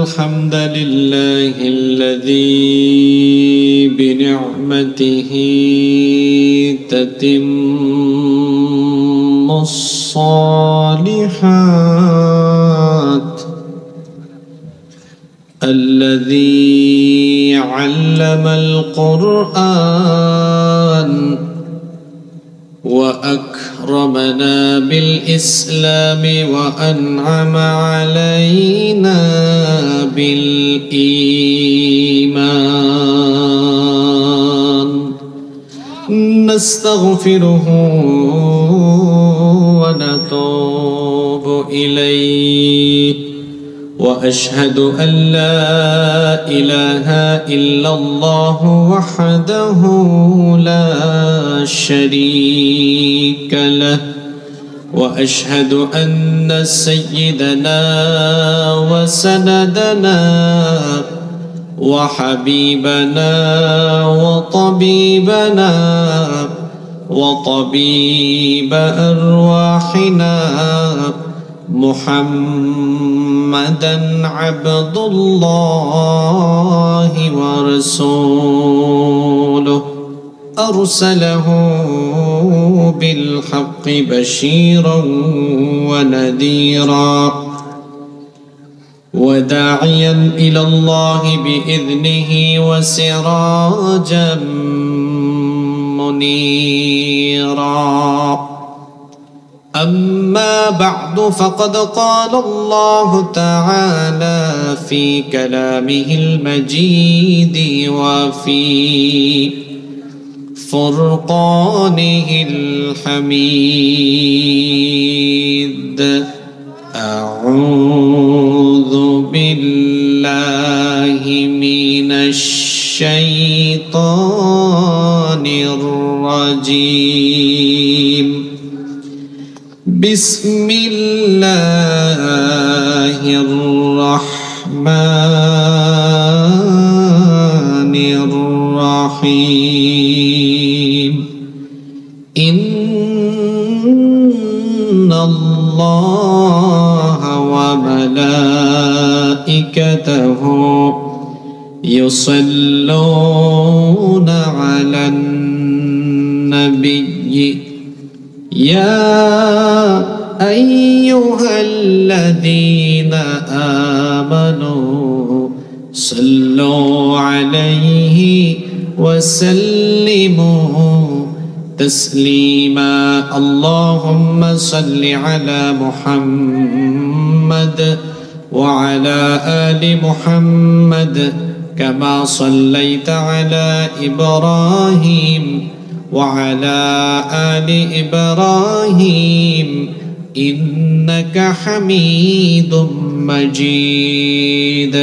الحمد لله الذي بنعمته تتم الصالحات الذي علم القرآن وأكرمنا بالإسلام وأنعم علينا بالإيمان نستغفره ونتوب إليه وأشهد أن لا إله إلا الله وحده لا شريك له وأشهد أن سيدنا وسندنا وحبيبنا وطبيبنا وطبيب أرواحنا محمدًا عبد الله ورسوله أرسله بالحق بشيرا ونذيرا وداعيا إلى الله بإذنه وسراجا منيرا أما بعد فقد قال الله تعالى في كلامه المجيد وفي فرقانه الحميد أعوذ بالله من الشيطان الرجيم بسم الله الرحمن الرحيم إن الله وملائكته يصلون على النبي يا أيها الذين آمنوا صلوا عليه وسلموا تسليما اللهم صل على محمد وعلى آل محمد كما صليت على إبراهيم وعلى آل إبراهيم إنك حميد مجيد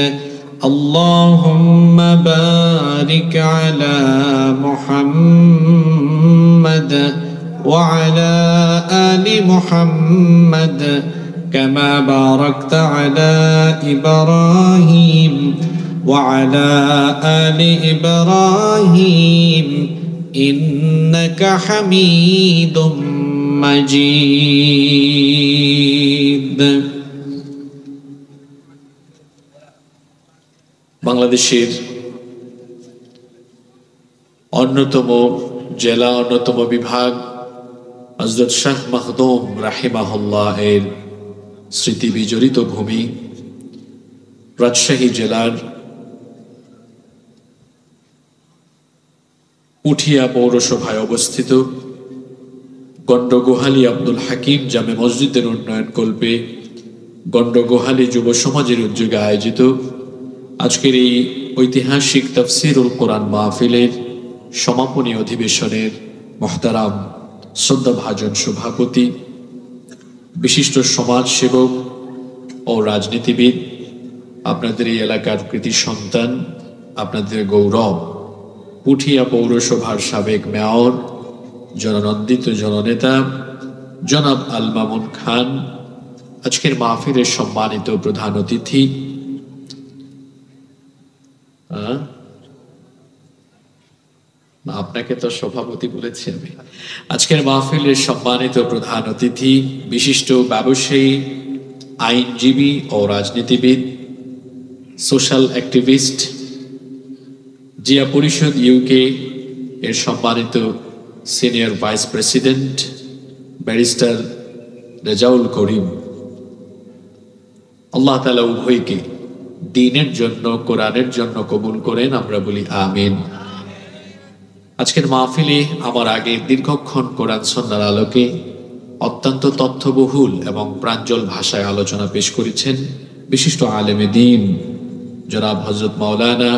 اللهم بارك على محمد وعلى آل محمد كما باركت على إبراهيم وعلى آل إبراهيم إنك حميد مجيد বাংলাদেশের অন্যতম জেলা অন্যতম বিভাগ হযরত শাহ মাখদুম রাহিমাহুল্লাহ এর স্মৃতি বিজড়িত ভূমি রাজশাহী জেলার উঠিয়া পৌরসভায় অবস্থিত গন্ডগোহালী আব্দুল হাকিম জামে মসজিদের উন্নয়ন কল্পে গন্ডগোহালী যুব সমাজের উদ্যোগে আয়োজিত আজকের এই ঐতিহাসিক তাফসীরুল কোরআন মাহফিলের সমাপনী অধিবেশনের মুহতারাম শ্রদ্ধাভাজন সভাপতি বিশিষ্ট সমাজসেবক ও রাজনীতিবিদ আপনাদের এই এলাকার কৃতি সন্তান আপনাদের গৌরব পুঠিয়া পৌরসভার সাবেক মেয়র জননন্দিত জননেতা জনাব আল মামুন খান আজকের মাহফিলের সম্মানিত প্রধান অতিথি আপনাকে তো সভাপতি বলেছি আমি আজকের মাহফিলের সম্মানিত প্রধান অতিথি বিশিষ্ট ব্যবসায়ী আইনজীবী ও রাজনীতিবিদ সোশ্যাল অ্যাক্টিভিস্ট, জিয়া পরিষদ ইউকে এর সম্মানিত senior vice president barrister Rezaul Karim, আল্লাহ তাআলা উভয়কে দ্বীনের জন্য, কোরআনের জন্য কবুল করেন, আমরা বলি আমিন। আজকের মাহফিলে আমার আগে দীর্ঘক্ষণ কোরআন সুন্নাহর আলোকে অত্যন্ত তথ্যবহুল এবং প্রাঞ্জল ভাষায় আলোচনা পেশ করেছেন বিশিষ্ট আলেমে দ্বীন জনাব হযরত মাওলানা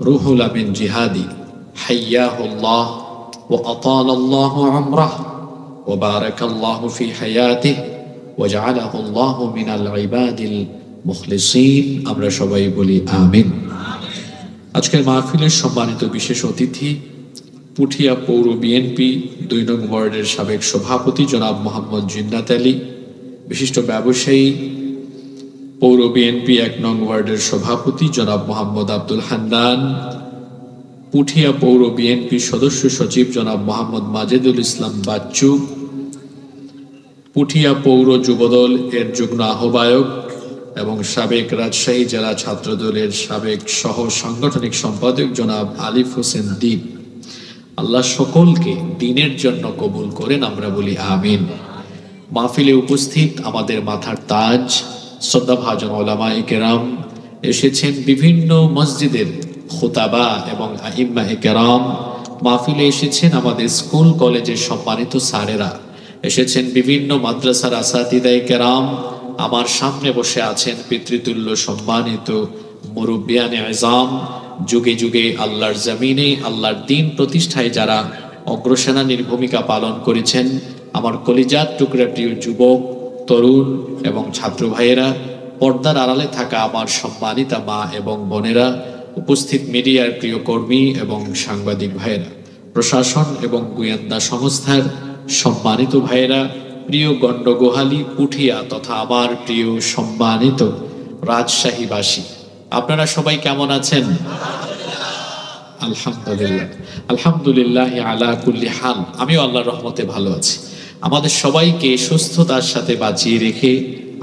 রুহুল আমিন জিহাদি হাইয়াহুল্লাহ ওয়া আতালাল্লাহু উমরাহ ওয়া বারাকাল্লাহু ফি হায়াতিহি ওয়া জাআলাহুল্লাহু মিনাল ইবাদিল মুখলিসিন, আমরা সবাই বলি আমিন। আজকের মাহফিলের সম্মানিত বিশেষ অতিথি পুঠিয়া পৌর বিএনপি ২ নং ওয়ার্ডের সাবেক সভাপতি জনাব মোহাম্মদ জিন্নাত আলী, বিশিষ্ট ব্যবসায়ী পৌর বিএনপি ১ নং ওয়ার্ডের সভাপতি জনাব মোহাম্মদ আব্দুল হান্নান, পুঠিয়া পৌর বিএনপি সদস্য সচিব জনাব মোহাম্মদ মাজেদুল ইসলাম বাচ্চু, পুঠিয়া পৌর যুবদল এর যুগ্ম আহ্বায়ক এবং সাবেক রাজশাহী জেলা ছাত্রদলের সাবেক সহ সাংগঠনিক সম্পাদক জনাব আলিফ হোসেন দ্বীপ, আল্লাহ সকলকে দ্বীনের জন্য কবুল করেন, আমরা বলি আমিন। মাহফিলে উপস্থিত আমাদের মাথার তাজ শ্রদ্ধাভাজন ওলামায়ে কেরাম, এসেছেন বিভিন্ন মসজিদের খুতাবা এবং আইম্মায়ে কেরাম, মাহফিলে এসেছেন আমাদের স্কুল কলেজের সম্মানিত স্যারেরা, এসেছেন বিভিন্ন মাদ্রাসার আসাতিদায়ে কেরাম, আমার সামনে বসে আছেন পিতৃতুল্য সম্মানিত মুরব্বিয়ানে আযম, যুগে যুগে আল্লাহর জমিনে আল্লাহর দ্বীন প্রতিষ্ঠায় যারা অগ্রসেনানীর ভূমিকা পালন করেছেন, আমার কলিজার টুকরা প্রিয় যুবক, তরুণ এবং ছাত্র ভাইয়েরা, পর্দার আড়ালে থাকা আমার সম্মানিতা মা এবং বোনেরা, উপস্থিত মিডিয়ার প্রিয় কর্মী এবং সাংবাদিক ভাইয়েরা, প্রশাসন এবং গোয়েন্দা সংস্থার সম্মানিত ভাইয়েরা, প্রিয় গণ্ডগোহালি পুঠিয়া তথা আমার প্রিয় সম্মানিত রাজশাহীবাসী, আপনারা সবাই কেমন আছেন? আলহামদুলিল্লাহ, আলহামদুলিল্লাহ আলা কুল্লি হাল, আমিও আল্লাহর রহমতে ভালো আছি। আমাদের সবাইকে সুস্থতার সাথে বাঁচিয়ে রেখে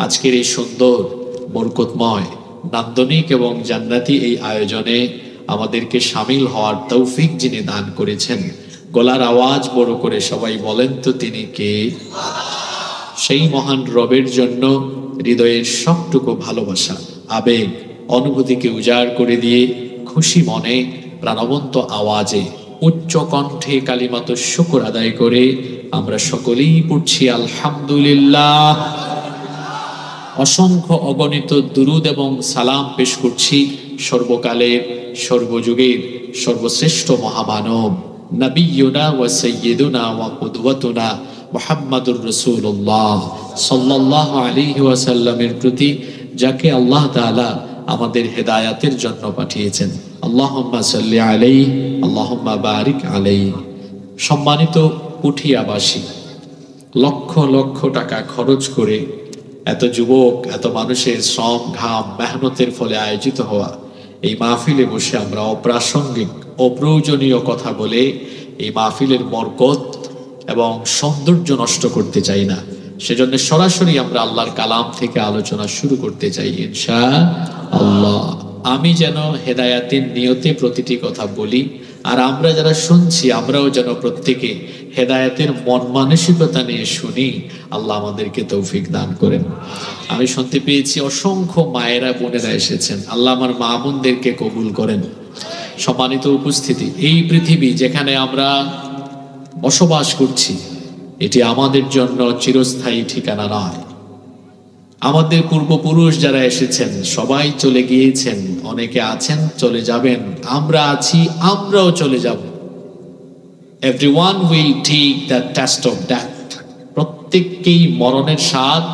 আজকের এই সুন্দর বরকতময় নান্দনিক এবং জান্নাতি এই আয়োজনে আমাদেরকে শামিল হওয়ার তৌফিক যিনি দান করেছেন, গলার আওয়াজ বড় করে সবাই বলেন তো তিনি কে? সেই মহান রবের জন্য হৃদয়ের সবটুকু ভালোবাসা, আবেগ, অনুভূতিকে উজাড় করে দিয়ে খুশি মনে প্রাণবন্ত আওয়াজে উচ্চ কণ্ঠে কালিমাত শুকর আদায় করে আমরা সকলেই পড়ছি আলহামদুলিল্লাহ। অসংখ্য অগণিত দুরুদ এবং সালাম পেশ করছি সর্বকালের সর্বযুগের সর্বশ্রেষ্ঠ মহামানব নবিয়ুনা ওয়া সাইয়্যিদুনা ওয়া কুদওয়াতুনা মুহাম্মাদুর রাসূলুল্লাহ সাল্লাল্লাহু আলাইহি ওয়াসাল্লামের প্রতি, যাকে আল্লাহ তাআলা আমাদের হেদায়াতের জন্য পাঠিয়েছেন। আল্লাহুম্মা সাল্লি আলাইহি, আল্লাহুম্মা বারিক আলাইহি। সম্মানিত পুঠিয়াবাসী, লক্ষ লক্ষ টাকা খরচ করে এত যুবক, এত মানুষের শ্রম ঘাম মেহনতের ফলে আয়োজিত হওয়া এই মাহফিলে বসে আমরা অপ্রাসঙ্গিক অপ্রয়োজনীয় কথা বলে এই মাহফিলের বরকত এবং সৌন্দর্য নষ্ট করতে চাই না। সেজন্য সরাসরি আমরা আল্লাহর কালাম থেকে আলোচনা শুরু করতে চাই ইনশাআল্লাহ। আমি যেন হেদায়াতের নিয়তে প্রতিটি কথা বলি, আর আমরা যারা শুনছি আমরাও যেন প্রত্যেকে হেদায়াতের মন মানসিকতা নিয়ে শুনি। আল্লাহ আমাদেরকে তৌফিক দান করেন। আমি শুনতে পেয়েছি অসংখ্য মায়েরা বোনেরা এসেছেন, আল্লাহ আমার মা বোনদেরকে কবুল করেন। সম্মানিত উপস্থিতি, এই পৃথিবী যেখানে আমরা বসবাস করছি এটি আমাদের জন্য চিরস্থায়ী ঠিকানা নয়। আমাদের পূর্বপুরুষ যারা এসেছেন সবাই চলে গিয়েছেন, অনেকে আছেন চলে যাবেন, আমরা আছি, আমরাও চলে যাব। Everyone will take the test of death. প্রত্যেককেই মরণের স্বাদ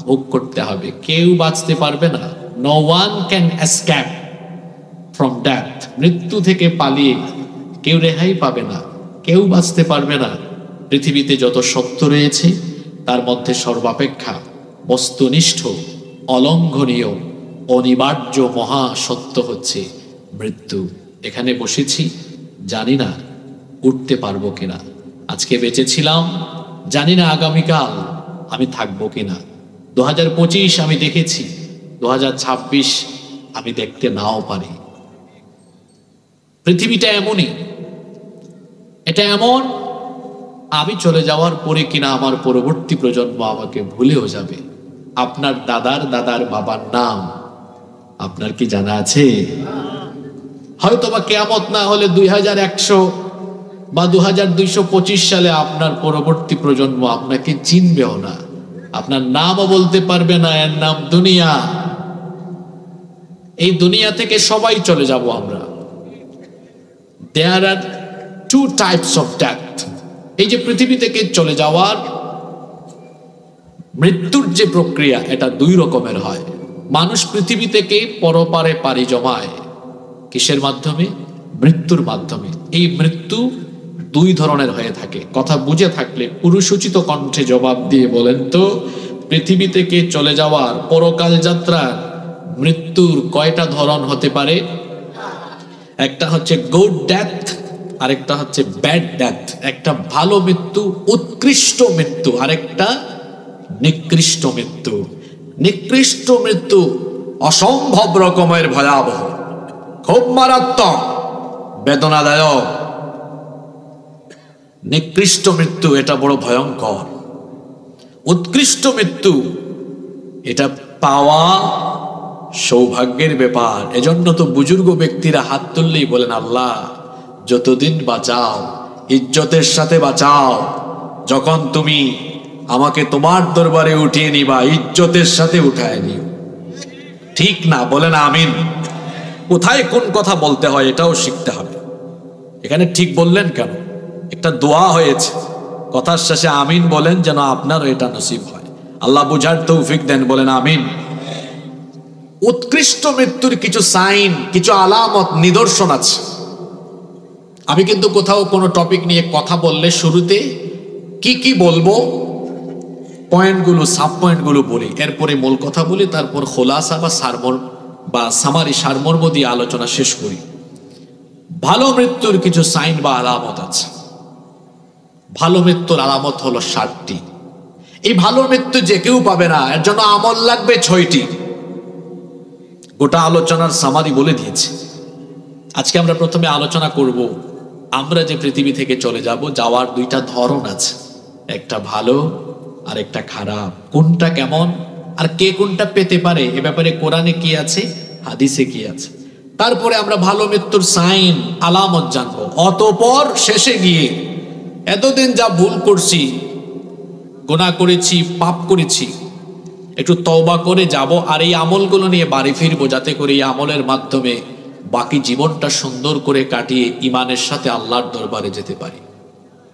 ভোগ করতে হবে, কেউ বাঁচতে পারবে না। No one can escape from death. মৃত্যু থেকে পালিয়ে কেউ রেহাই পাবে না, কেউ বাঁচতে পারবে না। পৃথিবীতে যত সত্য রয়েছে তার মধ্যে সর্বাপেক্ষা বস্তুনিষ্ঠ, অলঙ্ঘনীয়, অনিবার্য মহা সত্য হচ্ছে মৃত্যু। এখানে বসেছি, জানি না উঠতে পারবো কিনা। আজকে বেঁচে ছিলাম, জানি না আগামীকাল আমি থাকবো কিনা। 2025 আমি দেখেছি, 2026 আমি দেখতে নাও পারি। পৃথিবীটা এমনই, এটা এমন, আমি চলে যাওয়ার পরে কিনা আমার পরবর্তী প্রজন্ম আমাকে ভুলেও যাবে। আপনার দাদার দাদার বাবার নাম আপনার কি জানা আছে? হয়তোবা কিয়ামত না হলে 2100 বা 2225 সালে আপনার পরবর্তী প্রজন্ম আপনাকে চিনবেও না, আপনার নামও বলতে পারবে না। এর নাম দুনিয়া। এই দুনিয়া থেকে সবাই চলে যাব আমরা। There are two types of death. এই যে পৃথিবী থেকে চলে যাওয়ার মৃত্যুর যে প্রক্রিয়া, এটা দুই রকমের হয়। মানুষ পৃথিবী থেকে পরপারে পাড়ি জমায় কিসের মাধ্যমে? মৃত্যুর মাধ্যমে। এই মৃত্যু দুই ধরনের হয়ে থাকে। কথা বুঝে থাকলে পুরুষোচিত কণ্ঠে জবাব দিয়ে বলেন তো, পৃথিবী থেকে চলে যাওয়ার পরকাল যাত্রার মৃত্যুর কয়টা ধরন হতে পারে? একটা হচ্ছে গুড ডেথ, আরেকটা হচ্ছে ব্যাড ডেথ। একটা ভালো মৃত্যু, উৎকৃষ্ট মৃত্যু, আরেকটা নিকৃষ্ট মৃত্যু। নিকৃষ্ট মৃত্যু অসম্ভব রকমের ভয়াবহ, খুব মারাত্মক, বেদনাদায়ক। নিকৃষ্ট মৃত্যু এটা বড় ভয়ঙ্কর। উৎকৃষ্ট মৃত্যু এটা পাওয়া সৌভাগ্যের ব্যাপার। এজন্য তো বুজুর্গ ব্যক্তিরা হাত তুললেই বলেন, আল্লাহ যতদিন বাঁচাও ইজ্জতের সাথে বাঁচাও, যখন তুমি আমাকে তোমার দরবারে উঠিয়ে নিবা ইজ্জতের সাথে উঠায় নিও। ঠিক না? বলেন আমিন। কোথায় কোন কথা বলতে হয় এটাও শিখতে হবে। এখানে ঠিক বললেন কেন? একটা দোয়া হয়েছে, কথার শেষে আমিন বলেন যেন আপনারও এটা নসিব হয়। আল্লাহ বুঝার তৌফিক দেন, বলেন আমিন। উৎকৃষ্ট মৃত্যুর কিছু সাইন, কিছু আলামত, নিদর্শন আছে। আমি কিন্তু কোথাও কোনো টপিক নিয়ে কথা বললে শুরুতে কি কি বলবো পয়েন্টগুলো, সাব পয়েন্টগুলো বলি, এরপরে মূল কথা বলি, তারপর খোলাসা বা সারমর্ম বা সামারি সারমর্ম দিয়ে আলোচনা শেষ করি। ভালো মৃত্যুর কিছু সাইন বা আলামত আছে। ভালো মৃত্যুর আলামত হলো 7টি। এই ভালো মৃত্যু যে কেউ পাবে না, এর জন্য আমল লাগবে 6টি। গোটা আলোচনার সামারি বলে দিয়েছি। আজকে আমরা প্রথমে আলোচনা করব, আমরা যে পৃথিবী থেকে চলে যাব, যাওয়ার দুইটা ধরন আছে, একটা ভালো আর একটা খারাপ। কোনটা কেমন আর কে কোনটা পেতে পারে এ ব্যাপারে কোরআনে কি আছে, হাদিসে কি আছে। তারপরে আমরা ভালো মৃত্যুর সাইন আলামত জানবো। অতঃপর শেষে গিয়ে এতদিন যা ভুল করছি, গুনাহ করেছি, পাপ করেছি, একটু তওবা করে যাব, আর এই আমলগুলো নিয়ে বাড়ি ফিরবো, যাতে করে এই আমলের মাধ্যমে বাকি জীবনটা সুন্দর করে কাটিয়ে ইমানের সাথে আল্লাহর দরবারে যেতে পারি।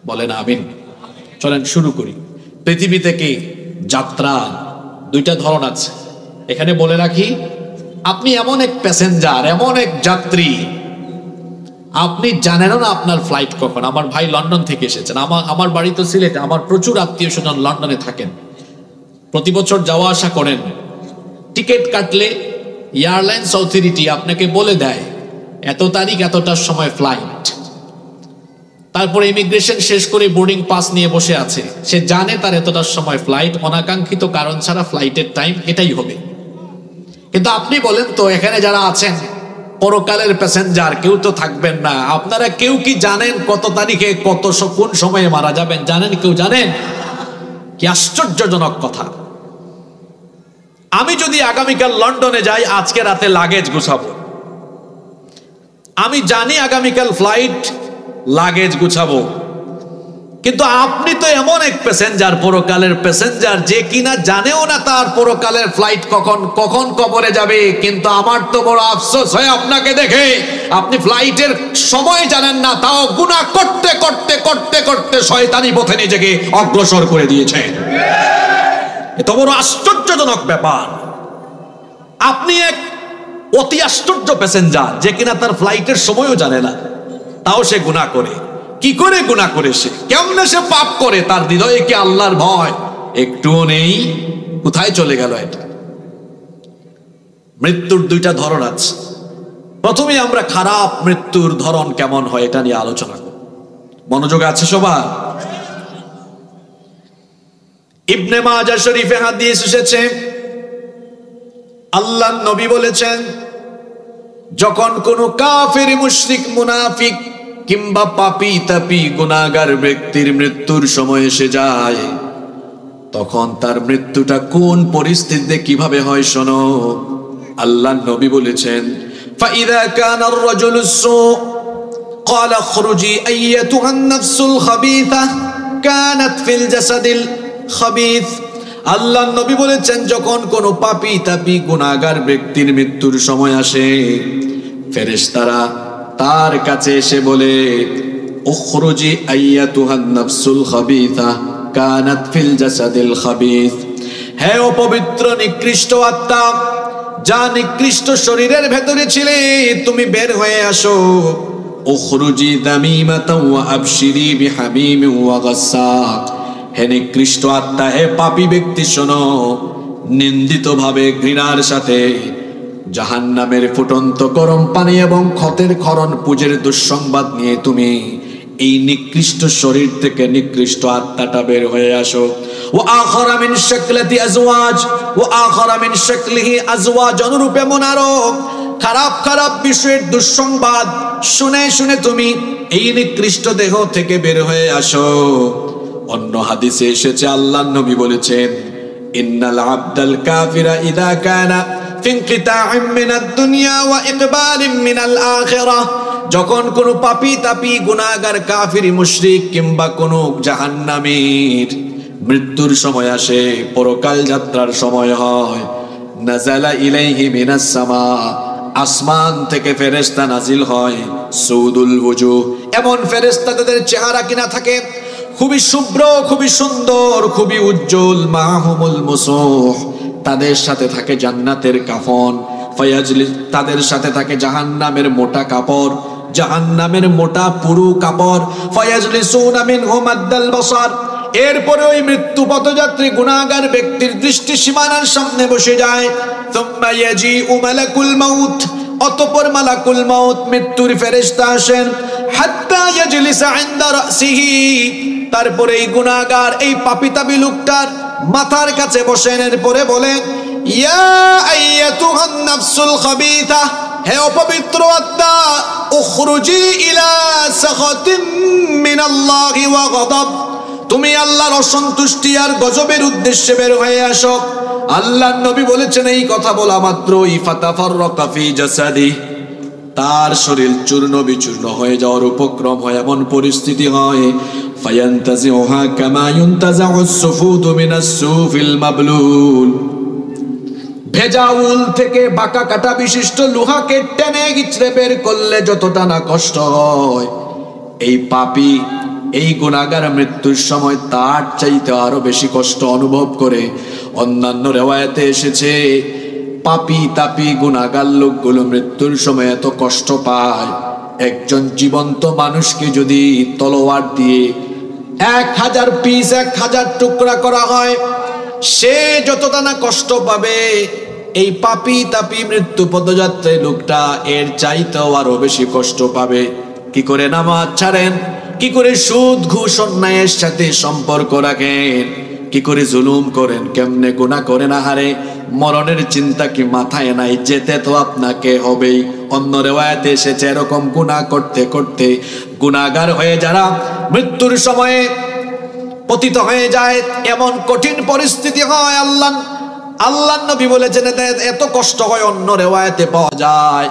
বলেন আমিন। চলেন শুরু করি। পৃথিবী থেকে যাত্রা দুইটা ধরন আছে। এখানে বলে রাখি, আপনি এমন এক প্যাসেঞ্জার, এমন এক যাত্রী, আপনি জানেনও না আপনার ফ্লাইট কখন। আমার ভাই লন্ডন থেকে এসেছেন, আমার বাড়ি তো সিলেটে, আমার প্রচুর আত্মীয় স্বজন লন্ডনে থাকেন, প্রতি বছর যাওয়া আসা করেন। টিকিট কাটলে এয়ারলাইন্স অথরিটি আপনাকে বলে দেয় এত তারিখ এতটার সময় ফ্লাইট। তারপরে ইমিগ্রেশন শেষ করে বোর্ডিং পাস নিয়ে বসে আছে, সে জানে তার এতটার সময় ফ্লাইট, অনাকাঙ্ক্ষিত কারণ ছাড়া ফ্লাইটের টাইম এটাই হবে। কিন্তু আপনি বলেন তো, এখানে যারা আছেন পরকালের প্যাসেঞ্জার, কেউ তো থাকবেন না। আপনারা কেউ কি জানেন কত তারিখে কোন সময়ে মারা যাবেন? জানেন? কেউ জানেন? কি আশ্চর্যজনক কথা। আমি যদি আগামীকাল লন্ডনে যাই, আজকে রাতে লাগেজ গুছাবো, আমি জানি আগামীকাল ফ্লাইট, লাগেজ গুছাবো, কিন্তু আপনি তো এমন এক প্যাসেঞ্জার, পরকালের প্যাসেঞ্জার, যে কিনা জানেও না তার পরকালের ফ্লাইট কখন কবরে যাবে। কিন্তু আমার তো বড় আফসোস হয় আপনাকে দেখে, আপনি ফ্লাইটের সময় জানেন না, তাও গুনাহ করতে করতে করতে করতে শয়তানি পথে নিজেকে অগ্রসর করে দিয়েছেন। এত বড় আশ্চর্যজনক ব্যাপার। আপনি এক অতি আশ্চর্য প্যাসেঞ্জার, যে কিনা তার ফ্লাইটের সময়ও জানে না, তাও সে গুনাহ করে। কি করে গুনাহ করে, সে কেমনে সে পাপ করে? তার হৃদয়ে কি আল্লাহর ভয় একটুও নেই? কোথায় চলে গেল এটা? মৃত্যুর দুইটা ধরন আছে। প্রথমে আমরা খারাপ মৃত্যুর ধরন কেমন হয় এটা নিয়ে আলোচনা করব। মনোযোগ আছে সবার? ইবনে মাজাহ শরীফে হাদিস এসেছে, আল্লাহর নবী বলেছেন, যখন কোন কাফের মুশরিক মুনাফিক কিংবা পাপী তাপী গুনাহগার ব্যক্তির মৃত্যুর সময় এসে যায়, তখন তার মৃত্যুটা কোন পরিস্থিতিতে কিভাবে হয় শোনো। আল্লাহর নবী বলেছেন, ফাইদা কানার রাজুলুস সু ক্বালা খুরুজি আইয়াতুহান নাফসুল খাবিথা কানাত ফিল জাসাদিল খাবিথ। আল্লাহর নবী বলেছেন, যখন কোন পাপী তাপী গুনাহগার ব্যক্তির মৃত্যুর সময় আসে, ফেরেশতারা তার কাছে এসে বলে, উখরুজি আইয়াতুহান নাফসুল খাবিথা কানাত ফিল জাসাদিল খাবিথ, হে অপবিত্র নিকৃষ্ট আত্মা, যা নিকৃষ্ট শরীরের ভেতরে ছিলে, তুমি বের হয়ে আসো। উখরুজি দামিমাতাও ওয়া আবশিরি বিহামিমি ওয়া গাসসাক, হে নিকৃষ্ট আত্মা, হে পাপী ব্যক্তি শোনো, নিন্দিত ভাবে ঘৃণার সাথে জাহান্নামের ফুটন্ত গরম পানি এবং ক্ষতের ক্ষরণ পূজের দুঃসংবাদ নিয়ে তুমি এই নিকৃষ্ট শরীর থেকে নিকৃষ্ট আত্মাটা বের হয়ে আসো। ওয়া আখারা মিন শাকলাতি আজওয়াজ ওয়া আখারা মিন শাকলিহি আজওয়াজ, অনুরূপে মনারো খারাপ খারাপ বিষয়ের দুঃসংবাদ শুনে শুনে তুমি এই নিকৃষ্ট দেহ থেকে বের হয়ে আসো। অন্য হাদিসে এসেছে, আল্লাহর নবী বলেছেন, ইন্নাল আবদাল কাফিরা ইযা কানা ফি ইনকিতাইম মিনাদ দুনিয়া ওয়া ইকবালিম মিনাল আখিরাহ, যখন কোন পাপী তাপী গুনাহগার কাফির মুশরিক কিংবা কোন জাহান্নামীর মৃত্যুর সময় আসে, পরকাল যাত্রার সময় হয়, নাযালা ইলাইহি মিনাস সামা, আসমান থেকে ফেরেশতা নাজিল হয়, সুদুল ওযুহ, এমন ফেরেশতা তাদের চেহারা কিনা থাকে খুবই শুভ্র, খুবই সুন্দর, খুবই উজ্জ্বল, মাহুমুল মুসুহ, তাদের সাথে থাকে জান্নাতের কাফন, ফায়াজলিস, তাদের সাথে থাকে জাহান্নামের মোটা কাপড়, জাহান্নামের মোটা পুরু কাপড়, ফায়াজলিসুনা মিনহু মাদ্দাল বাসার, এরপরে ওই মৃত্যু পথযাত্রী গুনাহগার ব্যক্তির দৃষ্টি সীমানার সামনে বসে যায়। সুম্মা ইয়াজিউ মালাকুল মাউত, অতঃপর মালাকুল মাউত মৃত্যুর ফেরেশতা আসেন, হাত্তা ইয়াজলিসা ইনদা রাসিহি, তারপরে এই গুনাহগার এই পাপী তাপী লোকটার মাথার কাছে বসেন, এরপরে বলেন, ইয়া আইয়াতুহান নাফসুল খাবিথা, হে অপবিত্র আত্মা, উখরুজি ইলা সাখাতিম মিনাল্লাহি ওয়া গাদাব, তুমি আল্লাহর অসন্তুষ্টি আর গজবের উদ্দেশ্যে বের হয়ে আসো। আল্লাহর নবী বলেছেন, এই কথা বলা মাত্রই ফাতাফাররাকা ফি জাসাদি, তার শরীর চূর্ণ বিচূর্ণ হয়ে যাওয়ার উপক্রম হয়, এমন পরিস্থিতি হয়, ফায়ান্তাজিউহা কামা ইউনতাজাউস সুফুদু মিনাস সুফিল মাবলুল, ভেজা উল থেকে বাঁকা কাটা বিশিষ্ট লোহাকে টেনে গিচড়ে বের করলে যতটা না কষ্ট হয়, এই পাপী এই গুনাহগার মৃত্যুর সময় তার চাইতে আরো বেশি কষ্ট অনুভব করে। অন্যান্য রিওয়ায়াতে এসেছে, পাপী তাপী গুনাহগার লোকগুলো মৃত্যুর সময় এত কষ্ট পায়, একজন জীবন্ত মানুষকে যদি তলোয়ার দিয়ে 1000 পিস 1000 টুকরা করা হয়, সে যতটা না কষ্ট পাবে, এই পাপী তাপী মৃত্যু পদযাত্রী লোকটা এর চাইতেও আরো বেশি কষ্ট পাবে। কি করে নামাজ ছাড়েন, কি করে সুদ ঘুষ অন্যায়ের সাথে সম্পর্ক রাখেন, কি করে জুলুম করেন, কেমনে গুনাহ করেন, আহারে মরণের চিন্তা কি মাথায় নাই, যেতে তো আপনাকে হবেই। অন্য রিওয়ায়াতে এসেছে, এরকম গুনাহ করতে করতে গুনাহগার হয়ে যারা মৃত্যুর সময়ে পতিত হয়ে যায়, এমন কঠিন পরিস্থিতি হয়, আল্লাহর নবী বলেছেন এত কষ্ট হয়। অন্য রিওয়ায়াতে পাওয়া যায়,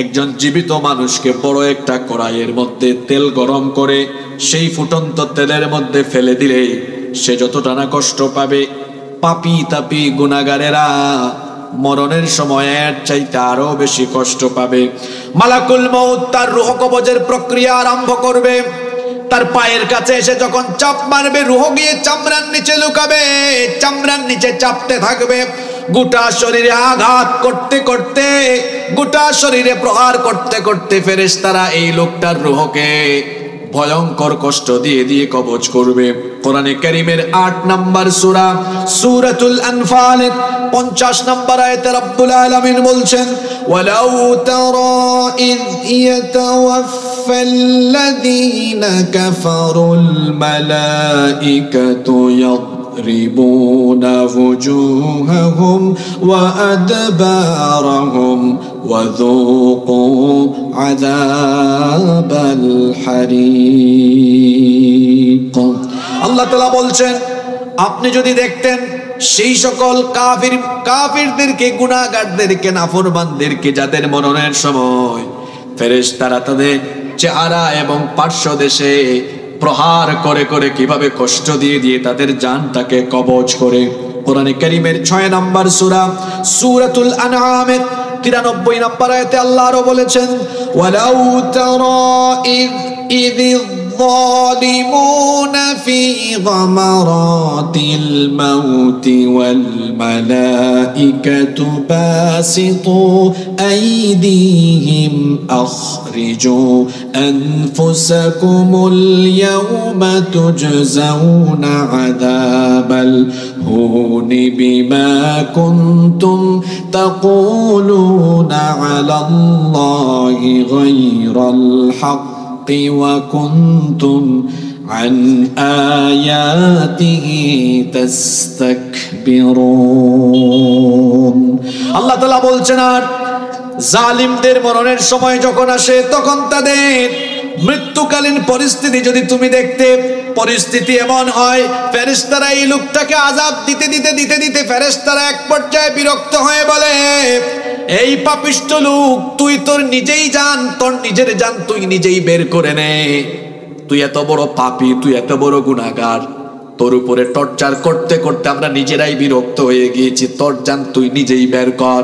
একজন জীবিত মানুষকে বড় একটা কড়াইয়ের মধ্যে তেল গরম করে সেই ফুটন্ত তেলের মধ্যে ফেলে দিলে সে যতটা না কষ্ট পাবে, পাপী তাপী গুনাহগারেরা মরণের সময় এর চাইতে আরো বেশি কষ্ট পাবে। মালাকুল মউত তার রূহ কবজের প্রক্রিয়া আরম্ভ করবে, তার পায়ের কাছে এসে যখন চাপ মারবে, রূহ গিয়ে চামড়ার নিচে লুকাবে, চামড়ার নিচে চাপতে থাকবে, গোটা শরীরে আঘাত করতে করতে, গোটা শরীরে প্রহার করতে করতে ফেরেশতারা এই লোকটার রূহকে ভয়ঙ্কর কষ্ট দিয়ে দিয়ে কবজ করবে। কোরআনে কারীমের 8 নম্বর সূরা সূরাতুল আনফাল 50 নম্বর আয়াতে রব্বুল আলামিন বলছেন, ওয়ালাউ তারা ইয ইয়াতাওয়াফাল্লাযীনা কাফারুল মালাইকাতু يضربون وجوههم وأدبارهم وذوقوا عذاب الحريق আল্লাহ তাআলা বলছেন আপনি যদি দেখতেন সেই সকল কাফিরদেরকে, গুনাহগারদেরকে, নাফরমানদেরকে যাদের মরণের সময় ফেরেশতারা তাদের চেহারা এবং পার্শ্ব দেশে প্রহার করে করে কিভাবে কষ্ট দিয়ে দিয়ে তাদের জানটাকে কবজ করে। কোরআনে কারীমের 6 নম্বর সূরা সূরাতুল আনআমের 93 নম্বর আয়াতে আল্লাহ আরো বলেছেন ওয়ালাউ তারা ইযিল الظالمون في غمرات الموت والملائكة باسطوا أيديهم أخرجوا أنفسكم اليوم تجزون عذاب الهون بما كنتم تقولون على الله غير الحق وكنتم عن آياته تستكبرون আল্লাহ তাআলা বলছেন আর জালিমদের মরণের সময় যখন আসে তখন তাদের মৃত্যুকালীন পরিস্থিতি যদি তুমি দেখতে, পরিস্থিতি এমন হয় ফেরেশতারা এই লোকটাকে আযাব দিতে দিতে দিতে দিতে ফেরেশতারা এক পর্যায়ে বিরক্ত হয়ে বলে এই পাপিষ্ঠ লোক তুই তোর নিজেই জান, তোর নিজের জান তুই নিজেই বের করে নে, তুই এত বড় পাপী, তুই এত বড় গুনাহগার, তোর উপরে টর্চার করতে করতে আমরা নিজেরাই বিরক্ত হয়ে গিয়েছি, তোর জান তুই নিজেই বের কর।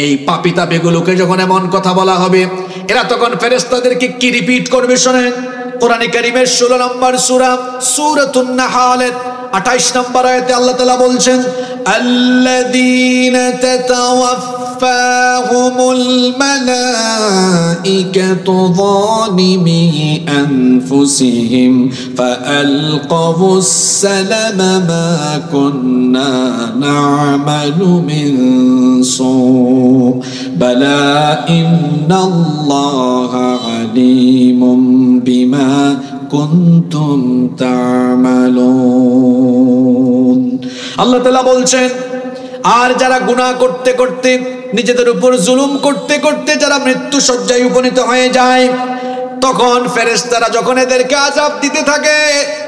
এই পাপী তাপীগুলোকে যখন এমন কথা বলা হবে এরা তখন ফেরেশতাদেরকে কি রিপিট করবে শোনেন। কোরআনে কারীমের 16 নম্বর সূরা সূরাতুন নাহালের 28 নম্বর আয়াতে আল্লাহ তাআলা বলছেন আল্লাযীনা তাতাওয়াফাহুমুল মালাইকাতু যালিমি আনফুসিহিম ফাআলকাউস সালামা মা কুন্না না'মালু মিন সূ বালা ইন্নাল্লাহা আলীমুম বিমা কুনতুম তা'মালুন। আল্লাহ তাআলা বলছেন আর যারা গুনাহ করতে করতে নিজেদের উপর জুলুম করতে করতে যারা মৃত্যু শয্যায় উপনীত হয়ে যায় তখন ফেরেশতারা যখন এদেরকে আযাব দিতে থাকে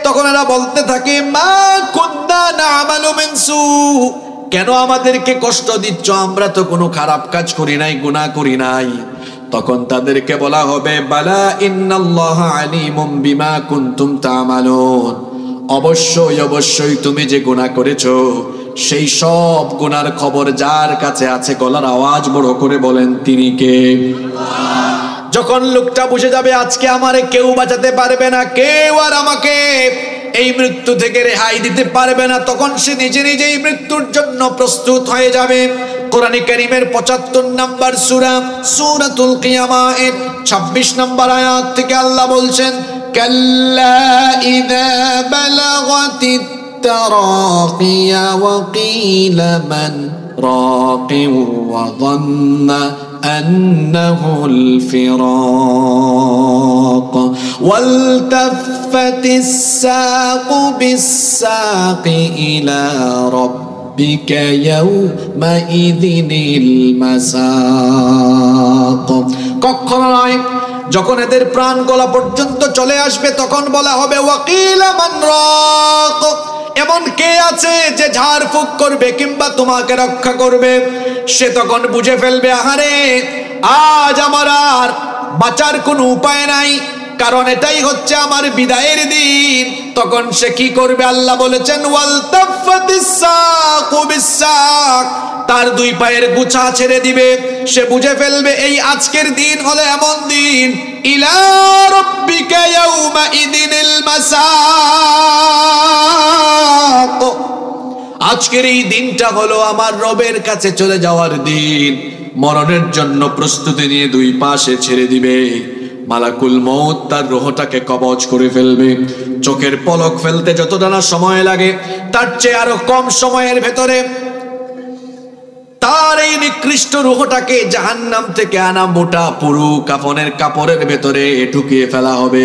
তখন এরা বলতে থাকে মা কুন্না না'মালু মিন সূ, কেন আমাদেরকে কষ্ট দিচ্ছ, আমরা তো কোনো খারাপ কাজ করি নাই, গুনাহ করি নাই। তখন তাদেরকে বলা হবে বালা ইন্নাল্লাহা আলীমুম বিমা কুনতুম তা'মালুন, অবশ্যই অবশ্যই তুমি যে গুনাহ করেছো সেই সব গুনার খবর যার কাছে আছে, গলার আওয়াজ বড় করে বলেন তিনি কে? যখন লোকটা বুঝে যাবে আজকে আমারে কেউ বাঁচাতে পারবে না, কেউ আর আমাকে এই মৃত্যু থেকে রেহাই দিতে পারবে না, তখন সে নিজে নিজেই মৃত্যুর জন্য প্রস্তুত হয়ে যাবে। কোরআনে কারীমের 75 নম্বর সূরা সূরাতুল কিয়ামার 26 নম্বর আয়াত থেকে আল্লাহ বলছেন কাল্লা ইযা বালাগাতিত তারাকিয়া ওয়া কিলা মান রাকি ওয়া যান্না আন্নাহুল ফিরাক ওয়ালতাফাতিস সাকু বিস-সাকি ইলা রাব্বিকা ইয়াওমাইযিনিল মাসাক। কখনো নয়, যখন এদের প্রাণ গলা পর্যন্ত চলে আসবে তখন বলা হবে ওয়াকিলা মান রাক, এমন কে আছে যে ঝাড়ফুঁক করবে কিংবা তোমাকে রক্ষা করবে। সে তখন বুঝে ফেলবে আহারে আজ আমার আর বাঁচার কোনো উপায় নাই, কারণ এটাই হচ্ছে আমার বিদায়ের দিন। তখন সে কি করবে? আল্লাহ বলেছেন ওয়ালতাফাতিস সাকু বিস-সাক, তার দুই পায়ের গুছা ছেড়ে দিবে। সে বুঝে ফেলবে এই আজকের দিন হলো এমন দিন ইলা রাব্বিকা ইয়াওমাইযিনিল মাসাক, আজকের এই দিনটা হলো আমার রবের কাছে চলে যাওয়ার দিন। মরণের জন্য প্রস্তুতি নিয়ে দুই পাশে ছেড়ে দিবে। মালাকুল মউত তার রূহটাকে কবজ করে ফেলবে। চোখের পলক ফেলতে যতটা না সময় লাগে তার চেয়ে আরো কম সময়ের ভেতরে তার এই নিকৃষ্ট রূহটাকে জাহান্নাম থেকে আনা মোটা পুরু কাফনের কাপড়ের ভেতরে ঢুকিয়ে ফেলা হবে।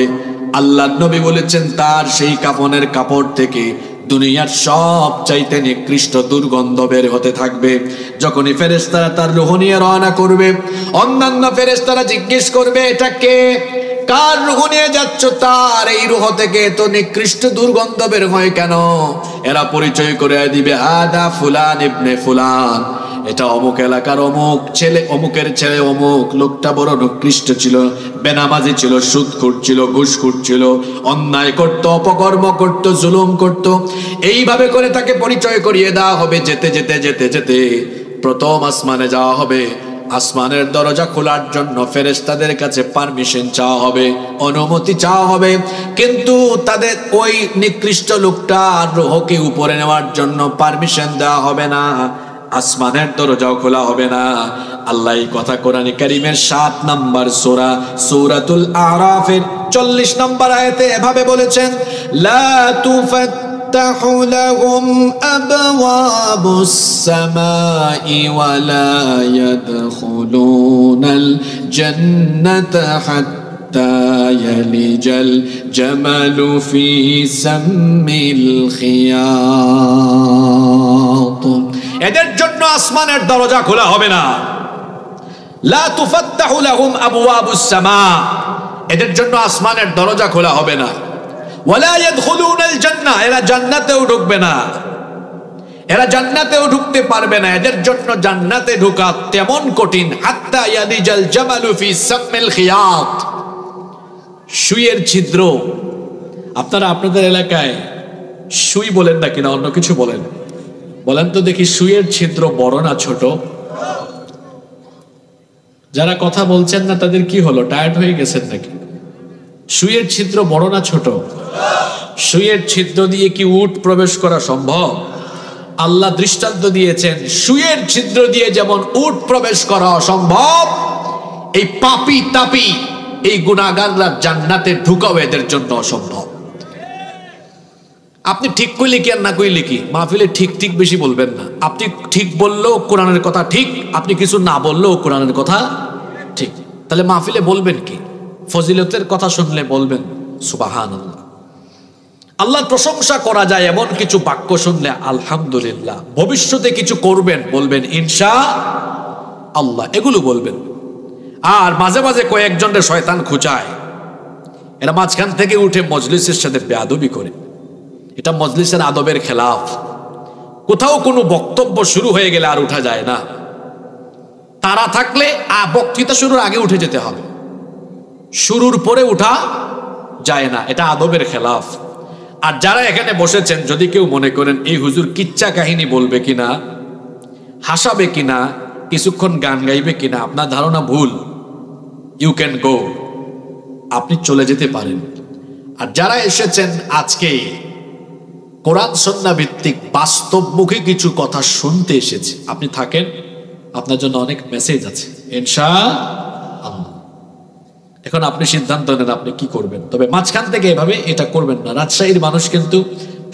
আল্লাহর নবী বলেছেন তার সেই কাফনের কাপড় থেকে দুনিয়ার সবচাইতে নিকৃষ্ট দুর্গন্ধ বের হতে থাকবে। যখনই ফেরেশতারা তার রূহ নিয়ে রওনা করবে, অন্যান্য ফেরেশতারা জিজ্ঞেস করবে, এটা কে, কার রূহ নিয়ে যাচ্ছ? তার এই রূহ থেকে তো নিকৃষ্ট দুর্গন্ধ বের হয় কেন? এরা পরিচয় করে দিবে, হাদা ফুলান ইবনে ফুলান, এটা অমুক এলাকার অমুক ছেলে, অমুকের ছেলে অমুক। লোকটা বড় নিকৃষ্ট ছিল, বেনামাজি ছিল, সুদখোর ছিল, ঘুষখোর ছিল, অন্যায় করত, অপকর্ম করত, জুলুম করত। এইভাবে করে তাকে পরিচয় করিয়ে দেওয়া হবে। যেতে যেতে যেতে যেতে প্রথম আসমানে যাওয়া হবে। আসমানের দরজা খোলার জন্য ফেরেশতাদের কাছে পারমিশন চাওয়া হবে, অনুমতি চাওয়া হবে। কিন্তু তাদের ওই নিকৃষ্ট লোকটার রূহকে উপরে নেওয়ার জন্য পারমিশন দেওয়া হবে না, আসমানের দরজাও খোলা হবে না। আল্লাহ এই কথা কোরআন কারীমের 7 নম্বর সূরা সূরাতুল আরাফের 40 নম্বর আয়াতে এভাবে বলেছেন, লা তুফাত্তাহু লাহুম আবওয়াবুস সামাই ওয়া লা ইয়াদখুলুনাল জান্নাতা হাত্তা ইয়ালিজাল জামালু ফি সাম্মিল খিয়াত। এদের জন্য আসমানের দরজা খোলা হবে না। লা তুফাত্তাহু লাহুম আবওয়াবুস সামা, এদের জন্য আসমানের দরজা খোলা হবে না। ওয়ালা ইয়াদখুলুনাল জান্নাহ, এরা জান্নাতেও ঢুকবে না, এরা জান্নাতেও ঢুকতে পারবে না। এদের জন্য জান্নাতে ঢোকা তেমন কঠিন, হাত্তা ইয়ালিজাল জামালু ফি সাম্মিল খিয়াত, সুইয়ের ছিদ্র। আপনারা আপনাদের এলাকায় সুই বলেন না কিনা, অন্য কিছু বলেন? বলেন তো দেখি, সুইয়ের ছিদ্র বড় না ছোট? যারা কথা বলছেন না তাদের কি হলো, টায়ার্ড হয়ে গেছেন নাকি? সুইয়ের ছিদ্র বড় না ছোট? সুইয়ের ছিদ্র দিয়ে কি উট প্রবেশ করা সম্ভব? আল্লাহ দৃষ্টান্ত দিয়েছেন, সুইয়ের ছিদ্র দিয়ে যেমন উট প্রবেশ করা অসম্ভব, এই পাপী তাপী এই গুনাহগাররা জান্নাতে ঢুকাও এদের জন্য অসম্ভব। আপনি ঠিক কইলে কি আর না কইলে কি, মাহফিলে ঠিক ঠিক বেশি বলবেন না। আপনি ঠিক বললেও কোরআনের কথা ঠিক, আপনি কিছু না বললেও কোরআনের কথা ঠিক। তাহলে মাহফিলে বলবেন কি? ফজিলতের কথা শুনলে বলবেন সুবহানাল্লাহ। আল্লাহর প্রশংসা করা যায় এমন কিছু বাক্য শুনলে আলহামদুলিল্লাহ। ভবিষ্যতে কিছু করবেন বলবেন ইনশাআল্লাহ, এগুলো বলবেন। আর মাঝে মাঝে কয়েকজনের শয়তান খুঁচায়, এরা মাঝখান থেকে উঠে মজলিসের সাথে বেয়াদবি করে। এটা মজলিসের আদবের খেলাফ। কোথাও কোনো বক্তব্য শুরু হয়ে গেলে আর উঠা যায় না। তারা থাকলে বক্তৃতা শুরুর আগে উঠে যেতে হবে, শুরুর পরে উঠা যায় না, এটা আদবের খেলাফ। আর যারা এখানে বসেছেন, যদি কেউ মনে করেন এই হুজুর কিচ্ছা কাহিনী বলবে কিনা, হাসাবে কিনা, কিছুক্ষণ গান গাইবে কিনা, আপনার ধারণা ভুল। ইউ ক্যান গো, আপনি চলে যেতে পারেন। আর যারা এসেছেন আজকে কোরআন সুন্নাহ ভিত্তিক বাস্তবমুখী কিছু কথা শুনতে এসেছে, আপনি থাকেন, আপনার জন্য অনেক মেসেজ আছে ইনশাআল্লাহ। এখন আপনি সিদ্ধান্ত নেন আপনি কি করবেন। তবে মাঝখান থেকে এভাবে এটা করবেন না। রাজশাহীর মানুষ কিন্তু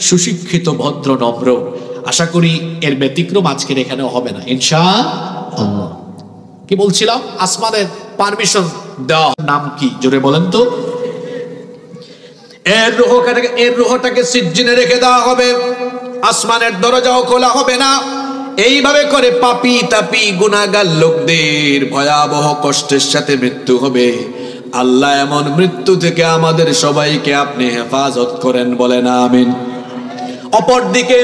সুশিক্ষিত, ভদ্র, নম্র। আশা করি এর ব্যতিক্রম আজকের এখানেও হবে না ইনশাআল্লাহ। কি বলছিলাম? আসমানের পারমিশন দেওয়া নাম কি জোরে বলেন তো? এর রূহটাকে সিজ্জিনে রেখে দেওয়া হবে, আসমানের দরজাও খোলা হবে না। এইভাবে করে পাপী তাপী গুনাহগার লোকদের ভয়াবহ কষ্টের সাথে মৃত্যু হবে। আল্লাহ এমন মৃত্যু থেকে আমাদের সবাইকে আপনি হেফাজত করেন, বলেন আমিন। অপরদিকে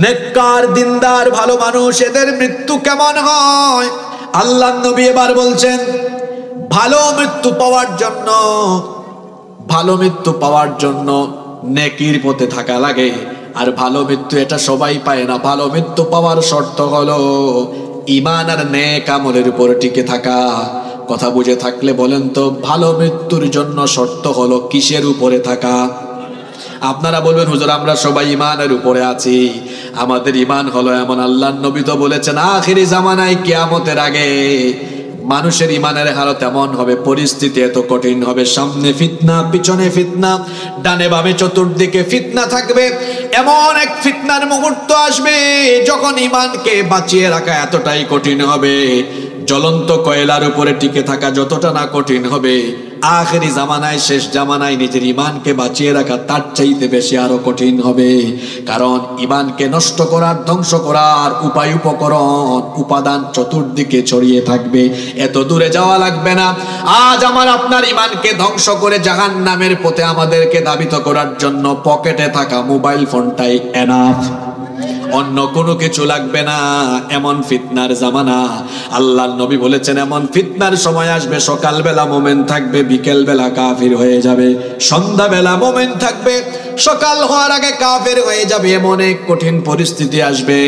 নেককার, দিনদার, ভালো মানুষ, এদের মৃত্যু কেমন হয়? আল্লাহর নবী এবার বলছেন, ভালো মৃত্যু পাওয়ার জন্য নেকির পথে থাকা লাগে। আর ভালো মৃত্যু এটা সবাই পায় না। ভালো মৃত্যু পাওয়ার শর্ত হলো ঈমান আর নেক আমলের উপর টিকে থাকা। কথা বুঝে থাকলে বলেন তো, ভালো মৃত্যুর জন্য শর্ত হলো কিসের উপরে থাকা? আপনারা বলবেন হুজুর আমরা সবাই ঈমানের উপরে আছি। আমাদের ঈমান হলো এমন, আল্লাহর নবী তো বলেছেন আখিরি জামানায় কিয়ামতের আগে মানুষের ঈমানের হালত এমন হবে, পরিস্থিতি এত কঠিন হবে, সামনে ফিতনা, পিছনে ফিতনা, ডানে বামে চতুর্দিকে ফিতনা থাকবে। এমন এক ফিতনার মুহূর্ত আসবে যখন ঈমানকে বাঁচিয়ে রাখা এতটাই কঠিন হবে, জ্বলন্ত কয়লার উপরে টিকে থাকা যতটা না কঠিন হবে, আখেরি জামানায়, শেষ জামানায় নিজের ইমানকে বাঁচিয়ে রাখা তার চাইতে বেশি আরো কঠিন হবে। কারণ ইমানকে নষ্ট করার, ধ্বংস করার উপায়, উপকরণ, উপাদান চতুর্দিকে ছড়িয়ে থাকবে, এত দূরে যাওয়া লাগবে না। আজ আমার আপনার ইমানকে ধ্বংস করে জাহান্নামের পথে আমাদেরকে ধাবিত করার জন্য পকেটে থাকা মোবাইল ফোনটাই এনাফ, অন্য কোনো কিছু লাগবে না। এমন ফিতনার জামানা, আল্লাহর নবী বলেছেন এমন ফিতনার সময় আসবে, সকালবেলা মোমেন থাকবে, বিকেল বেলা কাফির হয়ে যাবে, সন্ধ্যাবেলা মোমেন থাকবে, সকাল হওয়ার আগে কাফের হয়ে যাবে। এমন এক কঠিন পরিস্থিতি আসবে।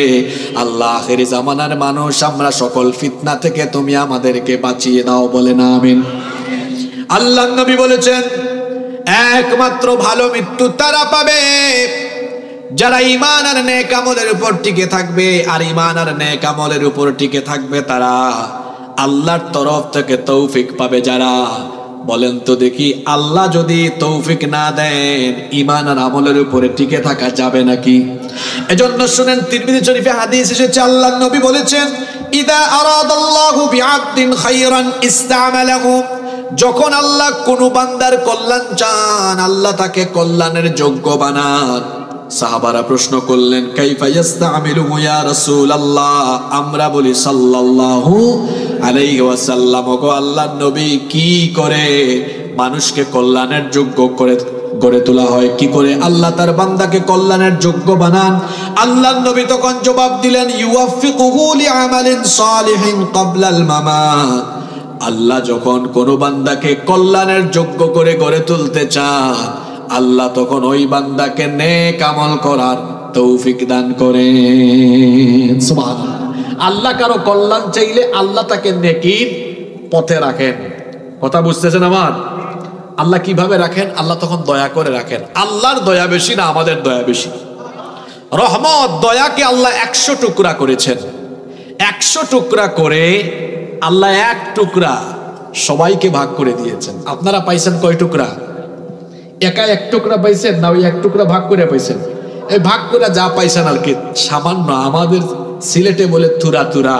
আল্লাহ আখেরি জামানার মানুষ, আমরা সকল ফিতনা থেকে তুমি আমাদেরকে বাঁচিয়ে দাও, বলে না আমিন। আল্লাহর নবী বলেছেন একমাত্র ভালো মৃত্যু তারা পাবে যারা ঈমান আর নেক আমলের উপর টিকে থাকবে। আর ঈমান আর নেক আমলের উপর টিকে থাকবে তারা আল্লাহর তরফ থেকে তৌফিক পাবে। যারা, বলেন তো দেখি, আল্লাহ যদি তৌফিক না দেন ঈমান আর আমলের উপরে টিকে থাকা যাবে নাকি? এজন্য শুনেন, তিরমিজি শরীফে হাদিস এসেছে, আল্লাহর নবী বলেছেন ইদা আরাদাল্লাহু বিআবদিন খায়রান ইসতামালাহু, যখন আল্লাহ কোন বান্দার কল্যাণ চান, আল্লাহ তাকে কল্যাণের যোগ্য বানান। সাহাবারা প্রশ্ন করলেন কাইফা ইস্তামিলুহু ইয়া রাসূলুল্লাহ, আমরা বলি সাল্লাল্লাহু আলাইহি ওয়াসাল্লাম, গো আল্লাহর নবী, কি করে মানুষকে কল্যাণের যোগ্য করে গড়ে তোলা হয়, কি করে আল্লাহ তার বান্দাকে কল্যাণের যোগ্য বানান? আল্লাহর নবী তখন জবাব দিলেন ইউওয়াফিকুহু লিআমালিন সালিহিন ক্বাবলাল মামাত, আল্লাহ যখন কোন বান্দাকে কল্যাণের যোগ্য করে গড়ে তুলতে চান, আল্লাহ তখন ওই বান্দাকে নেক আমল করার তৌফিক দান করেন। সুবহানাল্লাহ। আল্লাহ কারো কল্যাণ চাইলে আল্লাহ তাকে নেকির পথে রাখেন। কথা বুঝতেছেন আমার? আল্লাহ কিভাবে রাখেন? আল্লাহ তখন দয়া করে রাখেন। আল্লাহর দয়া বেশি না আমাদের দয়া বেশি? রহমত, দয়াকে আল্লাহ 100 টুকরা করেছেন। 100 টুকরা করে আল্লাহ 1 টুকরা সবাইকে ভাগ করে দিয়েছেন। আপনারা পাইছেন কয় টুকরা? একা 1 টুকরা পাইছেন না ওই 1 টুকরা ভাগ করে পাইছেন? এই ভাগ করে যা পাইছেন আর কি সামান্য, আমাদের সিলেটে বলে থুরা থুরা,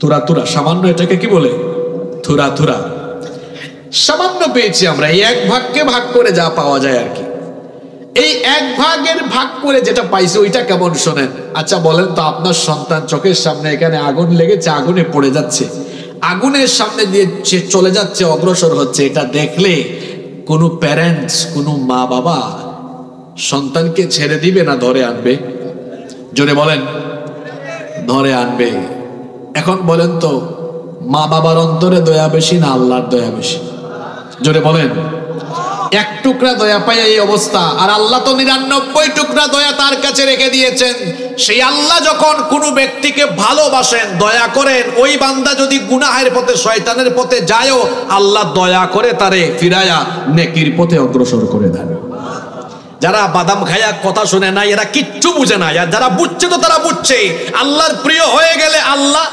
থুরা থুরা, সামান্য এটাকে কি বলে? Thura Thura. সামান্য পেয়েছি আমরা, এই 1 ভাগকে ভাগ করে যা পাওয়া যায় আর কি। এই 1 ভাগের ভাগ করে যেটা পাইছে ওইটা কেমন শোনেন। আচ্ছা বলেন তো, আপনার সন্তান চোখের সামনে এখানে আগুন লেগেছে, আগুনে পড়ে যাচ্ছে, আগুনের সামনে দিয়ে চলে যাচ্ছে, অগ্রসর হচ্ছে, এটা দেখলে কোনো প্যারেন্টস, কোনো মা বাবা সন্তানকে ছেড়ে দিবে না ধরে আনবে? জোরে বলেন, ধরে আনবে। এখন বলেন তো, মা বাবার অন্তরে দয়া বেশি না আল্লাহর দয়া বেশি? জোরে বলেন। 1 টুকরা দয়া পায় এই অবস্থা, আর আল্লাহ তো 99 টুকরা দয়া তার কাছে রেখে দিয়েছেন। সেই আল্লাহ যখন কোনো ব্যক্তিকে ভালোবাসেন, দয়া করেন, ওই বান্দা যদি গুনাহের পথে, শয়তানের পথে যায়ও, আল্লাহ দয়া করে তারে ফিরায়া নেকির পথে অগ্রসর করে দেন। যারা বাদাম খায়া কথা শুনে না, এরা কিচ্ছু বুঝে না। আর যারা বুঝছে তো তারা বুঝছে, আল্লাহর প্রিয় হয়ে গেলে আল্লাহ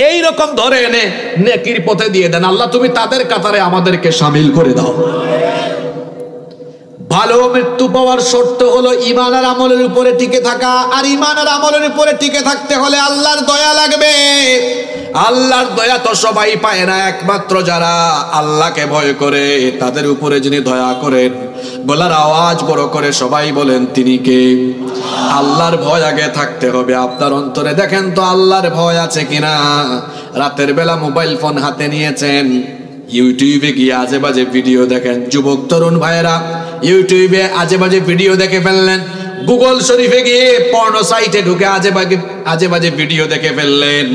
এই রকম ধরে এনে নেকির পথে দিয়ে দেন। আল্লাহ তুমি তাদের কাতারে আমাদেরকে শামিল করে দাও। ভালো মৃত্যু পাওয়ার শর্ত হলো ঈমান আর আমলের উপরে টিকে থাকা। আর ঈমান আর আমলের উপরে টিকে থাকতে হলে আল্লাহর দয়া লাগবে। আল্লাহর দয়া তো সবাই পায় না, একমাত্র যারা আল্লাহকে ভয় করে তাদের উপরে যিনি দয়া করেন। গলার আওয়াজ বড় করে সবাই বলেন তিনি কে? আল্লাহর ভয় আগে থাকতে হবে আপনার অন্তরে। দেখেন তো আল্লাহর ভয় আছে কিনা। রাতের বেলা মোবাইল ফোন হাতে নিয়েছেন, ইউটিউবে গিয়ে আজে বাজে ভিডিও দেখেন। যুবক তরুণ ভাইয়েরা ইউটিউবে আজে বাজে ভিডিও দেখে ফেললেন, গুগল শরীফে গিয়ে পর্নো সাইটে ঢুকে আজে বাজে ভিডিও দেখে ফেললেন।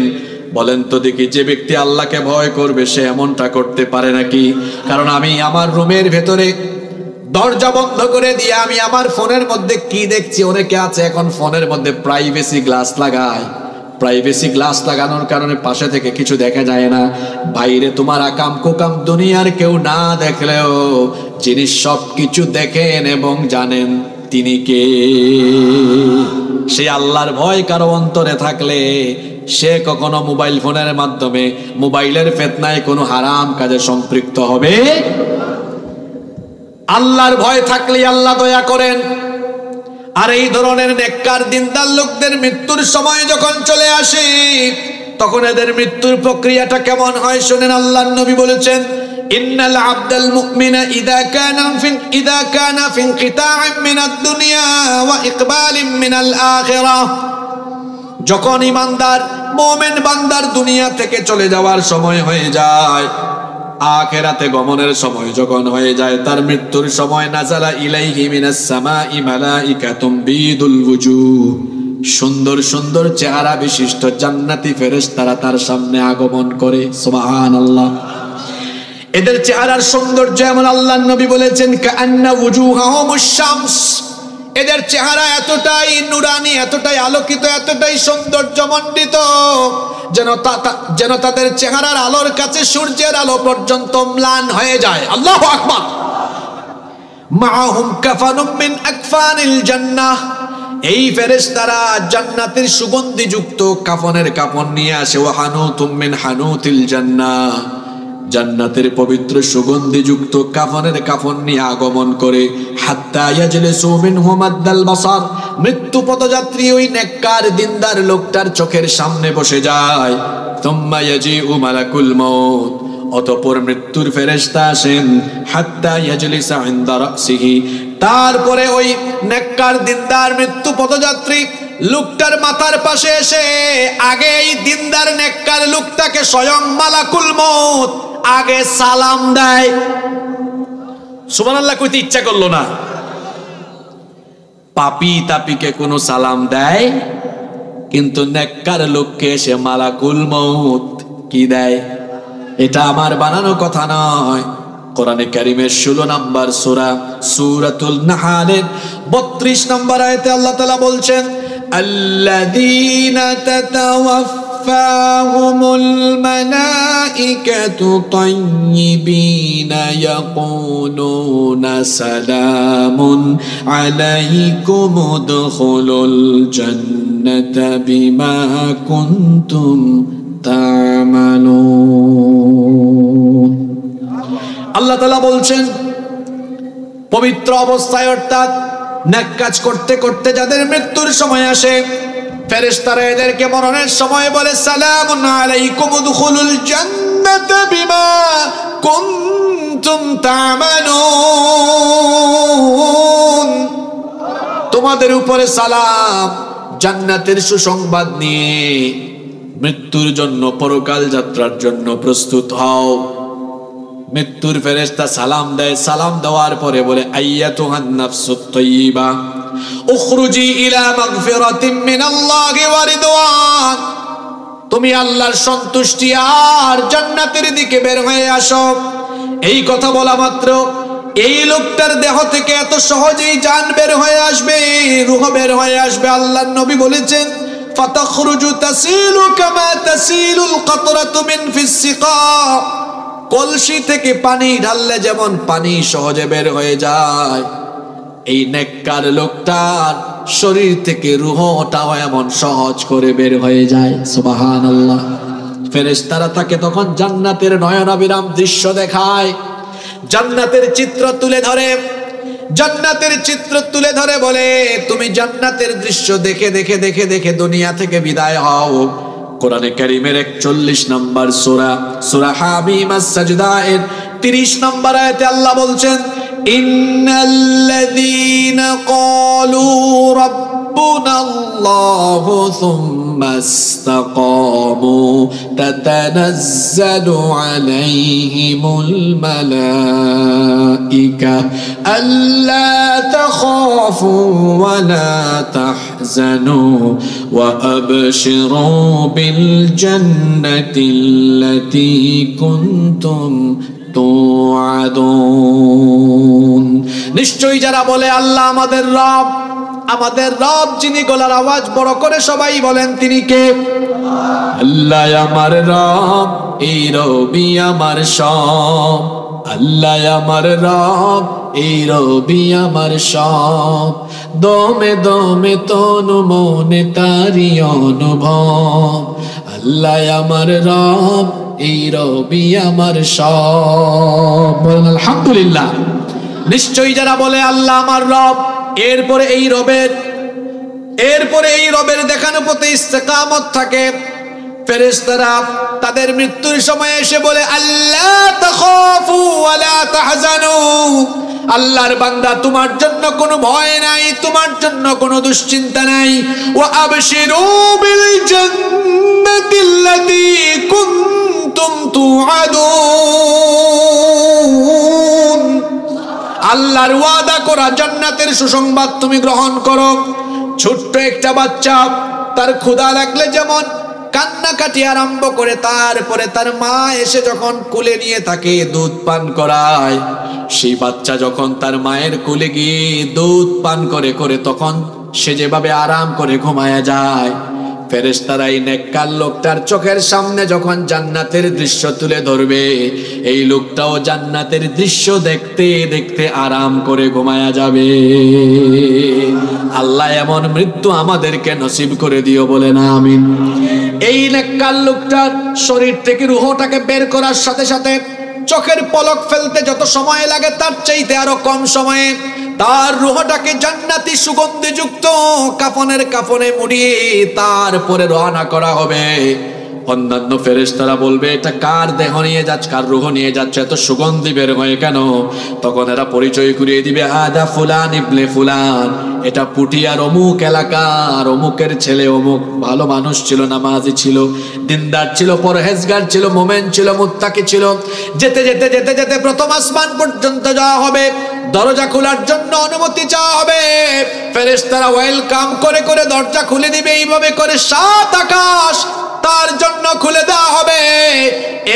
বলেন তো দেখি, যে ব্যক্তি আল্লাহকে ভয় করবে সে এমনটা করতে পারে নাকি? কারণ আমি আমার রুমের ভেতরে দরজা বন্ধ করে দিয়ে আমি আমার ফোনের মধ্যে কি দেখছি, অনেকে আছে এখন ফোনের মধ্যে প্রাইভেসি গ্লাস লাগায়। প্রাইভেসি গ্লাস লাগানোর কারণে পাশে থেকে কিছু দেখা যায় না। বাইরে তোমার আকাম কুকাম দুনিয়ার কেউ না দেখলেও যিনি সব কিছু দেখেন এবং জানেন তিনি কে? সেই আল্লাহর ভয় কারো অন্তরে থাকলে সে কখনো মোবাইল ফোনের মাধ্যমে, মোবাইলের ফিতনায় কোনো হারাম কাজে সম্পৃক্ত হবে। আল্লাহর ভয় থাকলে আল্লাহ দয়া করেন। আর এই ধরনের নেককার দিনদার লোকদের মৃত্যুর সময় যখন চলে আসে, তখন এদের মৃত্যুর প্রক্রিয়াটা কেমন হয় শুনেন। আল্লাহর নবী বলেছেন ইন্নাল আবদাল মুমিনা ইযা কানা ফি ইনকিতা'in মিনাদ দুনিয়া ওয়া ইকবালিন মিনাল আখিরাহ, যখন ইমানদার মুমিন বান্দার দুনিয়া থেকে চলে যাওয়ার সময় হয়ে যায়, আখিরাতে গমনের সময় যখন হয়ে যায়, তার মৃত্যুর সময়, নাযালা ইলাইহি মিনাস সামাই মালাইকাতুম বিদুল ওয়ুজুহ, সুন্দর সুন্দর চেহারা বিশিষ্ট জান্নাতি ফেরেশতারা তার সামনে আগমন করে। সুবহানাল্লাহ। এদের চেহারার সৌন্দর্য এমন, আল্লাহর নবী বলেছেন কাআন্না ওয়ুজুহাহুমুশ শামস, এদের চেহারা এতটাই নুরানি, এতটাই আলোকিত, এতটাই সৌন্দর্যমণ্ডিত, যেন তাদের চেহারার আলোর কাছে সূর্যের আলো পর্যন্ত ম্লান হয়ে যায়। আল্লাহু আকবার। মাআহুম কাফানুম মিন আকফানিল জান্নাহ, এই ফেরেশতারা জান্নাতের সুগন্ধিযুক্ত কাফনের কাফন নিয়ে আসে। ওয়া হানুতুম মিন হানুতিল জান্নাহ, জান্নাতের পবিত্র সুগন্ধিযুক্ত কাফনের কাফন নিয়ে আগমন করে। হাত্তা ইয়াজলিসু মিনহু মাদ্দাল বাসার, মৃত্যু পথযাত্রী ওই নেককার দিনদার লোকটার চোখের সামনে বসে যায়। তুম্মা ইয়াজিউ মালাকুল মউত, অতঃপর মৃত্যুর ফেরেশতা আসেন। হাত্তা ইয়াজলিসা ইনদা রাসিহি, তারপরে ওই নেককার দিনদার মৃত্যু পথযাত্রী লোকটার মাথার পাশে এসে আগে এই দিনদার নেককার লোকটাকে স্বয়ং মালাকুল মউত আগে সালাম দেয়। সুবহানাল্লাহ কইতে ইচ্ছা করলো না। পাপী তাপিকে কোনো সালাম দেয়, কিন্তু নেককার লোককে এসে মালাকুল মউত কি দেয়? এটা আমার বানানো কথা নয়, কোরআনে কারীমের 16 নম্বর সূরা সূরাতুল নাহলের 32 নম্বর আয়াতে আল্লাহ তাআলা বলছেন, আল্লাযীনা তাতাওয়াফফাহুমুল মালাইকাতু তাইয়্যিবিনা ইয়াকুলুনা সালামুন আলাইকুম উদখুলুল জান্নাতা বিমা কুনতুম তা'মালুন। আল্লাহ তাআলা বলছেন, পবিত্র অবস্থায় অর্থাৎ নেক কাজ করতে করতে যাদের মৃত্যুর সময় আসে, ফেরেশতারা এদেরকে মরণের সময় বলে, সালামুন আলাইকুম উদখুলুল জান্নাতা বিমা কুনতুম তা'মালুন, তোমাদের উপরে সালাম, জান্নাতের সুসংবাদ নিয়ে মৃত্যুর জন্য, পরকাল যাত্রার জন্য প্রস্তুত হও। মৃত্যুর ফেরেশতা সালাম দেয়, সালাম দেওয়ার পরে বলে, আইয়াতুহান নাফসুত তাইয়্যিবা উখরুজি ইলা মাগফিরাতিম মিনাল্লাহি ওয়া রিদওয়ান, তুমি আল্লাহর সন্তুষ্টি আর জান্নাতের দিকে বের হয়ে আসো। এই কথা বলা মাত্র এই লোকটার দেহ থেকে এত সহজেই জান বের হয়ে আসবে, রূহ বের হয়ে আসবে। আল্লাহর নবী বলেছেন, ফাতাখরুজু তাসিলু কামা তাসিলুল কাতরাতু মিন ফিস সিকা, কলসি থেকে পানি ঢাললে যেমন পানি সহজে বের হয়ে যায়, এই নেককার লোকটার শরীর থেকে রূহটাও এমন সহজ করে বের হয়ে যায়। সুবহানাল্লাহ। ফেরেশতারা তাকে তখন জান্নাতের নয়নাভিরাম দৃশ্য দেখায়, জান্নাতের চিত্র তুলে ধরে, জান্নাতের চিত্র তুলে ধরে বলে, তুমি জান্নাতের দৃশ্য দেখে দেখে দেখে দেখে দুনিয়া থেকে বিদায় হও। কোরআনে কারীমের 41 নম্বর সূরা সূরা হামিম আস-সাজদা এর 30 নম্বর আয়াতে আল্লাহ বলছেন, ইন্নাল্লাযীনা ক্বালু রাব্বুনাল্লাহু সুম্মা ইসতাকামু তাতানাজ্জালু আলাইহিমুল মালাইকা আল্লা তাখাফু ওয়া লা তাহজানু ওয়া আবশিরু বিল জান্নাতিল্লাতী কুনতুম তুআদুন। নিশ্চয়ই যারা বলে আল্লাহ আমাদের রব, আমাদের রব যিনি গলার আওয়াজ বড় করে সবাই বলেন তিনি কে? আল্লাহ আমার রব, এই রবি আমার সব, আল্লাহ আমার রব, এই রবি আমার সব, দমে দমে তনু মনে তারি অনুভব, আল্লাহ আমার রব, এই রবি আমার সব। বলেন আলহামদুলিল্লাহ। নিশ্চয়ই যারা বলে আল্লাহ আমার রব, এরপরে এই রবের দেখানো পথে ইস্তেকামত থাকে, ফেরেশতারা তাদের মৃত্যুর সময় এসে বলে আল্লা তাখাফু ওয়া লা তাহজানু, আল্লাহর বান্দা তোমার জন্য কোনো ভয় নাই, তোমার জন্য কোনো দুশ্চিন্তা নাই। ওয়া আবশিরু বিল জান্নাতিল্লাতী কুনতুম তুআদুন, আল্লাহর ওয়াদা করা জান্নাতের সুসংবাদ তুমি গ্রহণ করো। ছোট্ট একটা বাচ্চা তার ক্ষুধা লাগলে যেমন কান্নাকাটি আরম্ভ করে, তারপরে তার মা এসে যখন কোলে নিয়ে তাকে দুধ পান করায়, সেই বাচ্চা যখন তার মায়ের কোলে গিয়ে দুধ পান করে করে তখন সে যেভাবে আরাম করে ঘুমায়া যায়, ফেরেশতারা এই নেককার লোকটার চোখের সামনে যখন জান্নাতের দৃশ্য তুলে ধরবে, এই লোকটাও জান্নাতের দৃশ্য দেখতে দেখতে আরাম করে ঘুমায়া যাবে। আল্লাহ এমন মৃত্যু আমাদেরকে নসিব করে দিও, বলে না আমিন। এই নেককার লোকটার শরীর থেকে রূহটাকে বের করার সাথে সাথে চোখের পলক ফেলতে যত সময় লাগে তার চাইতে আরো কম সময়ে তার রূহটাকে জান্নাতি সুগন্ধিযুক্ত কাফনে মুড়িয়ে তারপরে রওনা করা হবে। অন্যান্য ফেরেশতারা বলবে এটা কার দেহ নিয়ে যাচ্ছে, কার রূহ নিয়ে যাচ্ছে, এত সুগন্ধি বের হয় কেন? তখন এরা পরিচয় করিয়ে দিবে হাদা ফুলান ইবনে ফুলান, এটা পুটিয়ার অমুক এলাকার অমুকের ছেলে, অমুক ভালো মানুষ ছিল, নামাজি ছিল, দিনদার ছিল, পরহেজগার ছিল, মোমেন ছিল, মুত্তাকি ছিল। যেতে যেতে যেতে যেতে প্রথম আসমান পর্যন্ত যাওয়া হবে, দরজা খোলার জন্য অনুমতি চাওয়া হবে। ফেরেশতারা ওয়েলকাম করে করে দরজা খুলে দিবে, এইভাবে করে 7 আকাশ তার জন্য খুলে দেওয়া হবে।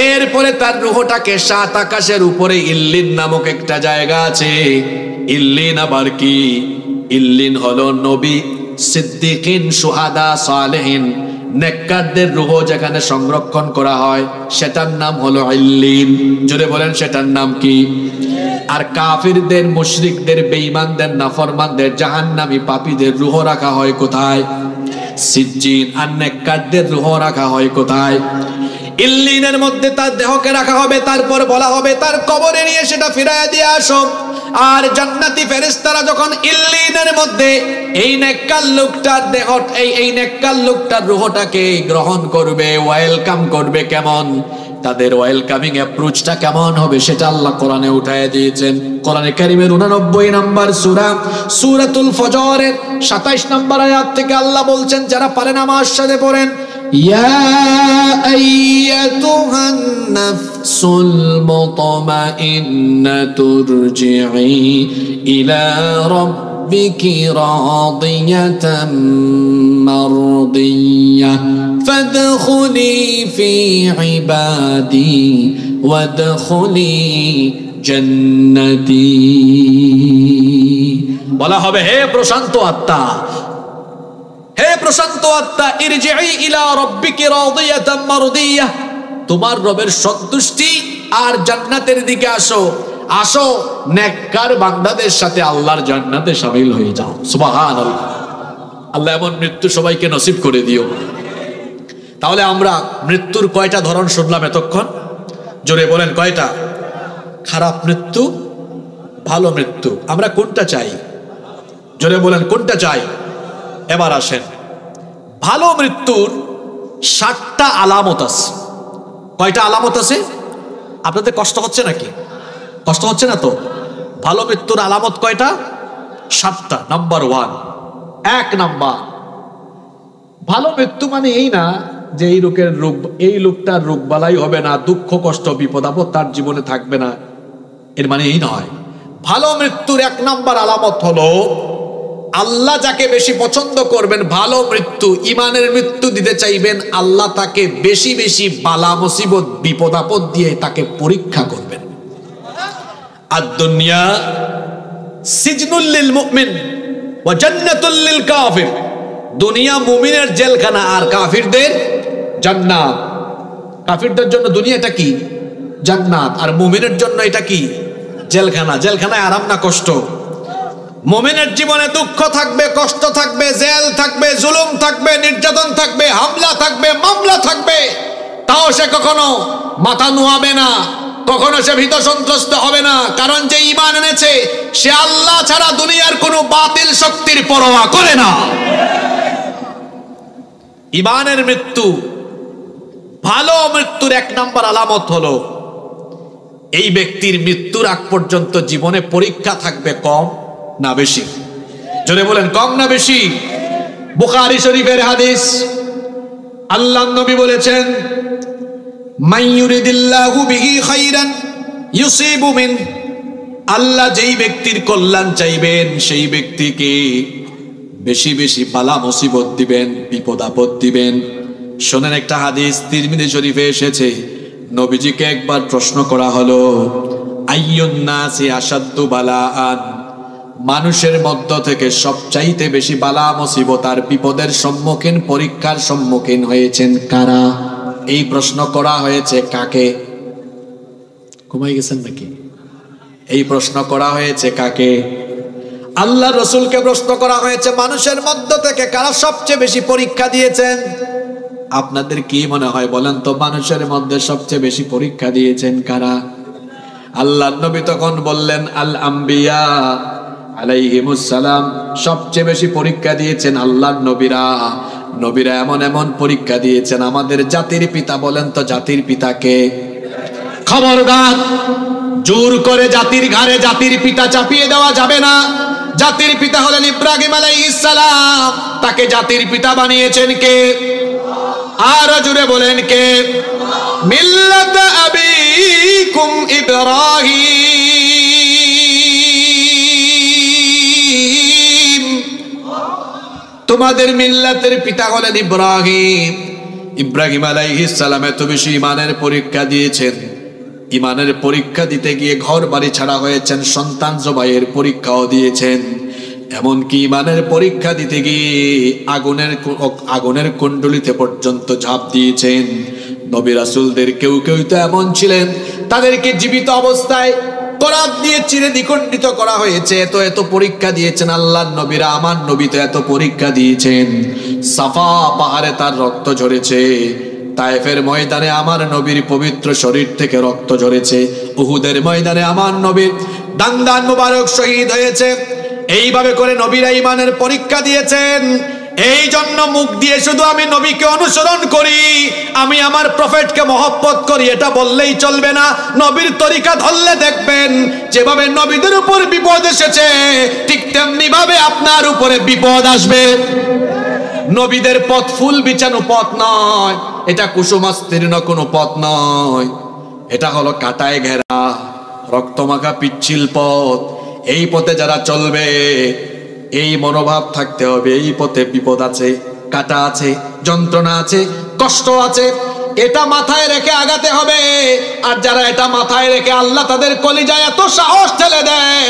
এরপরে তার রূহটাকে 7 আকাশের উপরে ইল্লিন নামক একটা জায়গা আছে। ইল্লিন আবার কি? ইল্লিন হলো নবী, সিদ্দিকিন, শুহাদা, সালেহিন, নেককারদের রূহ যেখানে সংরক্ষণ করা হয় সেটার নাম হলো ইল্লিন। জোরে বলেন সেটার নাম কি? আর কাফিরদের, মুশরিকদের, বেঈমানদের, নাফরমানদের, জাহান্নামী পাপীদের রূহ রাখা হয় কোথায়? সিজ্জিন। আর নেককারদের রূহ রাখা হয় কোথায়? ইল্লিনের মধ্যে তার দেহকে রাখা হবে, তারপর বলা হবে তার কবরে নিয়ে সেটা ফিরাইয়া দিয়ে আসো। আর জান্নাতি ফেরেশতারা যখন ইল্লিনের মধ্যে এই নেককার লোকটার দেহ, এই নেককার লোকটার রূহটাকে গ্রহণ করবে, ওয়েলকাম করবে, কেমন তাদের ওয়েলকামিং অ্যাপ্রোচটা কেমন হবে সেটা আল্লাহ কোরআনে উঠায় দিয়েছেন। কোরআনে কারীমের 89 নম্বর সূরা সূরাতুল ফজরের 27 নম্বর আয়াত থেকে আল্লাহ বলছেন, যারা পারেন আমার সাথে পড়েন, ইয়া আইয়াতুহান নাফসুল মুতমাইন্নাতু রজিই ইলা রাব্বিকি রাদিয়াতাম মারদিয়াহ ফাদখুলি ফি ইবাদি ওয়াদখুলি জান্নাতি। বলা হবে, হে প্রশান্ত আত্মা, হে প্রশান্ত আত্মা, ইরজিই ইলা রাব্বিকি রাদিয়াতাম মারদিয়াহ, তোমার রবের সন্তুষ্টি আর জান্নাতের দিকে আসো, আসো নেককার বান্দাদের সাথে আল্লাহর জান্নাতে শামিল হয়ে যাও। সুবহানাল্লাহ। আল্লাহ এমন মৃত্যু সবাইকে নসিব করে দিও। তাহলে আমরা মৃত্যুর কয়টা ধরন শুনলাম এতক্ষণ? জোরে বলেন কয়টা? খারাপ মৃত্যু, ভালো মৃত্যু। আমরা কোনটা চাই? জোরে বলেন কোনটা চাই? এবার আসেন, ভালো মৃত্যুর 7টা আলামত আছে। কয়টা আলামত আছে? আপনাদের কষ্ট হচ্ছে নাকি? কষ্ট হচ্ছে না তো? ভালো মৃত্যুর আলামত কয়টা? 7টা। নাম্বার 1, 1 নাম্বার, ভালো মৃত্যু মানে এই না যে এই লোকটার রোগ বালাই হবে না, দুঃখ কষ্ট বিপদ আপদ তার জীবনে থাকবে না, এর মানে এই নয়। ভালো মৃত্যুর 1 নাম্বার আলামত হলো আল্লাহ যাকে বেশি পছন্দ করবেন, ভালো মৃত্যু, ইমানের মৃত্যু দিতে চাইবেন, আল্লাহ তাকে বেশি বেশি বালা মুসিবত বিপদ আপদ দিয়ে তাকে পরীক্ষা করবেন। আদ-দুনিয়া সিজনুল লিল মুমিন ওয়া জান্নাতুল লিল কাফির, দুনিয়া মুমিনের জেলখানা আর কাফিরদের জান্নাত। কাফিরদের জন্য দুনিয়াটা কি? জান্নাত। আর মুমিনের জন্য এটা কি? জেলখানা। জেলখানায় আরাম না কষ্ট? মুমিনের জীবনে দুঃখ থাকবে, কষ্ট থাকবে, জেল থাকবে, জুলুম থাকবে, নির্যাতন থাকবে, হামলা থাকবে, মামলা থাকবে, তাও সে কখনো মাথা নুয়াবে না, কখনো সে ভীত সন্ত্রস্ত হবে না, কারণ যে ঈমান এনেছে সে আল্লাহ ছাড়া দুনিয়ার কোনো বাতিল শক্তির পরোয়া করে না। ঈমানের মৃত্যু ভালো মৃত্যুর এক নাম্বার আলামত হলো এই ব্যক্তির মৃত্যুর আগ পর্যন্ত জীবনে পরীক্ষা থাকবে কম না বেশি? জোরে বলেন, কম না বেশি? বুখারী শরীফের হাদিস, আল্লাহর নবী বলেছেন, মান ইউরিদিল্লাহু বিহি খাইরান ইউসিবু মিন, আল্লাহ যেই ব্যক্তির কল্যাণ চাইবেন সেই ব্যক্তিকে বেশি বেশি বালা মুসিবত দিবেন, বিপদ আপদ দিবেন। শোনেন একটা হাদিস তিরমিজি শরীফে এসেছে, নবীজিকে একবার প্রশ্ন করা হলো, আইয়ুন নাসি আশাদ্দু বালাআন, মানুষের মধ্য থেকে সবচাইতে বেশি বালা মুসিবত আর বিপদের সম্মুখীন, পরীক্ষার সম্মুখীন হয়েছেন কারা? এই প্রশ্ন করা হয়েছে কাকে? ঘুমাই গেছেন নাকি? এই প্রশ্ন করা হয়েছে কাকে? আল্লাহ রসুলকে প্রশ্ন করা হয়েছে, মানুষের মধ্য থেকে কারা সবচেয়ে বেশি পরীক্ষা দিয়েছেন? আপনাদের কি মনে হয় বলেন তো, মানুষের মধ্যে সবচেয়ে বেশি পরীক্ষা দিয়েছেন কারা? আল্লাহর নবী তখন বললেন, আল আম্বিয়া আলাইহিমুস সালাম, সবচেয়ে বেশি পরীক্ষা দিয়েছেন আল্লাহর নবীরা। নবীরা এমন এমন পরীক্ষা দিয়েছেন, আমাদের জাতির পিতা বলেন তো, জাতির পিতাকে? খবরদার, জোর করে জাতির ঘাড়ে জাতির পিতা চাপিয়ে দেওয়া যাবে না। জাতির পিতা হলেন ইব্রাহিম আলাইহিস সালাম, তাকে জাতির পিতা বানিয়েছেন কে? আর জুড়ে বলেন কে? মিল্লাত আবিকুম ইব্রাহিম, তোমাদের মিল্লাতের পিতা হলেন ইব্রাহিম। ইব্রাহিম আলাইহিস সালাম এত বেশি ইমানের পরীক্ষা দিয়েছেন, ইমানের পরীক্ষা দিতে গিয়ে ঘর বাড়ি ছাড়া হয়েছেন, সন্তান জবাইয়ের পরীক্ষাও দিয়েছেন, এমনকি ইমানের পরীক্ষা দিতে গিয়ে আগুনের কুণ্ডলিতে পর্যন্ত ঝাঁপ দিয়েছেন। নবী রাসূলদের কেউ কেউ তো এমন ছিলেন, তাদেরকে জীবিত অবস্থায় করাত দিয়ে চিরে দ্বিখণ্ডিত করা হয়েছে। এত এত পরীক্ষা দিয়েছেন আল্লাহর নবীরা। আমার নবী তো এত পরীক্ষা দিয়েছেন, সাফা পাহাড়ে তার রক্ত ঝরেছে, তায়েফের ময়দানে আমার নবীর পবিত্র শরীর থেকে রক্ত ঝরেছে, উহুদের ময়দানে আমার নবীর দান্দান মুবারক শহীদ হয়েছে। এইভাবে করে নবীরা ইমানের পরীক্ষা দিয়েছেন। এই জন্য মুখ দিয়ে শুধু আমি নবীকে অনুসরণ করি, আমি আমার প্রফেটকে মহব্বত করি, এটা বললেই চলবে না। নবীর তরিকা ধরলে দেখবেন, যেভাবে নবীদের উপর বিপদ এসেছে ঠিক তেমনি ভাবে আপনার উপরে বিপদ আসবে। নবীদের পথ ফুল বিছানো পথ নয়, এটা কুসুমাস্তীর্ণ কোনো পথ নয়, এটা হলো কাঁটায় ঘেরা রক্তমাখা পিচ্ছিল পথ। এই পথে যারা চলবে, এই মনোভাব থাকতে হবে, এই পথে বিপদ আছে, কাঁটা আছে, যন্ত্রণা আছে, কষ্ট আছে, এটা মাথায় রেখে আগাতে হবে। আর যারা এটা মাথায় রেখে আল্লাহ তাদের কলিজায় এত সাহস ঠেলে দেন,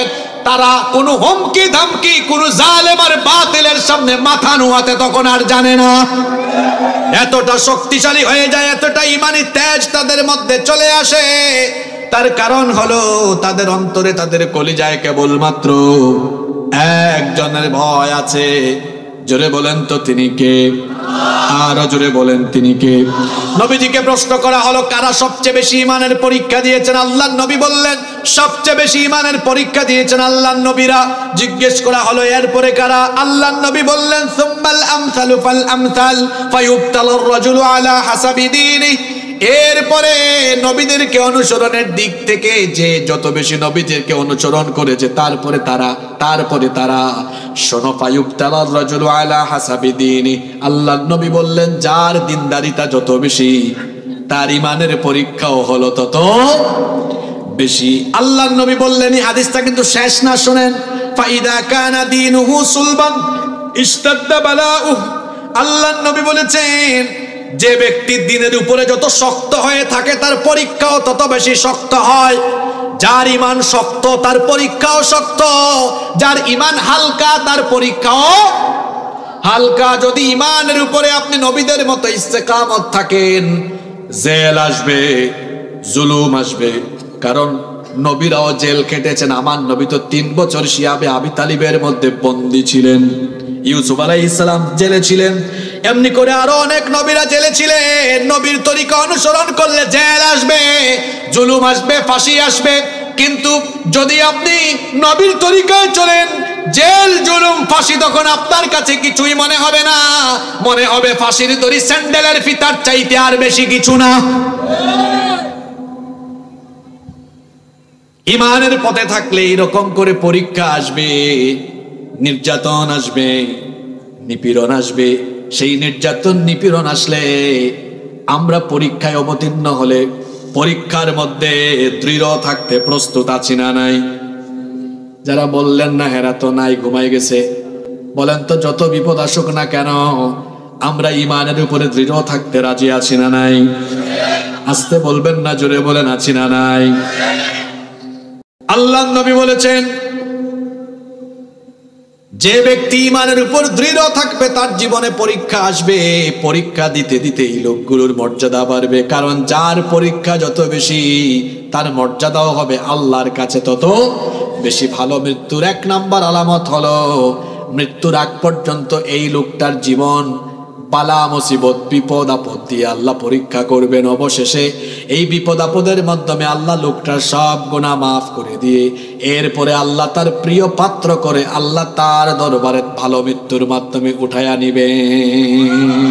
তারা কোনো হুমকি ধামকি, কোনো জালেম আর বাতিলের সামনে মাথা নুয়াতে তখন আর জানে না। এতটা শক্তিশালী হয়ে যায়, এতটা ইমানি তেজ তাদের মধ্যে চলে আসে। তার কারণ হলো তাদের অন্তরে, তাদের কলিজায় কেবলমাত্র একজনের ভয় আছে। জোরে বলেন তো তিনি কে? আরো জোরে বলেন তিনি কে? নবীজিকে প্রশ্ন করা হলো, কারা সবচেয়ে বেশি ইমানের পরীক্ষা দিয়েছেন? আল্লাহর নবী বললেন, সবচেয়ে বেশি ইমানের পরীক্ষা দিয়েছেন আল্লাহর নবীরা। জিজ্ঞেস করা হলো, এরপরে কারা? আল্লাহর নবী বললেন, সুম্মাল আমসালু ফাল আমসাল ফায়ুবতালুর রাজুলু আলা হাসাবি দীনিহি। এরপরে নবীদেরকে অনুসরণের দিক থেকে যে যত বেশি নবীদেরকে অনুসরণ করেছে, তারপরে তারা শোনো, ফায়ুবতালুর রাজুলু আলা হাসাবি দীনিহি। আল্লাহর নবী বললেন, যার দিনদারিতা যত বেশি, তার ইমানের পরীক্ষাও হলো তত বেশি। আল্লাহর নবী বললেন, এই হাদিসটা কিন্তু শেষ না, শুনেন, ফাইদা কানা দীনুহু সুলবান ইশতাদ্দা বালাউহু। আল্লাহর নবী বলেছেন, যে ব্যক্তি দিনের উপরে যত শক্ত হয়ে থাকে তার পরীক্ষাও তত বেশি শক্ত হয়। যার ইমান শক্ত তার পরীক্ষাও শক্ত, যার ইমান হালকা তার পরীক্ষাও হালকা। যদি ইমানের উপরে আপনি নবীদের মতো ইস্তেকামত থাকেন, জেল আসবে, জুলুম আসবে, কারণ নবীরাও জেল কেটেছেন। আমার নবী তো 3 বছর শিয়াবে আবি তালিবের মধ্যে বন্দী ছিলেন। ইউসুফ আলাইহিস সালাম জেলে ছিলেন, এমনি করে আরো অনেক নবীরা জেলে ছিলেন। নবীর তরিকা অনুসরণ করলে জেল আসবে, জুলুম আসবে, ফাঁসি আসবে। কিন্তু যদি আপনি নবীর তরিকায় চলেন, জেল জুলুম ফাঁসি তখন আপনার কাছে কিছুই মনে হবে না, মনে হবে ফাঁসির দড়ি স্যান্ডেলের ফিতার চাইতে আর বেশি কিছু না। ইমানের পথে থাকলে এরকম করে পরীক্ষা আসবে, নির্যাতন আসবে, নিপীড়ন আসবে। সেই নির্যাতন নিপীড়ন আসলে আমরা পরীক্ষায় অবতীর্ণ হলে পরীক্ষার মধ্যে দৃঢ় থাকতে প্রস্তুত আছি না নাই? যারা বললেন না হেরা তো নাই, ঘুমাই গেছে, বলেন তো যত বিপদ আসুক না কেন আমরা ইমানের উপরে দৃঢ় থাকতে রাজি আছি না নাই? আস্তে বলবেন না, জোরে বলেন আছি না নাই? আল্লাহর নবী বলেছেন, যে ব্যক্তি ইমানের উপর দৃঢ় থাকবে তার জীবনে পরীক্ষা আসবে, পরীক্ষা দিতে দিতে এই লোকগুলোর মর্যাদা বাড়বে। কারণ যার পরীক্ষা যত বেশি তার মর্যাদাও হবে আল্লাহর কাছে তত বেশি। ভালো মৃত্যুর এক নাম্বার আলামত হলো মৃত্যুর আগ পর্যন্ত এই লোকটার জীবন বালা মুসিবত বিপদ আপদ দিয়ে আল্লাহ পরীক্ষা করবেন। অবশেষে এই বিপদ আপদের মাধ্যমে আল্লাহ লোকটার সব গুনাহ মাফ করে দিয়ে এরপরে আল্লাহ তার প্রিয় পাত্র করে আল্লাহ তার দরবারে ভালো মৃত্যুর মাধ্যমে উঠায়া নিবেন।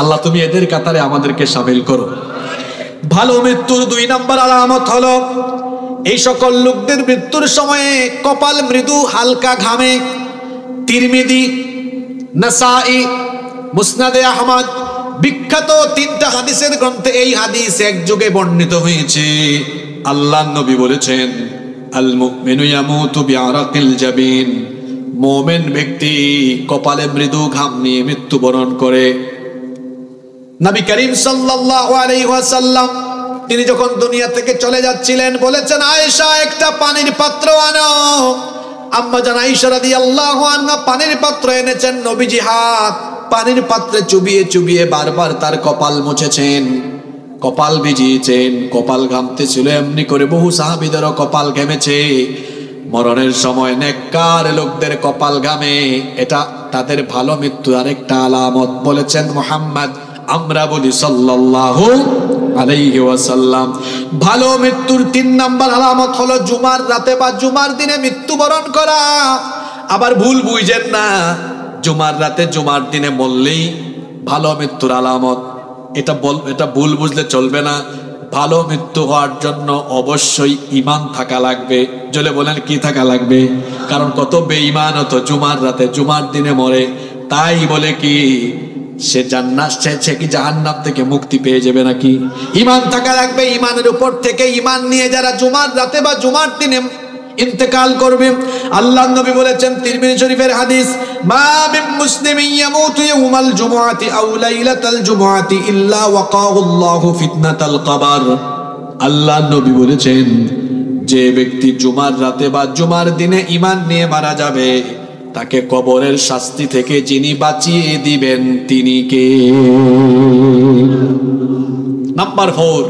আল্লাহ তুমি এদের কাতারে আমাদেরকে শামিল করো। ভালো মৃত্যুর দুই নাম্বার আলামত হলো এই সকল লোকদের মৃত্যুর সময়ে কপাল মৃদু হালকা ঘামে। তিরমিজি, নাসাই, মুসনাদে আহমদ বিখ্যাত তিনটা হাদিসের গ্রন্থে এই হাদিস এক যুগে বর্ণিত হয়েছে। আল্লাহর নবী বলেছেন, আল মুমিনু ইয়ামুতু বিআরাকিল জাবিন, মুমিন ব্যক্তি কপালে মৃদু ঘাম নিয়ে মৃত্যুবরণ করে। নবী করিম সাল্লাল্লাহু আলাইহি ওয়াসাল্লাম তিনি যখন দুনিয়া থেকে চলে যাচ্ছিলেন বলেছেন, আয়েশা একটা পানির পাত্র আনো। আম্মা জান আয়েশা রাদিয়াল্লাহু আনহা পানির পাত্র এনেছেন, নবীজি হাত পানির পাত্রে চুবিয়ে চুবিয়ে বারবার তার কপাল মুছেছেন, কপাল ভিজিয়েছেন, কপাল ঘামতেছিল। এমনি করে বহু সাহাবীদেরও কপাল ঘেমেছে। মরণের সময় নেককার লোকদের কপাল ঘামে, এটা তাদের ভালো মৃত্যুর আরেকটা আলামত। বলেছেন মুহাম্মদ, আমরা বলি সাল্লাল্লাহু আলাইহি ওয়াসাল্লাম। ভালো মৃত্যুর তিন নাম্বার আলামত হলো জুমার রাতে বা জুমার দিনে মৃত্যুবরণ করা। আবার ভুল বুঝেন না, জুমার রাতে জুমার দিনে মরলেই ভালো মৃত্যুর আলামত, এটা ভুল বুঝলে চলবে না। ভালো মৃত্যু হওয়ার জন্য অবশ্যই ঈমান থাকা লাগবে। জলে বলেন কি থাকা লাগবে? কারণ কত বেঈমান হতো জুমার রাতে জুমার দিনে মরে, তাই বলে কি সে জান্নাত সে কি জাহান্নাম থেকে মুক্তি পেয়ে যাবে নাকি? ঈমান থাকা লাগবে। ঈমানের উপর থেকে ঈমান নিয়ে যারা জুমার রাতে বা জুমার দিনে ইন্তেকাল করবে, আল্লাহর নবী বলেছেন তিরমিজি শরীফের হাদিস, মা মিন মুসলিমিন ইয়ামুতু ইয়াউমাল জুমআতি আও লাইলাতাল জুমআতি ইল্লা ওয়াকাহুল্লাহু ফিতনাতাল কবর। আল্লাহর নবী বলেছেন, যে ব্যক্তি জুমার রাতে বা জুমার দিনে ঈমান নিয়ে মারা যাবে তাকে কবরের শাস্তি থেকে যিনি বাঁচিয়ে দিবেন তিনি কে? নাম্বার 4,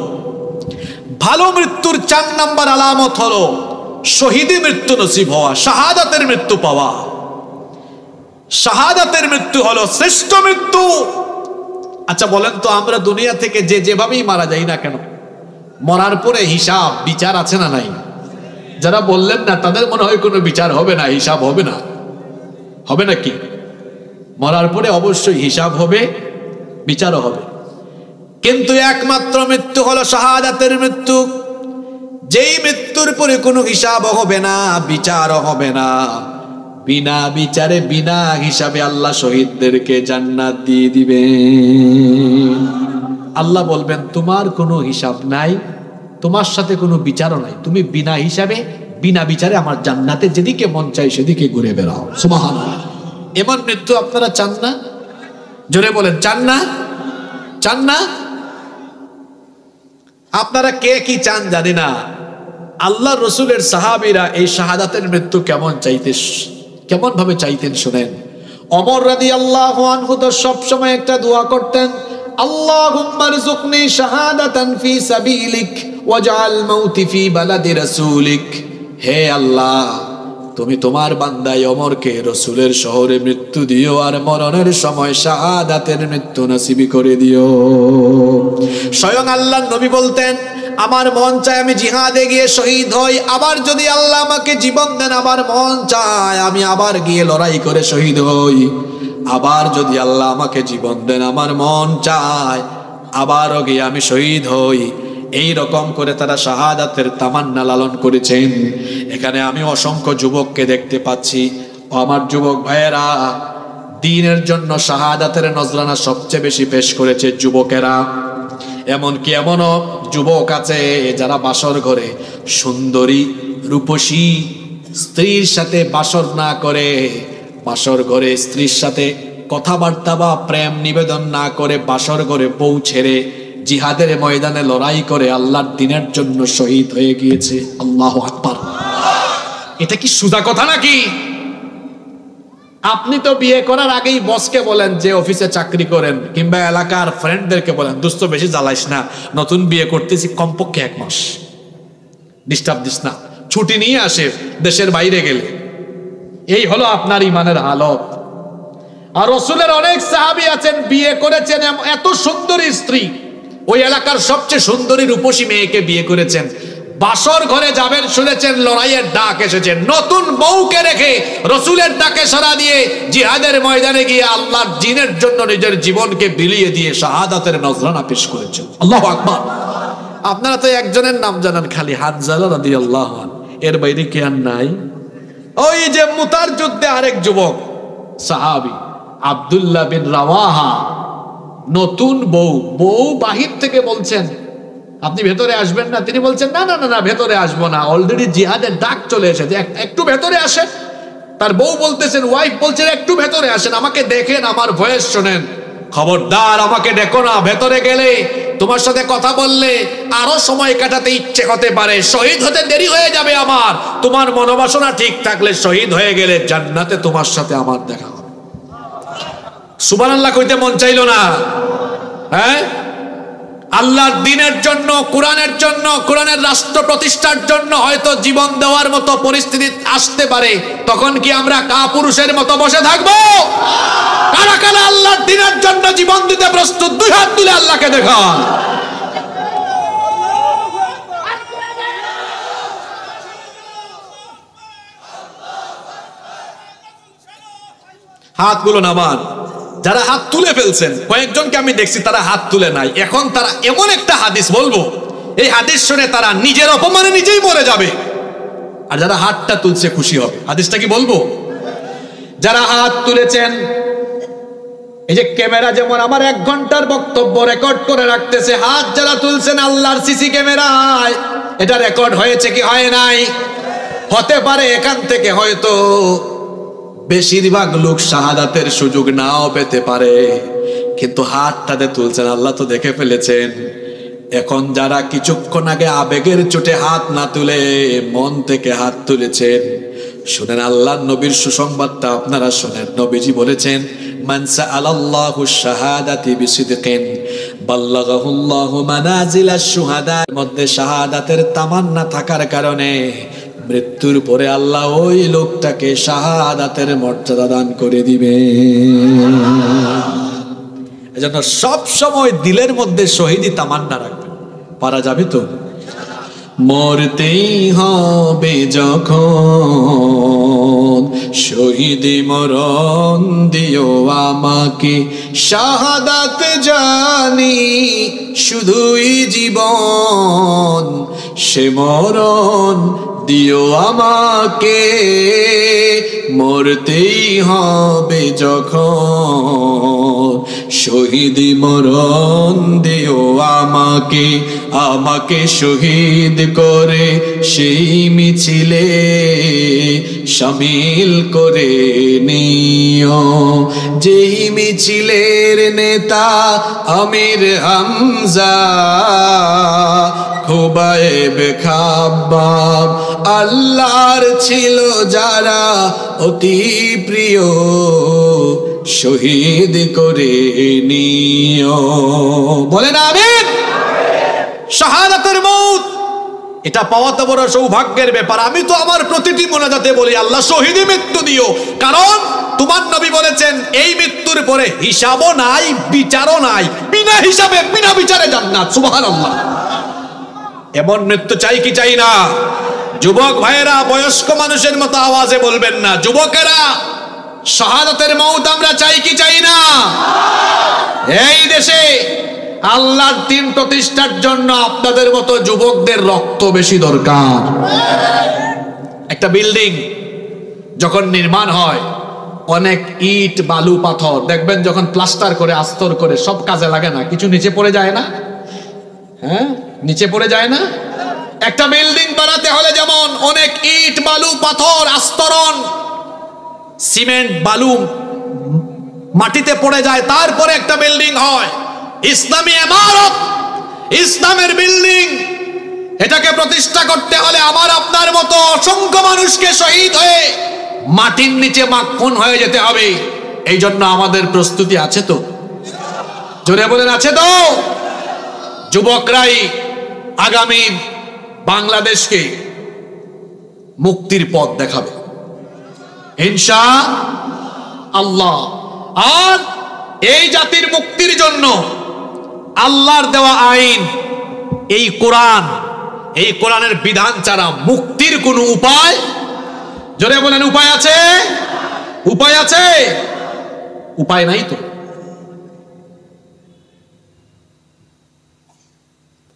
ভালো মৃত্যুর 4 নাম্বার আলামত হলো শহীদি মৃত্যু নসিব হওয়া, শাহাদাতের মৃত্যু পাওয়া। শাহাদাতের মৃত্যু হলো শ্রেষ্ঠ মৃত্যু। আচ্ছা বলেন তো, আমরা দুনিয়া থেকে যেভাবেই মারা যাই না কেন, মরার পরে হিসাব বিচার আছে না নাই? যারা বললেন না তাদের মনে হয় কোনো বিচার হবে না, হিসাব হবে না, হবে নাকি? মরার পরে অবশ্যই হিসাব হবে, বিচারও হবে। কিন্তু একমাত্র মৃত্যু হলো শাহাদাতের মৃত্যু, যেই মৃত্যুর পরে কোনো হিসাবও হবে না, বিচারও হবে না। বিনা বিচারে বিনা হিসাবে আল্লাহ শহীদদেরকে জান্নাত দিয়ে দিবেন। আল্লাহ বলবেন তোমার কোনো হিসাব নাই, তোমার সাথে কোনো বিচারও নাই, তুমি বিনা হিসাবে বিনা বিচারে আমার জান্নাতে যেদিকে মন চাই সেদিকে ঘুরে বেড়াও। সুবহানাল্লাহ। এমন মৃত্যু আপনারা চান না? জোরে বলেন, চান না? চান না? আপনারা কে কি চান জানি না। আল্লাহ রসুলের সাহাবীরা এই শাহাদাতের মৃত্যু কেমন ভাবে চাইতেন শুনেন। ওমর রাদিয়াল্লাহু আনহু তো সব সময় একটা দোয়া করতেন, আল্লাহুম্মা রযুকনি শাহাদাতান ফি সাবিলিক ওয়াজআল মাউতি ফি বালাদি রাসূলিক। হে আল্লাহ, তুমি তোমার বান্দা ওমরকে রসুলের শহরে মৃত্যু দিও আর মরণের সময় শাহাদাতের মৃত্যু নসিব করে দিও। স্বয়ং আল্লাহর নবী বলতেন, আমার মন চায় আমি জিহাদে গিয়ে শহীদ হই, আবার যদি আল্লাহ আমাকে জীবন দেন আমার মন চায় আমি আবার গিয়ে লড়াই করে শহীদ হই, আবার যদি আল্লাহ আমাকে জীবন দেন আমার মন চায় আবারও গিয়ে আমি শহীদ হই। এই রকম করে তারা শাহাদাতের তামান্না লালন করেছেন। এখানে আমি অসংখ্য যুবককে দেখতে পাচ্ছি। ও আমার যুবক ভাইয়েরা, দ্বীনের জন্য শাহাদাতের নজরানা সবচেয়ে বেশি পেশ করেছে যুবকেরা। এমনকি এমনও যুবক আছে যারা বাসর ঘরে সুন্দরী রূপসী স্ত্রীর সাথে বাসর না করে, বাসর ঘরে স্ত্রীর সাথে কথাবার্তা বা প্রেম নিবেদন না করে বাসর ঘরে বউ ছেড়ে জিহাদের ময়দানে লড়াই করে আল্লাহর দ্বীনের জন্য শহীদ হয়ে গিয়েছে। আল্লাহু আকবার। এটা কি সোজা কথা নাকি? আপনি তো বিয়ে করার আগেই বসকে বলেন যে অফিসে চাকরি করেন, কিংবা এলাকার ফ্রেন্ডদেরকে বলেন দোস্ত বেশি জ্বালাইস না, নতুন বিয়ে করতেছি, কমপক্ষে 1 মাস ডিস্টার্ব দিস না, ছুটি নিয়ে আসে দেশের বাইরে গেলে। এই হলো আপনার ইমানের হালত। আর রাসূলের অনেক সাহাবী আছেন বিয়ে করেছেন এত সুন্দরী স্ত্রী, ওই এলাকার সবচেয়ে সুন্দরী রূপসী মেয়েকে বিয়ে করেছেন, বাসর ঘরে যাবেন শুনেছেন লড়াইয়ের ডাক এসেছে, নতুন বউকে রেখে রাসূলের ডাকে সাড়া দিয়ে জিহাদের ময়দানে গিয়ে আল্লাহর দ্বীনের জন্য নিজের জীবনকে বিলিয়ে দিয়ে শাহাদাতের নজরানা পেশ করেছেন। আল্লাহু আকবার। আপনারা তো একজনের নাম জানেন খালি, হানজালা রাদিয়াল্লাহু আনহু, এর বাইরে কি আর নাই? ওই যে মুতার যুদ্ধে আরেক যুবক সাহাবী আব্দুল্লাহ বিন রাওয়াহা, নতুন বউ বাহির থেকে বলছেন আপনি ভেতরে আসবেন না, তিনি বলছেন না না না ভেতরে আসবো না, অলরেডি জিহাদের ডাক চলে এসেছে, একটু ভেতরে আসেন। তার বউ বলতেছেন, ওয়াইফ বলছেন একটু ভেতরে আসেন, আমাকে দেখেন, আমার ভয়েস শোনেন, খবরদার আমাকে দেখো না, ভেতরে গেলে তোমার সাথে কথা বললে আরো সময় কাটাতে ইচ্ছে হতে পারে, শহীদ হতে দেরি হয়ে যাবে আমার, তোমার মনোবাসনা ঠিক থাকলে শহীদ হয়ে গেলে জান্নাতে তোমার সাথে আমার দেখা হবে। সুবহানাল্লাহ কইতে মন চাইলো না? হ্যাঁ, আল্লাহর দ্বীনের জন্য, কোরআনের জন্য, কোরআনের রাষ্ট্র প্রতিষ্ঠার জন্য হয়তো জীবন দেওয়ার মতো পরিস্থিতি আসতে পারে, তখন কি আমরা কাপুরুষের মতো বসে থাকবো? কারা কারা আল্লাহর দ্বীনের জন্য জীবন দিতে প্রস্তুত? 2 হাত তুলে আল্লাহকে দেখান। হাতগুলো নামান। যারা হাত তুলে ফেলছেন, কয়েকজনকে আমি দেখছি তারা হাত তুলে নাই, এখন তারা এমন একটা হাদিস বলবো, এই হাদিস শুনে তারা নিজের অপমানে নিজেই মরে যাবে। আর যারা হাতটা তুলছে খুশি হবে। হাদিসটা কি বলবো? যারা হাত তুলেছেন, এই যে ক্যামেরা যেমন আমার 1 ঘন্টার বক্তব্য রেকর্ড করে রাখতেছে, হাত যারা তুলছেন আল্লাহর সিসি ক্যামেরায়, এটা রেকর্ড হয়েছে কি হয় নাই? হতে পারে এখান থেকে হয়তো বেশিরভাগ লোক শাহাদাতের সুযোগ নাও পেতে পারে, কিন্তু হাতটাতে তুলছেন আল্লাহ তো দেখে ফেলেছেন। এখন যারা কিছুক্ষণ আগে আবেগের চোটে হাত না তুলে মন থেকে হাত তুলেছেন, শুনেন আল্লাহর নবীর সুসংবাদটা আপনারা শুনেন। নবীজি বলেছেন, মান সাআলাল্লাহু শাহাদাতি বিসিদকিন বাল্লাগাহুল্লাহু মানাজিলাশ শুহাদার মধ্যে শাহাদাতের তামান্না থাকার কারণে মৃত্যুর পরে আল্লাহ ওই লোকটাকে শাহাদাতের মর্যাদা দান করে দিবে। এজন্য সব সময় দিলের মধ্যে শহীদি তামান্না রাখবেন। পারা যাবে তো? মরতেই হবে যখন শহীদি মরণ দিও আমাকে, শাহাদাত জানি শুধুই জীবন, সে মরণ দিও আমাকে। মরতেই হবে যখন শহীদি মরণ দিও আমাকে, আমাকে শহীদ করে সেই মিছিলে শামিল করে নিও, যেই মিছিলের নেতা আমির হামজা, খুবাইব খাব্বাব আল্লাহর ছিল যারা অতি প্রিয়, শহীদ করে নিও। বলেন আমিন। শাহাদাতের মউত এটা পাওয়া তো বড় সৌভাগ্যের ব্যাপার। আমি তো আমার প্রতিটি মোনাজাতে বলি আল্লাহ শহীদি মৃত্যু দিও, কারণ তোমার নবী বলেছেন এই মৃত্যুর পরে হিসাবও নাই, বিচারও নাই, বিনা হিসাবে বিনা বিচারে জান্নাত। সুবহানাল্লাহ। এমন মৃত্যু চাই কি চাই না? যুবক ভাইয়েরা বয়স্ক মানুষের মতো আওয়াজে বলবেন না, যুবকেরা শাহাদাতের মউত আমরা চাই কি চাই না? এই দেশে আল্লাহর দ্বীন প্রতিষ্ঠার জন্য আপনাদের মতো যুবকদের রক্ত বেশি দরকার। একটা বিল্ডিং যখন নির্মাণ হয়, অনেক ইট বালু পাথর দেখবেন যখন প্লাস্টার করে আস্তর করে সব কাজে লাগে না, কিছু নিচে পড়ে যায় না? হ্যাঁ, নিচে পড়ে যায় না? একটা বিল্ডিং বানাতে হলে যেমন অনেক ইট বালু পাথর আস্তরণ সিমেন্ট বালু মাটিতে পড়ে যায়, তারপরে একটা বিল্ডিং হয়। ইসলামী ইমারত, ইসলামের বিল্ডিং, এটাকে প্রতিষ্ঠা করতে হলে আমার আপনার মতো অসংখ্য মানুষকে শহীদ হয়ে মাটির নিচে মাখন হয়ে যেতে হবে। এই জন্য আমাদের প্রস্তুতি আছে তো? জোরে বলেন, আছে তো? যুবকরাই আগামী বাংলাদেশকে মুক্তির পথ দেখাবে ইনশাআল্লাহ। আর এই জাতির মুক্তির জন্য আল্লাহর দেওয়া আইন, এই কোরআন, এই কোরআনের বিধান ছাড়া মুক্তির কোনো উপায়, জোরে বলেন উপায় আছে? উপায় আছে? উপায় নাই তো।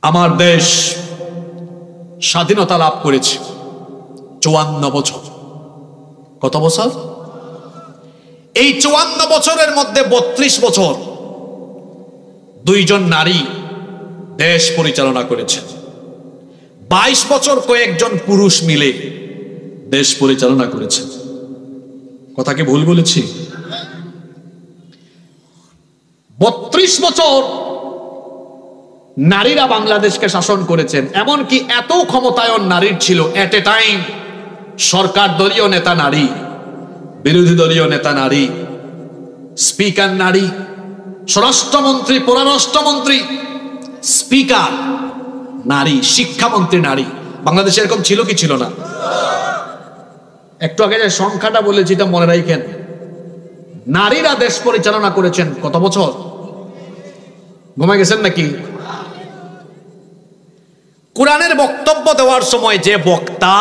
আমার দেশ স্বাধীনতা লাভ করেছে 54 বছর। কত বছর? এই 54 বছরের মধ্যে 32 বছর দুইজন নারী দেশ পরিচালনা করেছেন। 22 বছর কয়েকজন পুরুষ মিলে দেশ পরিচালনা করেছেন। কথা কি ভুল বলেছি? 32 বছর নারীরা বাংলাদেশকে শাসন করেছেন। এমনকি এত ক্ষমতায়ন নারীর ছিল, এট এ টাইম সরকার দলীয় নেতা নারী, বিরোধী দলীয় নেতা নারী, স্পিকার নারী, স্বরাষ্ট্রমন্ত্রী, পররাষ্ট্রমন্ত্রী, স্পিকার নারী, শিক্ষামন্ত্রী নারী। বাংলাদেশে এরকম ছিল কি ছিল না? একটু আগে যে সংখ্যাটা বলেছি এটা মনে রাখেন। নারীরা দেশ পরিচালনা করেছেন কত বছর? ঘুমায় গেছেন নাকি? কোরআনের বক্তব্য দেওয়ার সময় যে বক্তা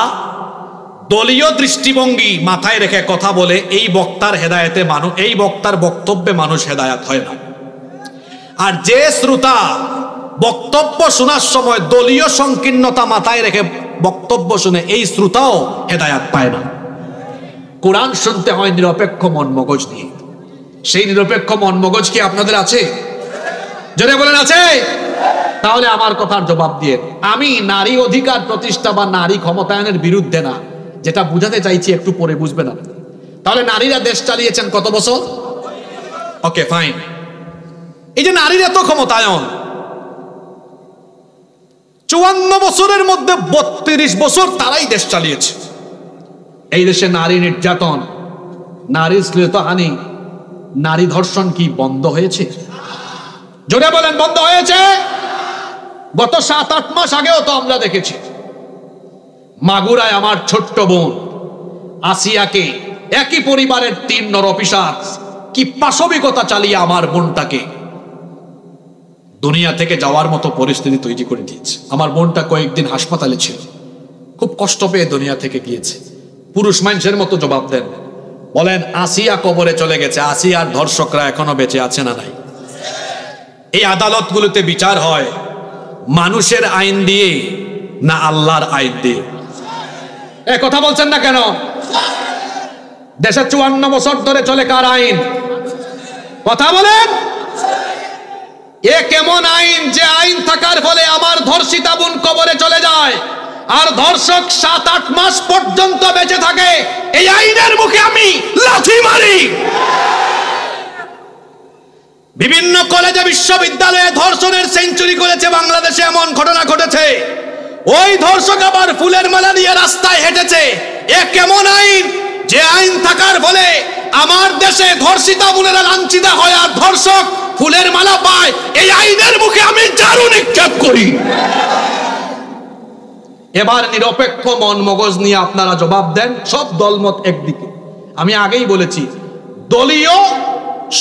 দলীয় দৃষ্টিভঙ্গি মাথায় রেখে কথা বলে, এই বক্তার হেদায়েতে মানুষ, এই বক্তার বক্তব্যে মানুষ হেদায়েত হয় না। আর যে শ্রোতা বক্তব্য শোনার সময় দলীয় সংকীর্ণতা মাথায় রেখে বক্তব্য শুনে, এই শ্রোতাও হেদায়েত পায় না। কোরআন শুনতে হয় নিরপেক্ষ মন মগজ দিয়ে। সেই নিরপেক্ষ মন মগজ কি আপনাদের আছে? জোরে বলেন আছে? তাহলে আমার কথার জবাব দিয়ে, আমি নারী অধিকার প্রতিষ্ঠা বা নারী ক্ষমতায়নের বিরুদ্ধে না, যেটা বুঝাতে চাইছি একটু পরে বুঝবেন আপনি। তাহলে নারীরা দেশ চালিয়েছেন কত বছর? Okay fine. এই যে নারীর এত ক্ষমতায়ন, 54 বছরের মধ্যে 32 বছর তারাই দেশ চালিয়েছে। এই দেশে নারী নির্যাতন, নারী শ্লীলতাহানি, নারী ধর্ষণ কি বন্ধ হয়েছে? জোরে বলেন, বন্ধ হয়েছে? গত 7-8 মাস আগেও তো আমরা দেখেছি মাগুরায় আমার ছোট্ট বোন আসিয়াকে একই পরিবারের 3 নরপিশাচ কি পাশবিকতা চালিয়ে আমার বোনটাকে দুনিয়া থেকে যাওয়ার মতো পরিস্থিতি তৈরি করে দিয়েছে। আমার বোনটা কয়েকদিন হাসপাতালে ছিল, খুব কষ্ট পেয়ে দুনিয়া থেকে গিয়েছে। পুরুষ মানুষের মতো জবাব দেন, বলেন আসিয়া কবরে চলে গেছে, আসিয়ার ধর্ষকরা এখনো বেঁচে আছে না নাই? এই আদালতগুলোতে বিচার হয় মানুষের আইন দিয়ে না আল্লাহর আইন দিয়ে? এ কথা বলছেন না কেন? দেশে 54 বছর ধরে চলে কার আইন? কথা বলেন। এ কেমন আইন যে আইন থাকার ফলে আমার ধর্ষিতা বোন কবরে চলে যায় আর ধর্ষক 7-8 মাস পর্যন্ত বেঁচে থাকে? এই আইনের মুখে আমি লাথি মারি। বিভিন্ন কলেজে বিশ্ববিদ্যালয়ে ধর্ষণের সেঞ্চুরি করেছে বাংলাদেশে, এমন ঘটনা ঘটেছে। ওই ধর্ষক আবার ফুলের মালা নিয়ে রাস্তায় হেঁটেছে। এ কেমন আইন যে আইন থাকার ফলে আমার দেশে ধর্ষিতা বোনেরা লাঞ্ছিত হয় আর ধর্ষক ফুলের মালা পায়? এই আইনের মুখে আমি ঝাড়ু নিক্ষেপ করি। এবার নিরপেক্ষ মন মগজ নিয়ে আপনারা জবাব দেন। সব দলমত একদিকে, আমি আগেই বলেছি, দলীয়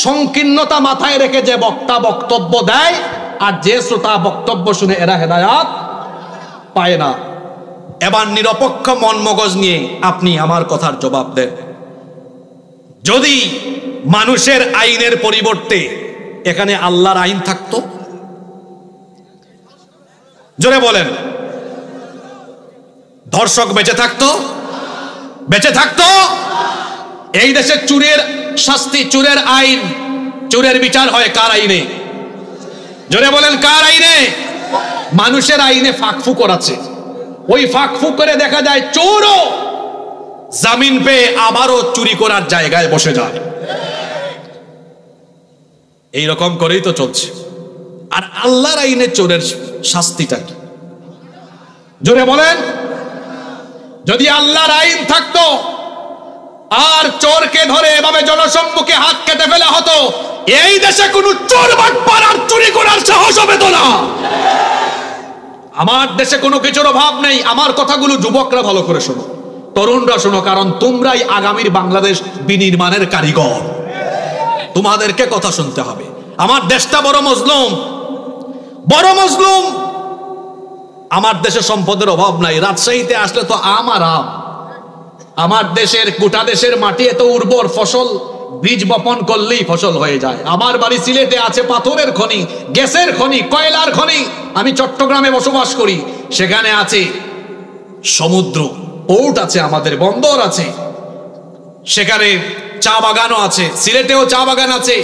সংকীর্ণতা মাথায় রেখে যে বক্তা বক্তব্য দেয় আর যে শ্রোতা বক্তব্য শুনে, এরা হেদায়াত পায় না। এবার নিরপেক্ষ মন মগজ নিয়ে আপনি আমার কথার জবাব দেন, যদি মানুষের আইনের পরিবর্তে এখানে আল্লাহর আইন থাকতো, জোরে বলেন, ধর্ষক বেঁচে থাকতো? বেঁচে থাকতো? এই দেশে চুরের শাস্তি, চুরের আইন, চুরের বিচার হয় কার আইনে? জোরে বলেন, কার আইনে? মানুষের আইনে ফাঁকফুকর আছে। ওই ফাঁকফুক করে দেখা যায় চোরও জামিন পেয়ে আবারও চুরি করার জায়গায় বসে যায়। এই রকম করেই তো চলছে। আর আল্লাহর আইনে চোরের শাস্তিটা কি? জোরে বলেন। যদি আল্লাহর আইন থাকতো আর চোরকে ধরে এভাবে জনসম্মুখে হাত কেটে ফেলা হতো, এই দেশে কোনো চোর বাটপার আর চুরি করার সাহস হবে তো না। আমার দেশে কোনো কিছুর অভাব নেই। আমার কথাগুলো যুবকরা ভালো করে শোনো, তরুণরা শোনো, কারণ তোমরাই আগামীর বাংলাদেশ বিনির্মাণের কারিগর। তোমাদেরকে কথা শুনতে হবে। আমার দেশটা বড় মজলুম, বড় মজলুম। আমার দেশে সম্পদের অভাব নাই। রাজশাহীতে আসলে তো আম আর আম। আমার দেশের, গোটা দেশের মাটি এত উর্বর, ফসল বীজ বপন করলেই ফসল হয়ে যায়। আমার বাড়ি সিলেটে আছে পাথরের খনি, গ্যাসের খনি, কয়লার খনি। আমি চট্টগ্রামে বসবাস করি, সেখানে আছে সমুদ্র, পোর্ট আছে, আমাদের বন্দর আছে, সেখানে চা বাগানও আছে, সিলেটেও চা বাগান আছে।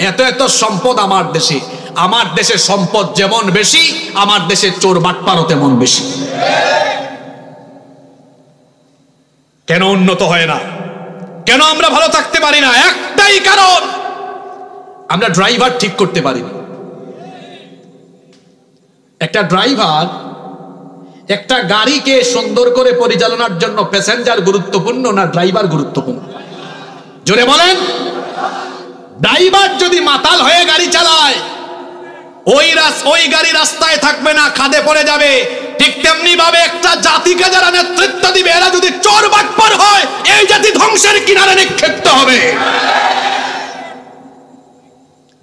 এত এত সম্পদ আমার দেশে। আমার দেশে সম্পদ যেমন বেশি, আমার দেশে চোর বাটপারও তেমন বেশি। কেন উন্নত হয় না? কেন আমরা ভালো থাকতে পারি না? একটাই কারণ, আমরা ড্রাইভার ঠিক করতে পারি না। একটা ড্রাইভার একটা গাড়িকে সুন্দর করে পরিচালনার জন্য প্যাসেঞ্জার গুরুত্বপূর্ণ না ড্রাইভার গুরুত্বপূর্ণ? জোরে বলেন। ড্রাইভার যদি মাতাল হয়ে গাড়ি চালায়, ওই গাড়ি রাস্তায় থাকবে না, খাদে পড়ে যাবে। ঠিক তেমনি ভাবে একটা জাতিকে যারা নেতৃত্ব দিবে, এরা যদি চোর বাটপার হয়, এই জাতি ধ্বংসের কিনারে নিক্ষিপ্ত হবে।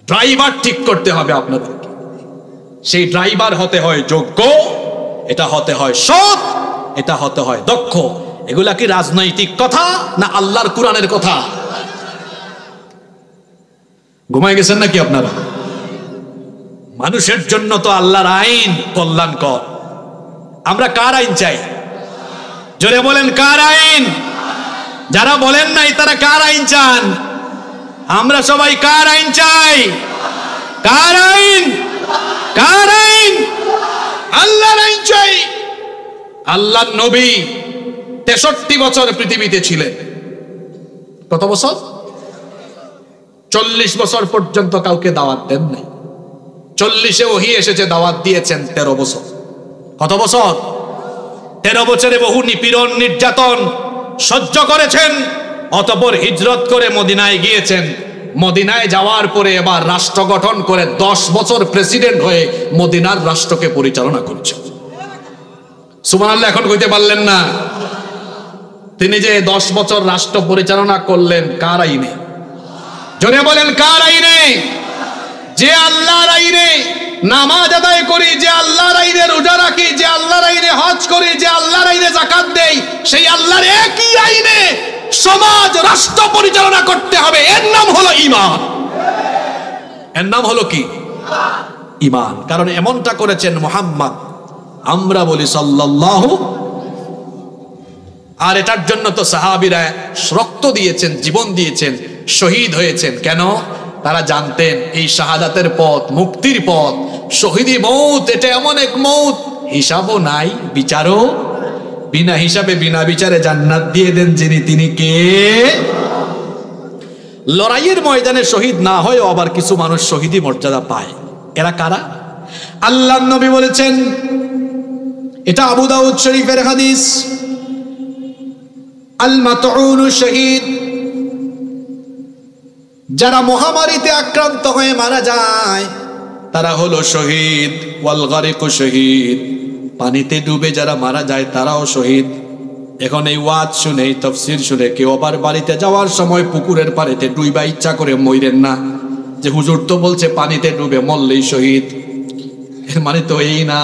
ড্রাইভার ঠিক করতে হবে আপনাদেরকে। সেই ড্রাইভার হতে হয় যোগ্য, এটা হতে হয় সৎ, এটা হতে হয় দক্ষ। এগুলা কি রাজনৈতিক কথা না আল্লাহর কোরআনের কথা? ঘুমাই গেছেন নাকি আপনারা? মানুষের জন্য তো আল্লাহর আইন কল্যাণকর। আমরা কার আইন চাই? জোরে বলেন, কার আইন? যারা বলেন নাই তারা কার আইন চান? আমরা সবাই কার আইন চাই? কার আইন? কার আইন? আল্লাহর আইন চাই। আল্লাহর নবী 63 বছর পৃথিবীতে ছিলেন। কত বছর? 40 বছর পর্যন্ত কাউকে দাওয়াত দেন নাই। 40-এ ওহী এসেছে, দাওয়াত দিয়েছেন 13 বছর। কত বছর? 13 বছরে বহু নিপীড়ন, নির্যাতন সহ্য করেছেন। অতঃপর হিজরত করে মদিনায় গিয়েছেন। মদিনায় যাওয়ার পরে এবার রাষ্ট্র গঠন করে 10 বছর প্রেসিডেন্ট হয়ে মদিনার রাষ্ট্রকে পরিচালনা করছেন। সুবহানাল্লাহ। এখন কইতে পারলেন না? তিনি যে 10 বছর রাষ্ট্র পরিচালনা করলেন কার আইনে? জোরে বলেন, কার আইনে? যে আল্লাহর আইনে নামাজ আদায় করি, যে আল্লাহর আইনে রোজা রাখি, যে আল্লাহর আইনে হজ করি, যে আল্লাহর আইনে যাকাত দেই, সেই আল্লাহর একই আইনে সমাজ রাষ্ট্র পরিচালনা করতে হবে। এর নাম হলো ঈমান। এর নাম হলো কি? ঈমান। কারণ এমনটা করেছেন মুহাম্মদ, আমরা বলি সাল্লাল্লাহু। আর এটার জন্য তো সাহাবীরা রক্ত দিয়েছেন, জীবন দিয়েছেন, শহীদ হয়েছেন। কেন? তারা জানতেন এই শাহাদাতের পথ, মুক্তির পথ, শহীদি মৌত, এটা এমন এক মৌত হিসাবও নাই, বিচারও বিনা হিসাবে বিনা বিচারে জান্নাত দিয়ে দেন যিনি, তিনি কে? লড়াইয়ের ময়দানে শহীদ না হয়েও আবার কিছু মানুষ শহীদি মর্যাদা পায়। এরা কারা? আল্লাহর নবী বলেছেন, এটা আবু দাউদ শরীফের হাদিস, আল মাতউনু শহীদ। যারা মহামারীতে আক্রান্ত হয়ে মারা যায় তারা হলো শহীদ। ওয়াল গারিকু শহীদ। পানিতে ডুবে যারা মারা যায় তারাও শহীদ। এখন এই ওয়াজ শুনে, এই তাফসীর শুনে কেউ আবার বাড়িতে যাওয়ার সময় পুকুরের পানিতে ডুইবা ইচ্ছা করে মইরেন না, যে হুজুর তো বলছে পানিতে ডুবে মরলেই শহীদ। এর মানে তো এই না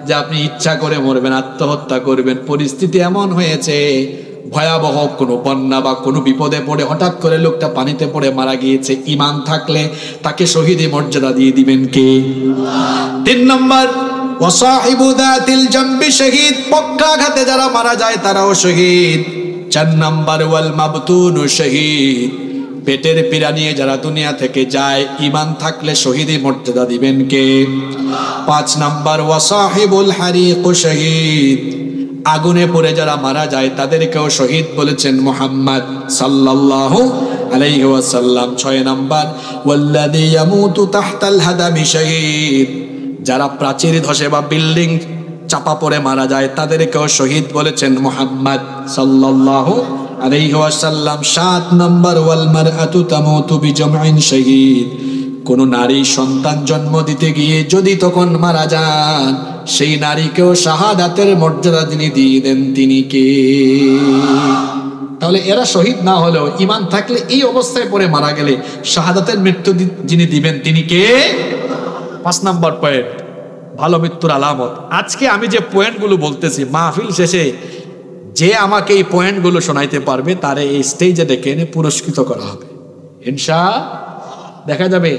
যে আপনি ইচ্ছা করে মরবেন, আত্মহত্যা করবেন, পরিস্থিতি এমন হয়েছে ভয়াবহ কোনো বন্যা বা কোনো বিপদে পড়ে হঠাৎ করে লোকটা পানিতে পড়ে মারা গিয়েছে, ঈমান থাকলে তাকে শহীদ মর্যাদা দিয়ে দিবেন কে? 3 নম্বর ওয়াসাহিবু যাতিল জামবি শহীদ, পক্ষাঘাতে যারা মারা যায় তারাও শহীদ। 4 নম্বর ওয়াল মাবতুনু শহীদ, পেটের পীড়া নিয়ে যারা দুনিয়া থেকে যায় ঈমান থাকলে শহীদ মর্যাদা দিবেন কে? 5 নম্বর ওয়াসাহিবুল হারিক শহীদ, আগুনে পড়ে যারা মারা যায় তাদেরকেও শহীদ বলেছেন মুহাম্মদ সাল্লাল্লাহু আলাইহি ওয়াসাল্লাম। 6 নম্বর ওয়াল্লাযী ইয়ামুতু তাহতাল হাদামি শহীদ, যারা প্রাচীর ধসে বা বিল্ডিং চাপা পড়ে মারা যায় তাদেরকেও শহীদ বলেছেন মুহাম্মদ সাল্লাল্লাহু আলাইহি ওয়াসাল্লাম। 7 নম্বর ওয়াল মারআতু তামুতু বিজামইন শহীদ, কোন নারী সন্তান জন্ম দিতে গিয়ে যদি তখন মারা যান সেই নারীকেও শাহাদাতের মর্যাদা যিনি দিয়ে দেন তিনি কে? তাহলে এরা শহীদ না হলেও ঈমান থাকলে এই অবস্থায় পড়ে মারা গেলে শাহাদাতের মৃত্যু যিনি দিবেন তিনি কে? 5 নম্বর পয়েন্ট ভালো মৃত্যুর আলামত। আজকে আমি যে পয়েন্টগুলো বলতেছি মাহফিল শেষে যে আমাকে এই পয়েন্টগুলো শোনাইতে পারবে তারে এই স্টেজে ডেকে এনে পুরস্কৃত করা হবে ইনশাআল্লাহ। দেখা যাবে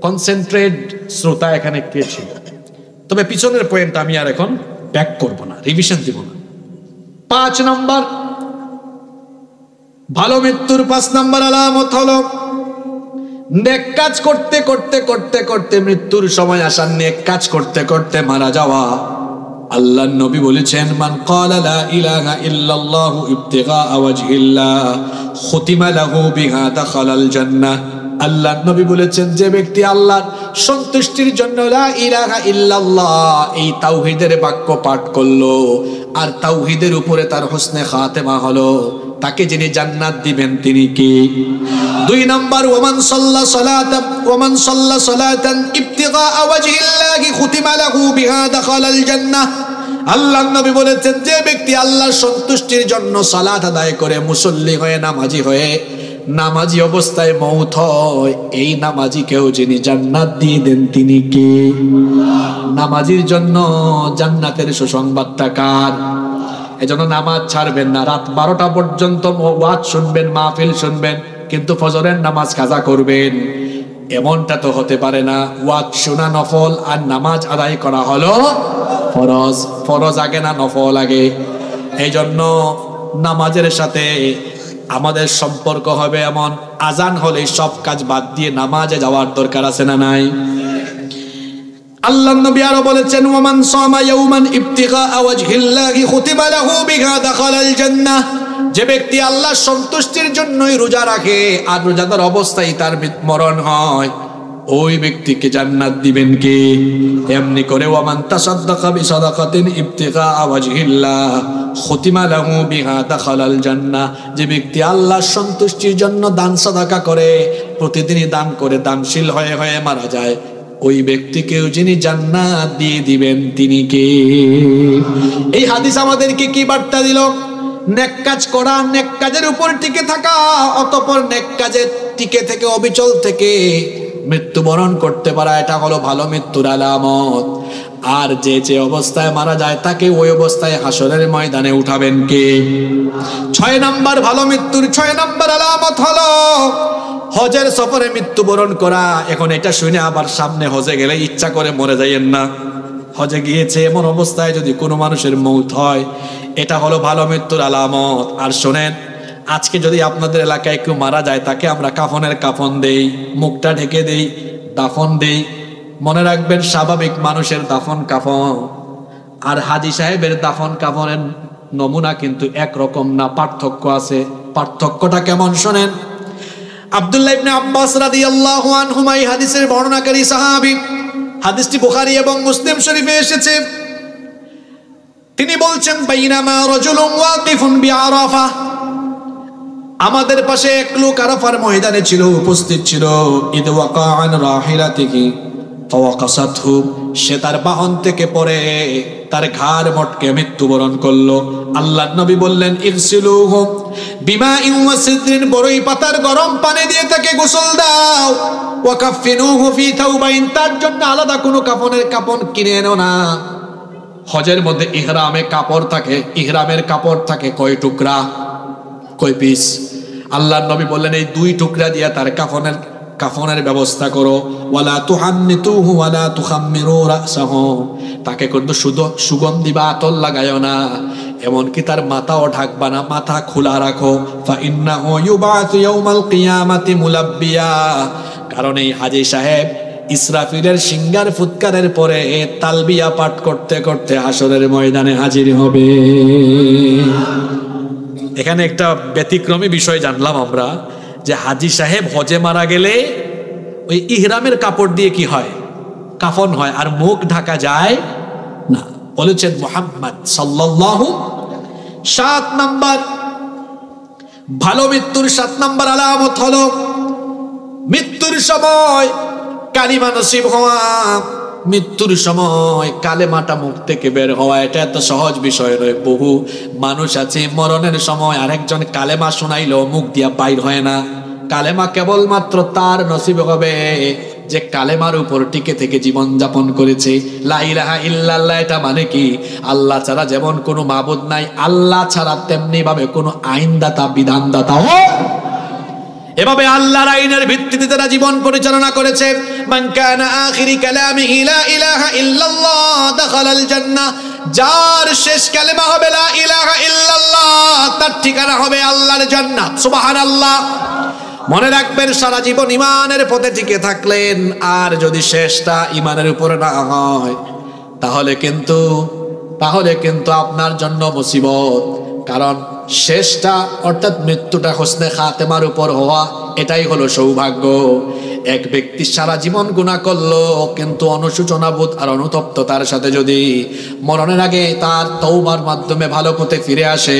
কনসেন্ট্রেট শ্রোতা এখানে কে ছিল। তবে পিছনের পয়েন্ট আমি আর এখন ব্যাক করব না, রিভিশন দিব না। 5 নম্বর ভালো মৃত্যুর 5 নম্বর আলামত হলো নেক কাজ করতে করতে করতে করতে মৃত্যুর সময় আসা, নেক কাজ করতে করতে মারা যাওয়া। আল্লাহর নবী বলেছেন মান ক্বালা লা ইলাহা ইল্লাল্লাহু ইবতিগা ওয়াজহিল্লাহ খুতিমা লাহু বিহা দাখালাল জান্নাহ। আল্লাহর নবী বলেছেন যে ব্যক্তি আল্লাহর সন্তুষ্টির জন্য লা ইলাহা ইল্লাল্লাহ এই তাওহীদের বাক্য পাঠ করলো আর তাওহীদের উপরে তার হোসনে খাতেমা হলো, তাকে যিনি জান্নাত দিবেন তিনি কি? 2 নম্বর ওমান সাল্লা সালাতান ইবতিগা ওয়াজহিল্লাহি খুতিমা লাহু বিহা দাখালাল জান্নাহ। আল্লাহর নবী বলেছেন যে ব্যক্তি আল্লাহর সন্তুষ্টির জন্য সালাত আদায় করে মুসল্লি হয়ে নামাজি হয়ে নামাজি অবস্থায় মওত হয়, এই নামাজিকেও যিনি জান্নাত দিয়ে দেন তিনি কে? নামাজির জন্য জান্নাতের সুসংবাদটা কার? এজন্য নামাজ ছাড়বেন না। রাত 12টা পর্যন্ত ওয়াজ শুনবেন, মাহফিল শুনবেন, কিন্তু ফজরের নামাজ কাজা করবেন এমনটা তো হতে পারে না। ওয়াজ শোনা নফল আর নামাজ আদায় করা হলো ফরজ। ফরজ আগে না নফল আগে? এই জন্য নামাজের সাথে আমাদের সম্পর্ক হবে এমন, আজান হলে সব কাজ বাদ দিয়ে নামাজে যাওয়ার দরকার আছে না নাই? আল্লাহর নবী আরো বলেছেন ওয়ামান সামা ইয়াওমান ইবতিগা ওয়াজহিল্লাহি খুতিমা লাহু বিহা দাখালাল জান্নাহ। যে ব্যক্তি আল্লাহর সন্তুষ্টির জন্যই রোজা রাখে আর রোজাদার অবস্থায় তার মরণ হয়, ওই ব্যক্তিকে জান্নাত দিবেন কে? এমনি করে ওয়ামান তাসাদদাকা বিসাদাকাতিন ইবতিগা ওয়াজহিল্লাহ খুতিমা লাহু বিহা দাখালাল জান্নাহ। যে ব্যক্তি আল্লাহর সন্তুষ্টির জন্য দান সাদাকা করে, প্রতিদিনই দান করে দানশীল হয়ে হয়ে মারা যায়, ওই ব্যক্তিকেও যিনি জান্নাত দিয়ে দিবেন তিনি কে? এই হাদিস আমাদেরকে কি বার্তা দিল? নেক কাজ করা, নেক কাজের উপর টিকে থাকা, অতঃপর নেক কাজে টিকে থেকে অবিচল থেকে মৃত্যুবরণ করতে পারা, এটা হলো ভালো মৃত্যুর আলামত। আর যে যে অবস্থায় মারা যায় তাকে ওই অবস্থায় হাসরের ময়দানে উঠাবেন কে? 6 নম্বর ভালো মৃত্যুর 6 নম্বর আলামত হলো হজের সফরে মৃত্যুবরণ করা। এখন এটা শুনে আবার সামনে হজে গেলে ইচ্ছা করে মরে যাইয়েন না। হজে গিয়েছে এমন অবস্থায় যদি কোনো মানুষের মৌত হয়, এটা হলো ভালো মৃত্যুর আলামত। আর শোনেন, আজকে যদি আপনাদের এলাকায় কেউ মারা যায় তাকে আমরা কাফনের কাফন দেই, মুখটা ঢেকে দেই, দাফন দেই। মনে রাখবেন স্বাভাবিক মানুষের দাফন কাফন আর হাজী সাহেবের দাফন কাফনের নমুনা কিন্তু একরকম না, পার্থক্য আছে। পার্থক্যটা কেমন শোনেন। আব্দুল্লাহ ইবনে আব্বাস রাদিয়াল্লাহু আনহুমা এই হাদিসের বর্ণনাকারী সাহাবী, হাদিসটি বুখারী এবং মুসলিম শরীফে এসেছে। তিনি বলছেন বাইনামা রাজুলুন ওয়াকিফুন বিআরাফা, আমাদের পাশে এক লোক আরাফার ময়দানে ছিল, উপস্থিত ছিল। ইদ ওয়াকা আন রাহিলাতিহি ফাওয়াকাসাতহু, সে তার বাহন থেকে পড়ে তার ঘাড় মটকে মৃত্যুবরণ করলো। আল্লাহর নবী বললেন ইগসিলুহু বিমাইন ওয়া সিদরিন, বড়ই পাতার গরম পানি দিয়ে তাকে গোসল দাও। ওয়া কাফিনুহু ফি থাওবাইন, তার জন্য আলাদা কোনো কাফনের কাফন কিনে এনো না। হজের মধ্যে ইহরামে কাপড় থাকে, ইহরামের কাপড় থাকে কয় টুকরা, কয় পিস? আল্লাহর নবী বললেন এই 2 টুকরা দিয়ে তার কাফনের ব্যবস্থা করো। ওয়ালা তুহান্নিতুহু ওয়ালা তুখাম্মিরু রাসাহু, তাকে কিন্তু শুধু সুগন্ধি বা আতর লাগায়ও না, এমনকি তার মাথাও ঢাকবা না, মাথা খোলা রাখো। ফা ইন্নাহু ইউবাতু ইয়াউমাল কিয়ামাতি মুলাব্বিয়া, কারণ এই হাজী সাহেব ইসরাফিলের সিঙ্গার ফুৎকারের পরে তালবিয়া পাঠ করতে করতে হাসরের ময়দানে হাজির হবে। এখানে একটা ব্যতিক্রমী বিষয় জানলাম আমরা, যে হাজী সাহেব হজে মারা গেলে ওই ইহরামের কাপড় দিয়ে কি হয়? কাফন হয়, আর মুখ ঢাকা যায় না। বলেছেন মুহাম্মদ সাল্লাল্লাহু। 7 নাম্বার ভালো মৃত্যুর 7 নাম্বার আলামত হলো মৃত্যুর সময় কালিমা নসিব হওয়া। মৃত্যুর সময় কালেমাটা মুখ থেকে বের হওয়া, এটা এত সহজ বিষয় নয়। বহু মানুষ আছে মরণের সময় আরেকজন কালেমা শোনাইলো মুখ দিয়া বাইর হয় না। কালেমা কেবলমাত্র তার নসিব হবে যে কালেমার উপর টিকে থেকে জীবন যাপন করেছে। লা ইলাহা ইল্লাল্লাহ, এটা মানে কি? আল্লাহ ছাড়া যেমন কোনো মাবুদ নাই, আল্লাহ ছাড়া তেমনি ভাবে কোনো আইনদাতা বিধানদাতাও, এভাবে আল্লাহর আইনের ভিত্তিতে তারা জীবন পরিচালনা করেছে। মান কানা আখিরি কালামিহি লা ইলাহা ইল্লাল্লাহ দাখালাল জান্নাহ, যার শেষ কালেমা হবে লা ইলাহা ইল্লাল্লাহ, তার ঠিকানা হবে আল্লাহর জান্নাত। সুবহানাল্লাহ। মনে রাখবেন, সারা জীবন ইমানের পথে টিকে থাকলেন, আর যদি শেষটা ইমানের উপরে না হয় তাহলে কিন্তু আপনার জন্য মুসিবত। কারণ শেষটা অর্থাৎ মৃত্যুটা হোসনে খাতেমার উপর হওয়া, এটাই হলো সৌভাগ্য। এক ব্যক্তি সারা জীবন গুনাহ করলো, কিন্তু অনুশোচনাবোধ আর অনুতপ্ততার সাথে যদি মরণের আগে তার তওবার মাধ্যমে ভালো পথে ফিরে আসে,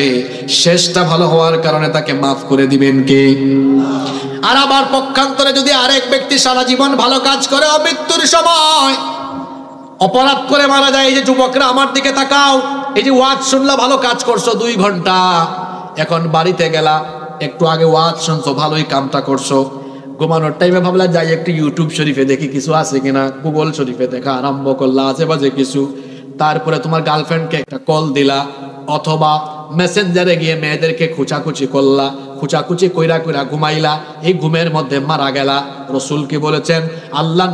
শেষটা ভালো হওয়ার কারণে তাকে মাফ করে দিবেন কে? আর আবার পক্ষান্তরে যদি আরেক ব্যক্তি সারা জীবন ভালো কাজ করে মৃত্যুর সময় অপরাধ করে মারা যায়, এই যে যুবকরা আমার দিকে তাকাও, এই যে ওয়াজ শুনলা, ভালো কাজ করছো 2 ঘন্টা, এখন বাড়িতে গেলা, একটু আগে ওয়াজ শুনছো, ভালোই কামটা করছো, ঘুমানোর টাইমে ভাবলা যাই একটু ইউটিউব শরীফে দেখি কিছু আছে কিনা, গুগল শরীফে দেখা আরম্ভ করলা আশেপাশে কিছু, তারপরে তোমার গার্লফ্রেন্ডকে একটা কল দিলা, অথবা মেসেঞ্জারে গিয়ে মেয়েদেরকে খুচাখুচি করলা, খুচাখুচি কইরা কইরা ঘুমাইলা, এই ঘুমের মধ্যে মারা গেলা। রাসূল কি বলেছেন? আল্লাহর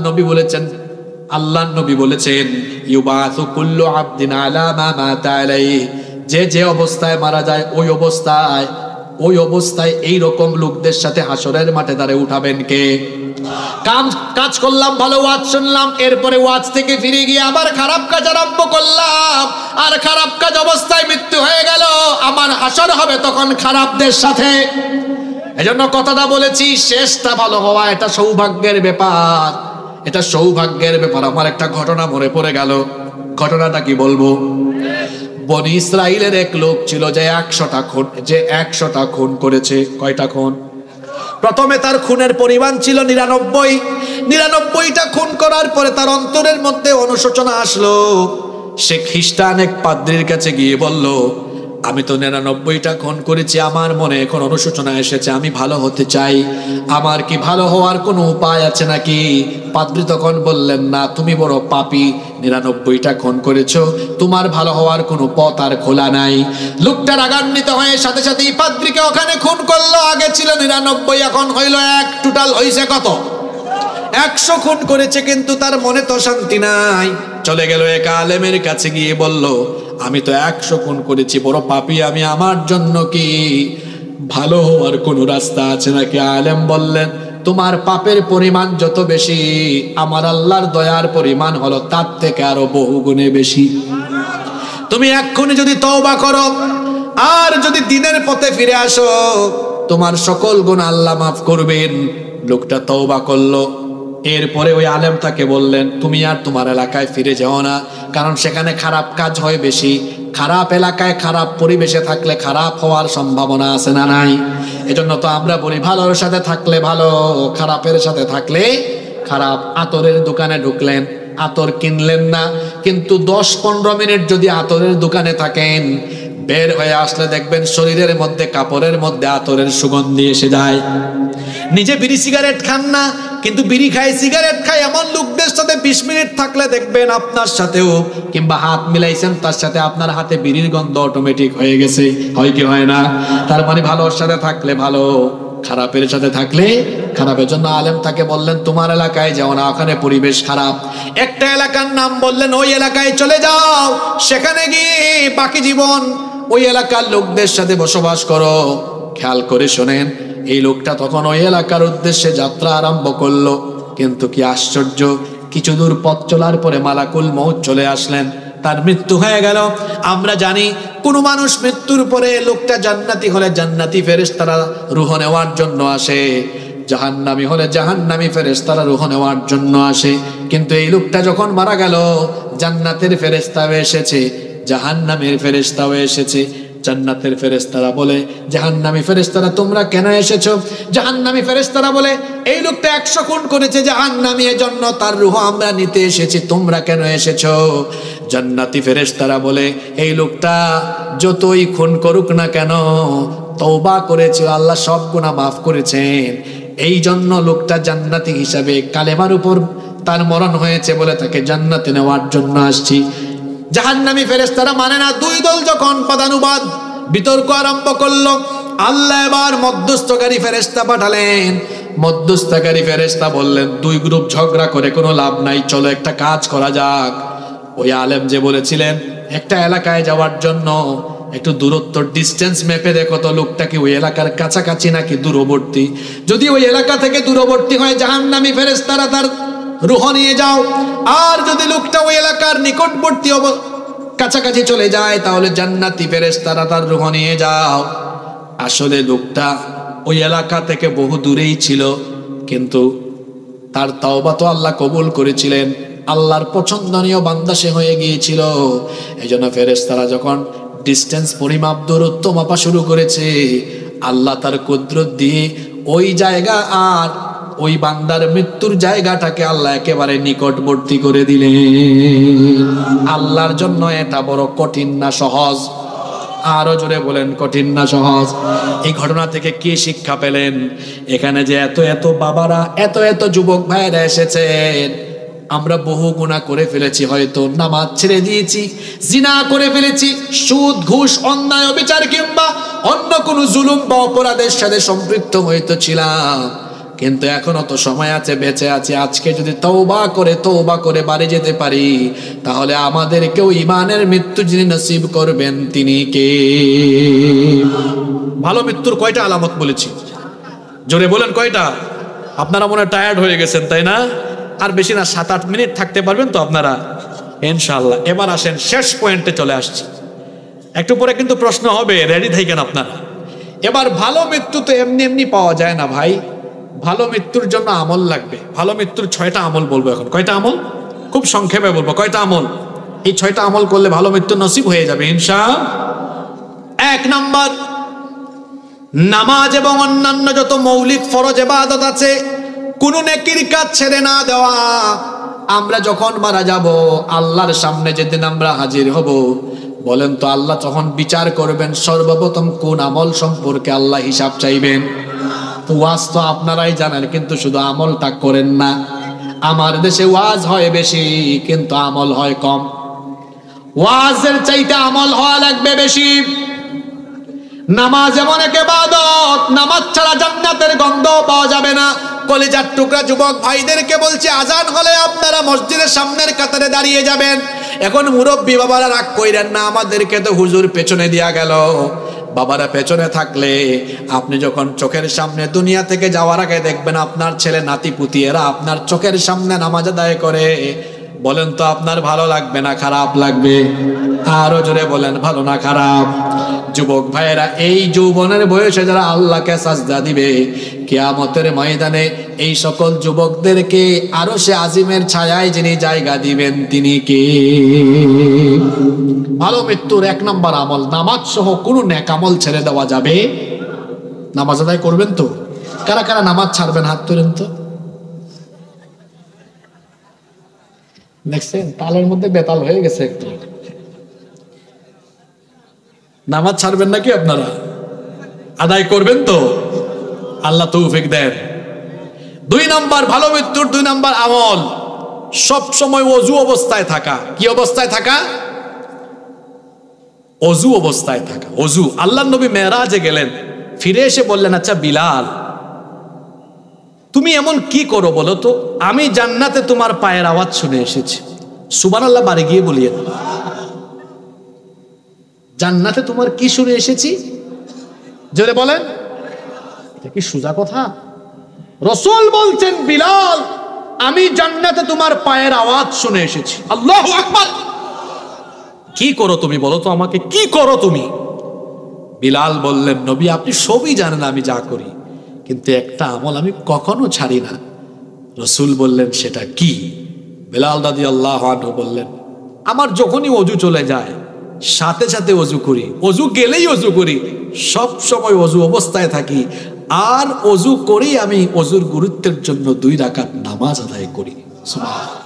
নবী বলেছেন ইউবাসু কুল্লু আবদিন আলা মা মাতা আলাইহি, যে অবস্থায় মারা যায় ওই অবস্থায় এই রকম লোকদের সাথে হাসরের মাঠে দাঁড়িয়ে উঠাবেন কে? কাজ করলাম, ভালো ওয়াজ শুনলাম, এরপরে ওয়াজ থেকে ফিরে গিয়ে আবার খারাপ কাজ আরম্ভ করলাম, আর খারাপ কাজ অবস্থায় মৃত্যু হয়ে গেল, আমার হাসর হবে তখন খারাপদের সাথে। এজন্য কথাটা বলেছি, শেষটা ভালো হওয়া এটা সৌভাগ্যের ব্যাপার, এটা সৌভাগ্যের ব্যাপার। আমার একটা ঘটনা মনে পড়ে গেল, ঘটনাটা কি বলবো? বনি ইসরাইলের এক লোক ছিল যে 100টা খুন করেছে। কয়টা খুন? প্রথমে তার খুনের পরিমাণ ছিল 99টা খুন করার পরে তার অন্তরের মধ্যে অনুশোচনা আসলো। সে খ্রিস্টান এক পাদ্রীর কাছে গিয়ে বলল, আমি তো 99টা খুন করেছি, আমার মনে এখন অনুশোচনা এসেছে, আমি ভালো হতে চাই, আমার কি ভালো হওয়ার কোনো উপায় আছে নাকি? পাদ্রী তখন বললেন, না, তুমি বড় পাপী, 99টা খুন করেছো, তোমার ভালো হওয়ার কোনো পথ আর খোলা নাই। লোকটা রাগান্বিত হয়ে সাথে সাথেই পাদ্রীকে ওখানে খুন করলো। আগে ছিল 99, এখন হইল 1, টোটাল হইছে কত? 100 খুন করেছে, কিন্তু তার মনে তো শান্তি নাই। চলে গেল এক আলেমের কাছে গিয়ে বলল, আমি তো 100 খুন করেছি, বড় পাপী আমি, আমার জন্য কি ভালো হওয়ার কোনো রাস্তা আছে নাকি? আলেম বললেন, তোমার পাপের পরিমাণ যত বেশি, আমার আল্লাহর দয়ার পরিমাণ হলো তার থেকে আরো বহু গুণে বেশি। তুমি এক্ষুনি যদি তওবা করো আর যদি দিনের পথে ফিরে আসো, তোমার সকল গুনাহ আল্লাহ মাফ করবেন। লোকটা তওবা করলো। এরপরে ওই আলেম তাকে বললেন, তুমি আর তোমার এলাকায় ফিরে যাও না, কারণ সেখানে খারাপ কাজ হয় বেশি। খারাপ এলাকায় খারাপ পরিবেশে থাকলে খারাপ হওয়ার সম্ভাবনা আছে না নাই? এজন্য তো আমরা বলি, ভালোর সাথে থাকলে ভালো, খারাপের সাথে থাকলে খারাপ। আতরের দোকানে ঢুকলেন, আতর কিনলেন না, কিন্তু 10-15 মিনিট যদি আতরের দোকানে থাকেন, বের হয়ে আসলে দেখবেন শরীরের মধ্যে, কাপড়ের মধ্যে আতরের সুগন্ধি এসে যায়। নিজে বিড়ি সিগারেট খান না, কিন্তু বিড়ি খায়, সিগারেট খায় এমন লোকদের সাথে 20 মিনিট থাকলে দেখবেন আপনার সাথেও, কিংবা হাত মিলাইছেন তার সাথে, আপনার হাতে বিড়ির গন্ধ অটোমেটিক হয়ে গেছে, হয় কি হয় না? তার মানে ভালোর সাথে থাকলে ভালো, খারাপের সাথে থাকলে খারাপের জন্য আলেম তাকে বললেন তোমার এলাকায় যাও না, ওখানে পরিবেশ খারাপ। একটা এলাকার নাম বললেন, ওই এলাকায় চলে যাও, সেখানে গিয়ে বাকি জীবন ওই এলাকার লোকদের সাথে বসবাস করো। খেয়াল করে শোনেন, এই লোকটা তখন ওই এলাকার উদ্দেশ্যে যাত্রা আরম্ভ করলো। কিন্তু কি আশ্চর্য, কিছু দূর পথ চলার পরে মালাকুল মউত চলে আসলেন, তার মৃত্যু হয়ে গেল। আমরা জানি কোন মানুষ মৃত্যুর পরে লোকটা জান্নাতি হলে জান্নাতি ফেরেশতারা রূহ নেওয়ার জন্য আসে, জাহান্নামী হলে জাহান্নামী ফেরেশতারা রূহ নেওয়ার জন্য আসে। কিন্তু এই লোকটা যখন মারা গেল, জান্নাতের ফেরেশতাও এসেছে, জাহান্নামের ফেরেশতাও এসেছে। জান্নাতের ফেরেশতারা বলে, জাহান্নামী ফেরেশতারা তোমরা কেন এসেছো? জাহান্নামী ফেরেশতারা বলে, এই লোকটা 100 খুন করেছে জাহান্নামী, এজন্য তার রূহ আমরা নিতে এসেছি, তোমরা কেন এসেছো? জান্নাতি ফেরেশতারা বলে, এই লোকটা যতই খুন করুক না কেন তওবা করেছে, আল্লাহ সব গুনাহ মাফ করেছেন, এই জন্য লোকটা জান্নাতি হিসাবে কালেমার উপর তার মরণ হয়েছে বলে তাকে জান্নাতে নেওয়ার জন্য আসছি। জাহান্নামী ফেরেশতারা মানে না। 2 দল যখন পদানুবাদ বিতর্ক আরম্ভ করলো, আল্লাহ এবার মধ্যস্থকারী ফেরেশতা পাঠালেন। মধ্যস্থকারী ফেরেশতা বললেন, 2 গ্রুপ ঝগড়া করে কোনো লাভ নাই, চলো একটা কাজ করা যাক। ওই আলেম যে বলেছিলেন একটা এলাকায় যাওয়ার জন্য, একটু দূরত্ব ডিস্টেন্স মেপে দেখো তো লোকটা কি ওই এলাকার কাছাকাছি নাকি দূরবর্তী। যদি ওই এলাকা থেকে দূরবর্তী হয়, জাহান্নামী ফেরেশতারা তার রূহ নিয়ে যাও। আর যদি লোকটা ওই এলাকার নিকটবর্তী কাছাকাছি চলে যায়, তাহলে জান্নাতি ফেরেশতারা তার রূহ নিয়ে যাও। আসলে লোকটা ওই এলাকা থেকে বহু দূরেই ছিল, কিন্তু তার তওবা তো আল্লাহ কবুল করেছিলেন, আল্লাহর পছন্দনীয় বান্দা সে হয়ে গিয়েছিল। এই জন্য ফেরেশতারা যখন ডিস্টেন্স পরিমাপ দূরত্ব মাপা শুরু করেছে, আল্লাহ তার কুদরত দিয়ে ওই জায়গা আর ওই বান্দার মৃত্যুর জায়গাটাকে আল্লাহ একেবারে নিকটবর্তী করে দিলেন। আল্লাহর জন্য এটা বড় কঠিন না সহজ? আরো জোরে বলেন, কঠিন না সহজ? এই ঘটনা থেকে কি শিক্ষা পেলেন? এখানে যে এত এত বাবারা, এত এত যুবক ভাইরা এসেছেন, আমরা বহু গুনাহ করে ফেলেছি, হয়তো নামাজ ছেড়ে দিয়েছি, জিনা করে ফেলেছি, সুদ ঘুষ অন্যায় অবিচার কিংবা অন্য কোনো জুলুম বা অপরাধের সাথে সম্পৃক্ত হয়তো ছিলাম, কিন্তু এখনো তো সময় আছে, বেঁচে আছি। আজকে যদি তওবা করে বাড়ি যেতে পারি, তাহলে আমাদেরকেও ঈমানের মৃত্যু যিনি নসিব করবেন তিনি কে? ভালো মৃত্যুর কয়টা আলামত বলেছি? জোরে বলেন কয়টা? আপনারা মনে হয় টায়ার্ড হয়ে গেছেন, তাই না? আর বেশি না, 7-8 মিনিট থাকতে পারবেন তো আপনারা ইনশাআল্লাহ। এবার আসেন শেষ পয়েন্টে চলে আসছি, একটু পরে কিন্তু প্রশ্ন হবে, রেডি থাকেন আপনারা। এবার ভালো মৃত্যু তো এমনি এমনি পাওয়া যায় না ভাই, ভালো মৃত্যুর জন্য আমল লাগবে। ভালো মৃত্যুর 6টা আমল বলবো এখন। কয়টা আমল? খুব সংক্ষেপে বলবো। কয়টা আমল? এই 6টা আমল করলে ভালো মৃত্যু নসিব হয়ে যাবে ইনশাআল্লাহ। 1 নাম্বার, নামাজ এবং অন্যান্য যত মৌলিক ফরজ ইবাদত আছে, কোন নেকির কাজ ছেড়ে না দেওয়া। আমরা যখন মারা যাব, আল্লাহর সামনে যেদিন আমরা হাজির হব, বলেন তো আল্লাহ তখন বিচার করবেন, সর্বপ্রথম কোন আমল সম্পর্কে আল্লাহ হিসাব চাইবেন? ওয়াজ তো আপনারাই জানেন, কিন্তু শুধু আমলটা করেন না। আমার দেশে ওয়াজ হয় বেশি, কিন্তু আমল হয় কম। ওয়াজের চাইতে আমল হওয়া লাগবে বেশি। নামাজ এমন এক ইবাদত, নামাজ ছাড়া জান্নাতের গন্ধ পাওয়া যাবে না। কলিজার টুকরা যুবক ভাইদেরকে বলছি, আজান হলে আপনারা মসজিদের সামনের কাতারে দাঁড়িয়ে যাবেন। এখন মুরব্বী বাবারা রাগ কইরেন না, আমাদেরকে তো হুজুর পেছনে দিয়া গেল। বাবারা পেছনে থাকলে আপনি যখন চোখের সামনে দুনিয়া থেকে যাওয়ার আগে দেখবেন আপনার ছেলে নাতি পুতি এরা আপনার চোখের সামনে নামাজ আদায় করে, বলেন তো আপনার ভালো লাগবে না খারাপ লাগবে? আরো জোরে বলেন, ভালো না খারাপ? যুবক ভাইয়েরা, এই যৌবনের বয়সে যারা আল্লাহকে সাজদা দিবে, কিয়ামতের ময়দানে এই সকল যুবকদেরকে আরশে আজিমের ছায়ায় যিনি জায়গা দিবেন তিনি কে? ভালো মৃত্যুর 1 নম্বর আমল, নামাজ সহ কোনো নেক আমল ছেড়ে দেওয়া যাবে। নামাজ আদায় করবেন তো? কারা কারা নামাজ ছাড়বেন হাত তোলেন তো। দেখছেন তালের মধ্যে বেতাল হয়ে গেছে একটু। নামাজ ছাড়বেন নাকি আপনারা? আদায় করবেন তো? আল্লাহ তৌফিক দেন। দুই নাম্বার ভালো মৃত্যুর দুই নাম্বার আমল, সব সময় ওযু অবস্থায় থাকা। কি অবস্থায় থাকা? ওযু অবস্থায় থাকা। ওযু। আল্লাহর নবী মেরাজে গেলেন, ফিরে এসে বললেন, আচ্ছা বিলাল, তুমি এমন কি করো বলো তো? আমি জান্নাতে তোমার পায়ের আওয়াজ শুনে এসেছি। সুবহানাল্লাহ বাড়ি গিয়ে বলিয়ে, জান্নাতে তোমার কি শুনে এসেছি? জোরে বলেন। এটা কি সোজা কথা? রাসূল বলছেন, বিলাল, আমি জান্নাতে তোমার পায়ের আওয়াজ শুনে এসেছি। আল্লাহু আকবার। কি করো তুমি বলো তো আমাকে, কি করো তুমি? বিলাল বললেন, নবী আপনি সবই জানেন আমি যা করি, কিন্তু একটা আমল আমি কখনো ছাড়ি না। রাসূল বললেন, সেটা কি? বিলাল রাদিয়াল্লাহু আনহু বললেন, আমার যখনই ওযু চলে যায় সাথে সাথে ওযু করি, ওযু গেলেই ওযু করি, সব সময় ওযু অবস্থায় থাকি, আর ওযু করেই আমি ওযুর গুরুত্বের জন্য 2 রাকাত নামাজ আদায় করি। সুবহানাল্লাহ।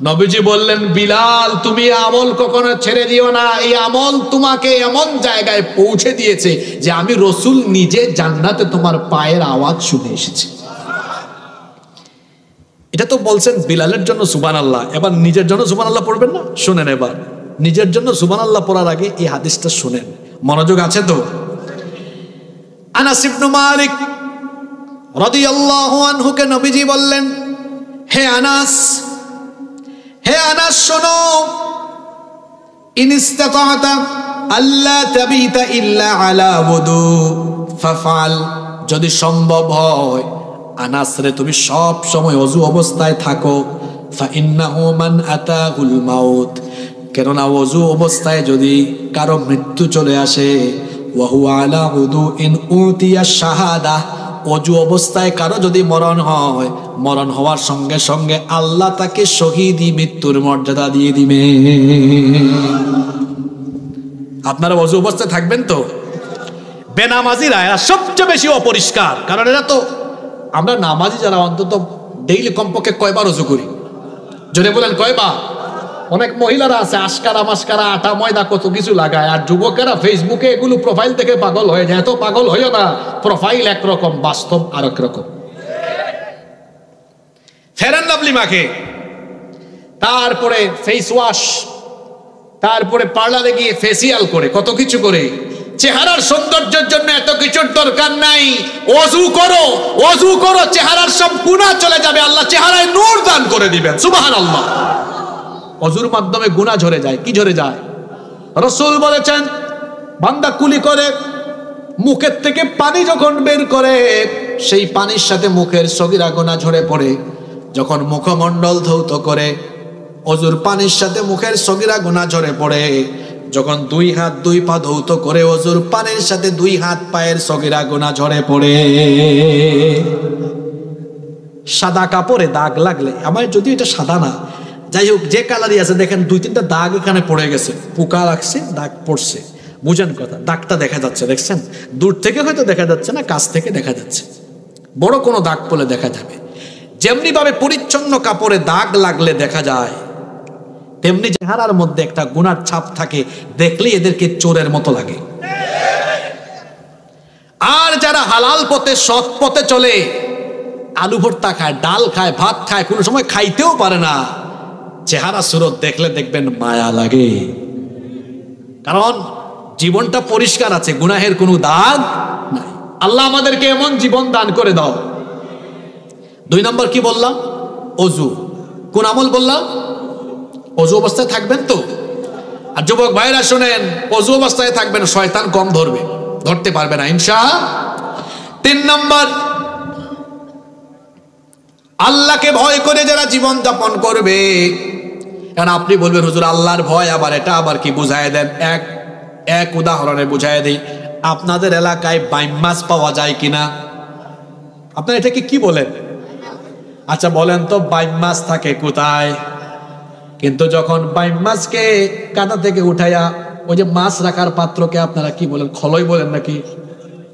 নবীজি বললেন, বিলাল তুমি আমল কখনো ছেড়ে দিও না, এই আমল তোমাকে এমন জায়গায় পৌঁছে দিয়েছে যে আমি রাসূল নিজে জান্নাতে তোমার পায়ের আওয়াজ শুনে এসেছি। এটা তো বলছেন বিলালের জন্য সুবহানাল্লাহ, এবার নিজের জন্য সুবহানাল্লাহ পড়বেন না? শুনেন, এবার নিজের জন্য সুবহানাল্লাহ পড়ার আগে এই হাদিসটা শুনেন, মনোযোগ আছে তো? আনাস ইবনে মালিক রাদিয়াল্লাহু আনহুকে নবীজি বললেন, হে আনাস, হে আনাস শোনো, ইন ইসতাতা'তা আল্লা তাবিতা ইল্লা আলা wudu ফাফআল, যদি সম্ভব হয় আনাস রে তুমি সব সময় ওযু অবস্থায় থাকো। ফা ইন্নাহু মান আতাহুল মাউত, কেননা ওযু অবস্থায় যদি কারো মৃত্যু চলে আসে, ওয়া হুয়া আলা wudu'in উতিয়া শাহাদা, ওযু অবস্থায় কারো যদি মরণ হয়, মরণ হওয়ার সঙ্গে সঙ্গে আল্লাহ তাকে শহীদি মৃত্যুর মর্যাদা দিয়ে দিবে। আপনারা ওযু অবস্থায় থাকবেন তো? বেনামাজিরা এরা সবচেয়ে বেশি অপরিষ্কার, কারণ এরা তো, আমরা নামাজি যারা অন্তত ডেইলি কমপক্ষে কয়বার ওযু করি? জোরে বলেন কয়বার? অনেক মহিলারা আছে আশকারা মাস্কারা আটা ময়দা কত কিছু লাগায়, আর যুবকেরা ফেসবুকে এগুলো প্রোফাইল থেকে পাগল হয়ে যায়। এত পাগল হইও না, প্রোফাইল একরকম, বাস্তব আরেক রকম। ফেয়ার এন্ড লাভলি মাখে, তারপরে ফেস ওয়াশ, তারপরে পার্লারে গিয়ে ফেসিয়াল করে, কত কিছু করে। চেহারার সৌন্দর্যের জন্য এত কিছুর দরকার নাই। ওযু করো, ওযু করো, চেহারার সব গুনাহ চলে যাবে, আল্লাহ চেহারায় নূর দান করে দিবেন। সুবহানাল্লাহ। ওযুর মাধ্যমে গুনাহ ঝরে যায়। কি ঝরে যায়? রাসূল বলেছেন, বান্দা কুলি করে মুখের থেকে পানি যখন বের করে, সেই পানির সাথে মুখের সগীরা গুনাহ ঝরে পড়ে। যখন মুখমণ্ডল ধৌত করে, ওযুর পানির সাথে মুখের সগীরা গুনাহ ঝরে পড়ে। যখন 2 হাত 2 পা ধৌত করে, ওযুর পানির সাথে 2 হাত পায়ের সগীরা গুনাহ ঝরে পড়ে। সাদা কাপড়ে দাগ লাগলে, আমার যদি এটা সাদা না, যাই হোক যে কালারই আছে, দেখেন 2-3টা দাগ এখানে পড়ে গেছে, পোকা লাগছে, দাগ পড়ছে, বুঝেন কথা? দাগটা দেখা যাচ্ছে, দেখছেন? দূর থেকে হয়তো দেখা যাচ্ছে না, কাছ থেকে দেখা যাচ্ছে। বড় কোনো দাগ পড়লে দেখা যাবে। যেমনি ভাবে পরিচ্ছন্ন কাপড়ে দাগ লাগলে দেখা যায়, তেমনি চেহারার মধ্যে একটা গুনার ছাপ থাকে, দেখলেই এদেরকে চোরের মতো লাগে। আর যারা হালাল পথে, সৎ পথে চলে, আলু ভর্তা খায়, ডাল খায়, ভাত খায়, কোনো সময় খাইতেও পারে না, চেহারা সুরত দেখলে দেখবেন মায়া লাগে, কারণ জীবনটা পরিষ্কার আছে, গুনাহের কোনো দাগ নাই। আল্লাহ আমাদেরকে এমন জীবন দান করে দাও। 2 নম্বর কি বললাম? ওযু। কোন আমল বললাম? ওযু অবস্থায় থাকবেন তো? আর যুবক ভাইরা শুনেন, ওযু অবস্থায় থাকবেন, শয়তান কম ধরবে, ধরতে পারবে না ইনশাআল্লাহ। 3 নম্বর, আল্লাহকে ভয় করে যারা জীবন যাপন করবে। কারণ আপনি বলবেন, হুজুর আল্লাহর ভয় আবার এটা আবার কি? বুঝায় দেন। এক উদাহরণে বুঝায় দেই। আপনাদের এলাকায় বাইম মাছ পাওয়া যায় কিনা? আপনারা এটাকে কি বলেন? আচ্ছা বলেন তো, বাইম মাছ থাকে কোথায়? কিন্তু যখন বাইম মাছকে কাঁটা থেকে উঠাইয়া ওই যে মাছ রাখার পাত্রকে আপনারা কি বলেন? খলই বলেন নাকি?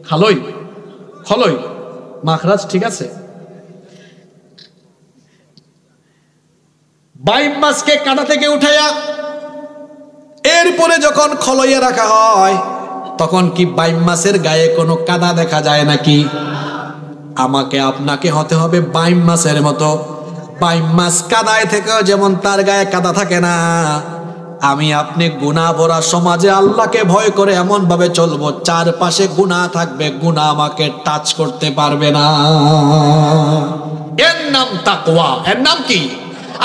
খালই, খলই, মাখরাজ, ঠিক আছে। বাইম মাছকে কাঁটা থেকে উঠাইয়া এরপরে যখন খলইয়ে রাখা হয়, তখন কি বাইম মাছের গায়ে কোনো কাদা দেখা যায় নাকি? আমাকে আপনাকে হতে হবে বাইম মাছের মতো। বাইম মাছ কাদায় থেকে যেমন তার গায়ে কাদা থাকে না, আমি আপনি গুনাহ ভরা সমাজে আল্লাহকে ভয় করে এমন ভাবে চলবো, চারপাশে গুনাহ থাকবে, গুনাহ আমাকে টাচ করতে পারবে না। এর নাম তাকওয়া। এর নাম কি?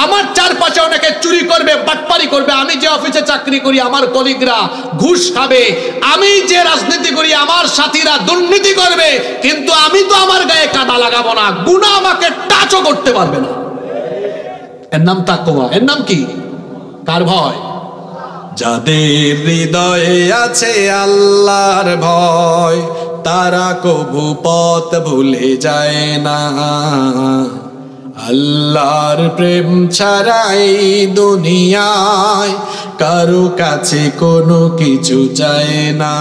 আমার চারপাশে অনেকে চুরি করবে, বাটপারি করবে, আমি যে অফিসে চাকরি করি আমার কলিগরা ঘুষ খাবে, আমি যে রাজনীতি করি আমার সাথীরা দুর্নীতি করবে, কিন্তু আমি তো আমার গায়ে কাদা লাগাবো না, গুনাহ আমাকে টাচও করতে পারবে না। এর নাম তাকওয়া। এর নাম কি? কার ভয়? যাদের হৃদয়ে আছে আল্লাহর ভয়, তারা কবু পথ ভুলে যায় না। আল্লাহর প্রেম ছাড়া এই দুনিয়ায় কারো কাছে কোনো কিছু চায় না,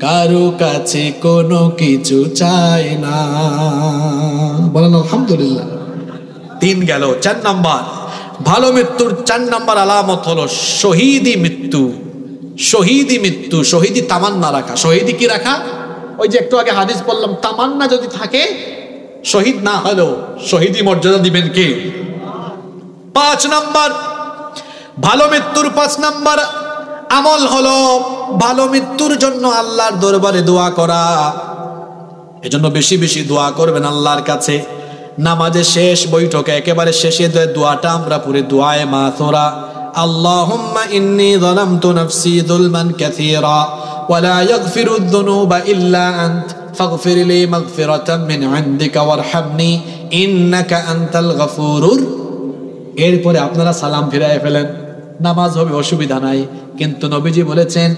কারো কাছে কোনো কিছু চায় না। বলেন আলহামদুলিল্লাহ। 3 গেল। 4 নাম্বার, ভালো মৃত্যুর 4 নাম্বার আলামত হলো শহীদি মৃত্যু। শহীদি মৃত্যু, শহীদি তামান্না রাখা। শহীদি কি রাখা? ওই যে একটু আগে হাদিস বললাম, তামান্না যদি থাকে, শহীদ না হলেও শহীদি মর্যাদা দিবেন কে? 5 নাম্বার ভালো মৃত্যুর 5 নাম্বার আমল হলো ভালো মৃত্যুর জন্য আল্লাহর দরবারে দোয়া করা। এজন্য বেশি বেশি দোয়া করবেন আল্লাহর কাছে। নামাজের শেষ বৈঠকে একেবারে শেষে দোয়াটা আমরা পড়ি, দোয়ায়ে মাসুরা, আল্লাহুম্মা ইন্নী যালামতু নাফসি যুলমান কাসীরা ওয়া লা ইয়াগফিরুয যুনুবা ইল্লা আনত ফাগফির লি মাগফিরাতাম মিন ইনদিকা ওয়ারহামনি ইন্নাকা আনতাল গফুরুর। এরপরে আপনারা সালাম ফিরায় ফেলেন, নামাজ হবে, অসুবিধা নাই। কিন্তু নবীজি বলেছেন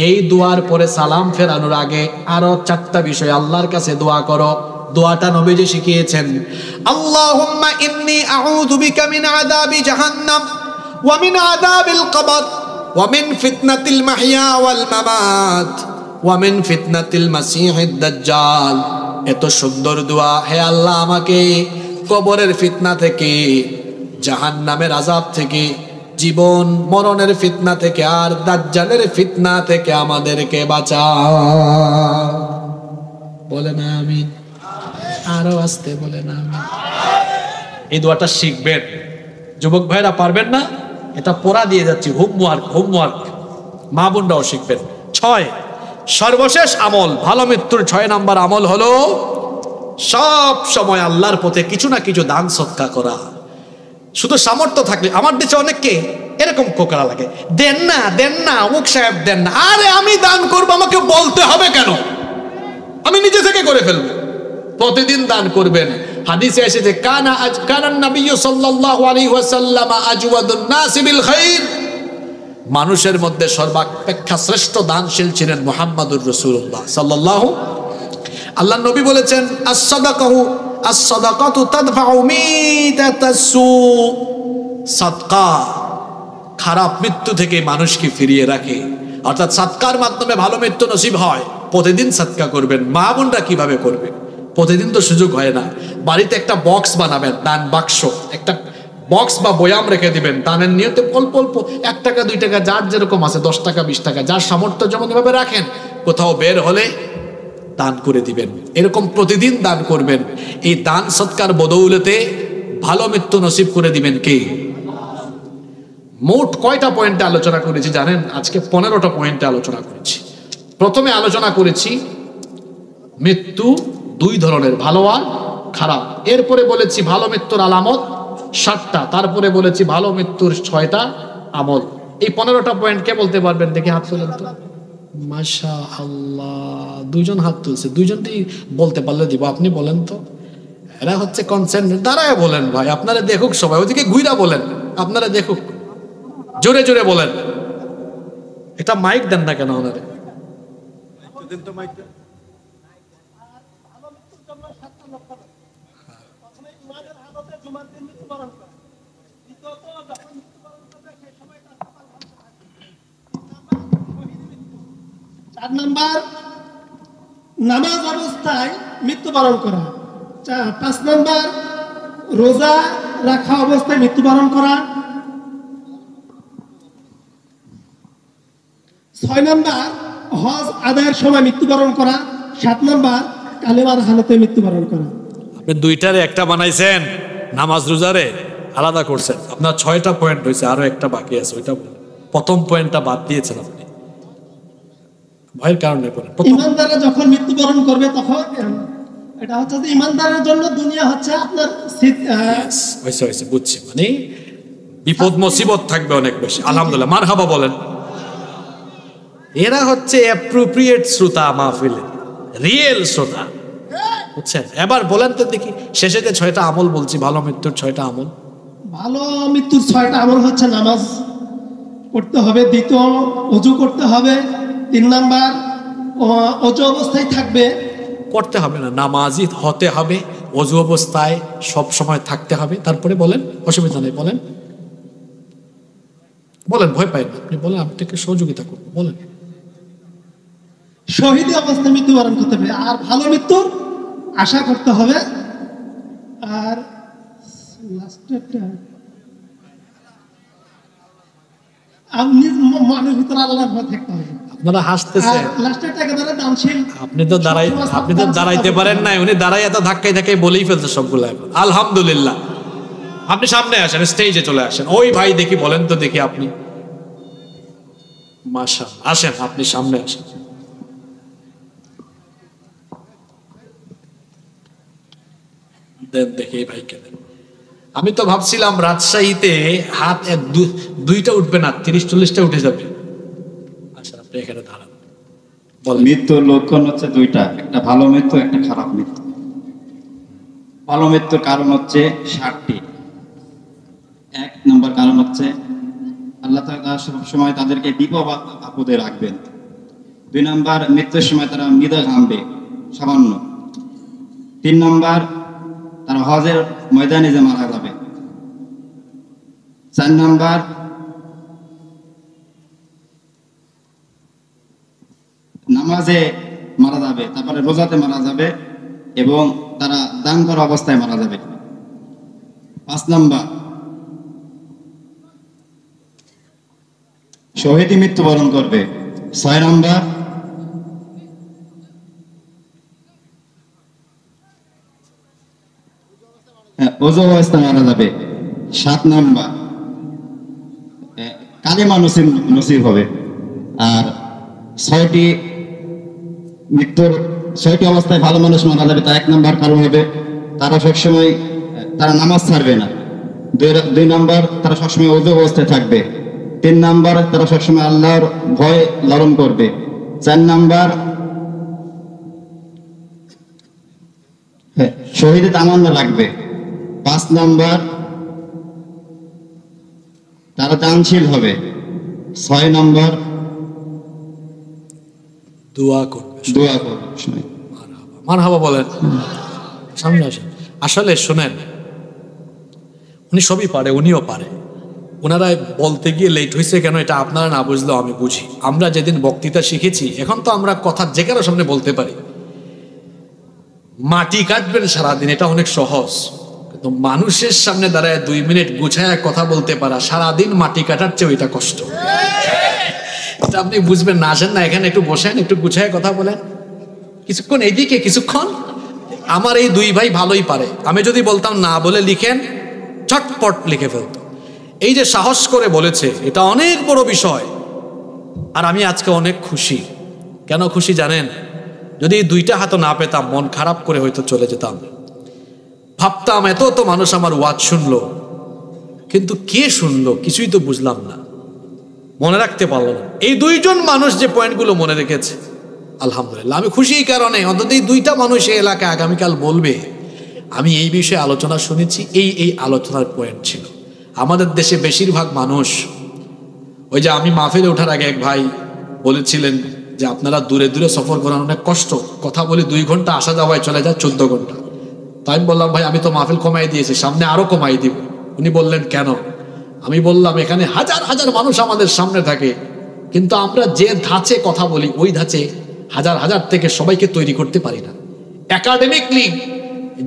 এই দোয়ার পরে সালাম ফেরানোর আগে আরো 4টা বিষয় আল্লাহর কাছে দোয়া করো। দোয়াটা নবীজি শিখিয়েছেন, আল্লাহুম্মা ইন্নী আউযু বিকা মিন আযাবি জাহান্নাম ওয়া মিন আযাবিল কবর ওয়া মিন ফিতনাতিল মাহইয়া ওয়াল মামাত ওয়া মিন ফিতনাতিল মাসিহিদ দাজ্জাল। এত সুন্দর দোয়া। হে আল্লাহ, আমাকে কবরের ফিতনা থেকে, জাহান্নামের আযাব থেকে, জীবন মরণের ফিতনা থেকে, আর দাজ্জালের ফিতনা থেকে আমাদেরকে বাঁচাও। বলে না আমিন। আরো আসতে বলে না আমিন। এই দোয়াটা শিখবেন। যুবক ভাইরা পারবেন না, এটা পড়া দিয়ে যাচ্ছি, হোমওয়ার্ক। মা বোনরাও শিখবেন। 6 সর্বশেষ আমল, ভালো মৃত্যুর 6 নাম্বার আমল হলো সব সময় আল্লাহর পথে কিছু না কিছু দান সদকা করা। শুধু সামর্থ্য থাকলে, আমার দেশে অনেককে এরকম কোকড়া লাগে, দেন না দেন না, অমুক সাহেব দেন না। আরে আমি দান করবো, আমাকে বলতে হবে কেন? আমি নিজে থেকে করে ফেলবো। প্রতিদিন দান করবেন। হাদিসে এসেছে, কানান নবী সাল্লাল্লাহু আলাইহি ওয়াসাল্লাম আজওয়াদুন নাস বিল খাইর। মানুষের মধ্যে সর্বাপেক্ষা শ্রেষ্ঠ দানশীল ছিলেন মুহাম্মদুর রাসূলুল্লাহ সাল্লাল্লাহু। আল্লাহর নবী বলেছেন, আস-সাদাকাতু তাদফাউ মিতাতাস সু। সাদকা খারাপ মৃত্যু থেকে মানুষকে ফিরিয়ে রাখে। অর্থাৎ সাদকার মাধ্যমে ভালো মৃত্যু নসিব হয়। প্রতিদিন সাদকা করবেন। মা বোনরা কিভাবে করবে? প্রতিদিন তো সুযোগ হয় না। বাড়িতে একটা বক্স বানাবেন, দান বাক্স, একটা বক্স বা বয়াম রেখে দিবেন। দানের নিয়তে অল্প অল্প 1 টাকা 2 টাকা, যার যেরকম আছে, 10 টাকা 20 টাকা, যার সামর্থ্য যেমন এভাবে রাখেন। কোথাও বের হলে দান করে দিবেন। এরকম প্রতিদিন দান করবেন। এই দান সৎকার বদৌলতে ভালো মৃত্যু নসিব করে দিবেন কে? মোট কয়টা পয়েন্টে আলোচনা করেছি জানেন? আজকে 15টা পয়েন্টে আলোচনা করেছি। প্রথমে আলোচনা করেছি মৃত্যু 2 ধরনের, ভালো আর খারাপ। এরপরে বলেছি ভালো মৃত্যুর আলামত 7টা। তারপরে বলেছি ভালো মৃত্যুর 6টা আমল। এই 15টা পয়েন্ট কে বলতে পারবেন? দেখে হাত তোলেন তো। মাশাআল্লাহ, 2 জন হাত তুলছে। 2 জনই বলতে পারলে দিব। আপনি বলেন তো। এরা হচ্ছে কনসেন্ট্রেট। দাঁড়ায় বলেন ভাই, আপনারা দেখুক সবাই। ওইদিকে ঘুরা বলেন, আপনারা দেখুক। জোরে জোরে বলেন। এটা মাইক দেন না কেন ওনারে? চার নাম্বার, নামাজ অবস্থায় মৃত্যুবরণ করা। 5 নাম্বার, রোজা রাখা অবস্থায় মৃত্যুবরণ করা। 6 নাম্বার, হজ আদায়ের সময় মৃত্যুবরণ করা। 7 নাম্বার, কালেমার হালতে মৃত্যুবরণ করা। আপনি দুইটারে একটা বানাইছেন, নামাজ রোজারে আলাদা করছেন। আপনার 6টা পয়েন্ট হয়েছে, আরো একটা বাকি আছে, ওইটা প্রথম পয়েন্টটা বাদ দিয়েছেন আপনি ভয়ের কারণে। ইমানদাররা যখন মৃত্যুবরণ করবে তখন এটা হচ্ছে যে ইমানদারের জন্য দুনিয়া হচ্ছে আপনার হয়েছে বুঝছি, মানে বিপদ মুসিবত থাকবে অনেক বেশি। আলহামদুলিল্লাহ, মারহাবা বলেন। এরা হচ্ছে অ্যাপ্রোপ্রিয়েট শ্রোতা, মাহফিলে রিয়েল শ্রোতা, বুঝছেন? এবার বলেন তো দেখি, শেষে যে 6টা আমল বলছি, ভালো মৃত্যুর 6টা আমল। ভালো মৃত্যুর 6টা আমল হচ্ছে নামাজ পড়তে হবে, দ্বিতীয় ওযু করতে হবে, 3 নাম্বার ওযু অবস্থায় থাকবে, পড়তে হবে না, নামাজি হতে হবে, ওযু অবস্থায় সব সময় থাকতে হবে। তারপরে বলেন, অসুবিধা নেই, বলেন বলেন, ভয় পাই না, আপনি বলেন, আপনাকে সহযোগিতা করবো, বলেন। শহীদ অবস্থায় মৃত্যুবরণ করতে হবে, আর ভালো মৃত্যুর আশা করতে হবে। আর লাস্টেরটা আপনি মনের ভিতরে আল্লাহর ভয় থাকতে হবে। আপনারা হাসতেছেন, লাস্টেরটা একেবারে দানশীল। আপনি তো দাঁড়াইতে পারেন নাই, উনি দাঁড়াই এত ধাক্কায় ধাক্কায় বলেই ফেলছে সবগুলো। এখন আলহামদুলিল্লাহ, আপনি সামনে আসেন, স্টেজে চলে আসেন। ওই ভাই দেখি, বলেন তো দেখি আপনি, মাশাআল্লাহ, আসেন আপনি সামনে আসেন। দেন দেখি এই ভাইকে দেন। আমি তো ভাবছিলাম রাজশাহীতে হাত 2টা উঠবে না, 30-40টা উঠে যাবে। আচ্ছা, আপনি এখানে দাঁড়ান। মৃত্যুর লক্ষণ হচ্ছে 2টা, একটা ভালো মৃত্যু, একটা খারাপ মৃত্যু। ভালো মৃত্যুর কারণ হচ্ছে 60টি। 1 নম্বর কারণ হচ্ছে আল্লাহ তাআলা সবসময় তাদেরকে বিপদ আপদে রাখবেন। 2 নম্বর, মৃত্যুর সময় তারা মৃদা ঘামবে সামান্য। 3 নম্বর, তারা হজের ময়দানে যে মারা যাবে। 4 নম্বর, নামাজে মারা যাবে, তারপরে রোজাতে মারা যাবে, এবং তারা দান করা অবস্থায় মারা যাবে। 5 নম্বর, শহীদ মৃত্যুবরণ করবে। 6 নম্বর, ওযু অবস্থায় মারা যাবে। 7 নম্বর, কালিমা নসিব হবে। আর 6টি মৃত্যুর 6টি অবস্থায় ভালো মানুষ মারা যাবে। তা 1 নম্বর কারণ হবে তারা সবসময় তারা নামাজ ছাড়বে না। 2 নম্বর, তারা সবসময় ওযু অবস্থায় থাকবে। 3 নম্বর, তারা সবসময় আল্লাহর ভয় লালন করবে। 4 নম্বর, শহীদের তামান্না লাগবে। 5 নম্বর, তারা দানশীল হবে। 6 নম্বর, দোয়া করবে। মারহাবা বলেন, সামনে আসেন। আসলে শোনেন, উনি সবই পারে, উনিও পারে। ওনারা বলতে গিয়ে লেট হয়েছে কেন, এটা আপনারা না বুঝলেও আমি বুঝি। আমরা যেদিন বক্তৃতা শিখেছি, এখন তো আমরা কথা যে কারো সামনে বলতে পারি। মাটি কাটবেন সারাদিন, এটা অনেক সহজ, কিন্তু মানুষের সামনে দাঁড়ায় 2 মিনিট গুছায় কথা বলতে পারা, সারাদিন মাটি কাটার চেয়ে ওইটা কষ্ট। এটা আপনি বুঝবেন না, আসেন না এখানে, একটু বসেন, একটু গুছায় কথা বলেন, কিছুক্ষণ এইদিকে, কিছুক্ষণ। আমার এই 2 ভাই ভালোই পারে। আমি যদি বলতাম না বলে লিখেন, চটপট লিখে ফেলতো। এই যে সাহস করে বলেছে, এটা অনেক বড় বিষয়। আর আমি আজকে অনেক খুশি। কেন খুশি জানেন? যদি এই 2টা হাত না পেতাম, মন খারাপ করে হয়তো চলে যেতাম। ভাবতাম এত তো মানুষ আমার ওয়াজ শুনলো, কিন্তু কে শুনলো কিছুই তো বুঝলাম না, মনে রাখতে পারলো না। এই 2 জন মানুষ যে পয়েন্টগুলো মনে রেখেছে, আলহামদুলিল্লাহ আমি খুশি। এই কারণে অন্তত এই 2টা মানুষ এই এলাকায় আগামীকাল বলবে আমি এই বিষয়ে আলোচনা শুনেছি, এই আলোচনার পয়েন্ট ছিল। আমাদের দেশে বেশিরভাগ মানুষ, ওই যে আমি মাহফিলে ওঠার আগে এক ভাই বলেছিলেন যে আপনারা দূরে দূরে সফর করার অনেক কষ্ট, কথা বলি 2 ঘন্টা, আসা যাওয়ায় চলে যায় 14 ঘন্টা। তাই আমি বললাম ভাই আমি তো মাহফিল কমাই দিয়েছি, সামনে আরো কমাই দিব। উনি বললেন কেন? আমি বললাম এখানে হাজার হাজার মানুষ আমাদের সামনে থাকে, কিন্তু আমরা যে ধাঁচে কথা বলি ওই ধাঁচে হাজার হাজার থেকে সবাইকে তৈরি করতে পারি না। একাডেমিকলি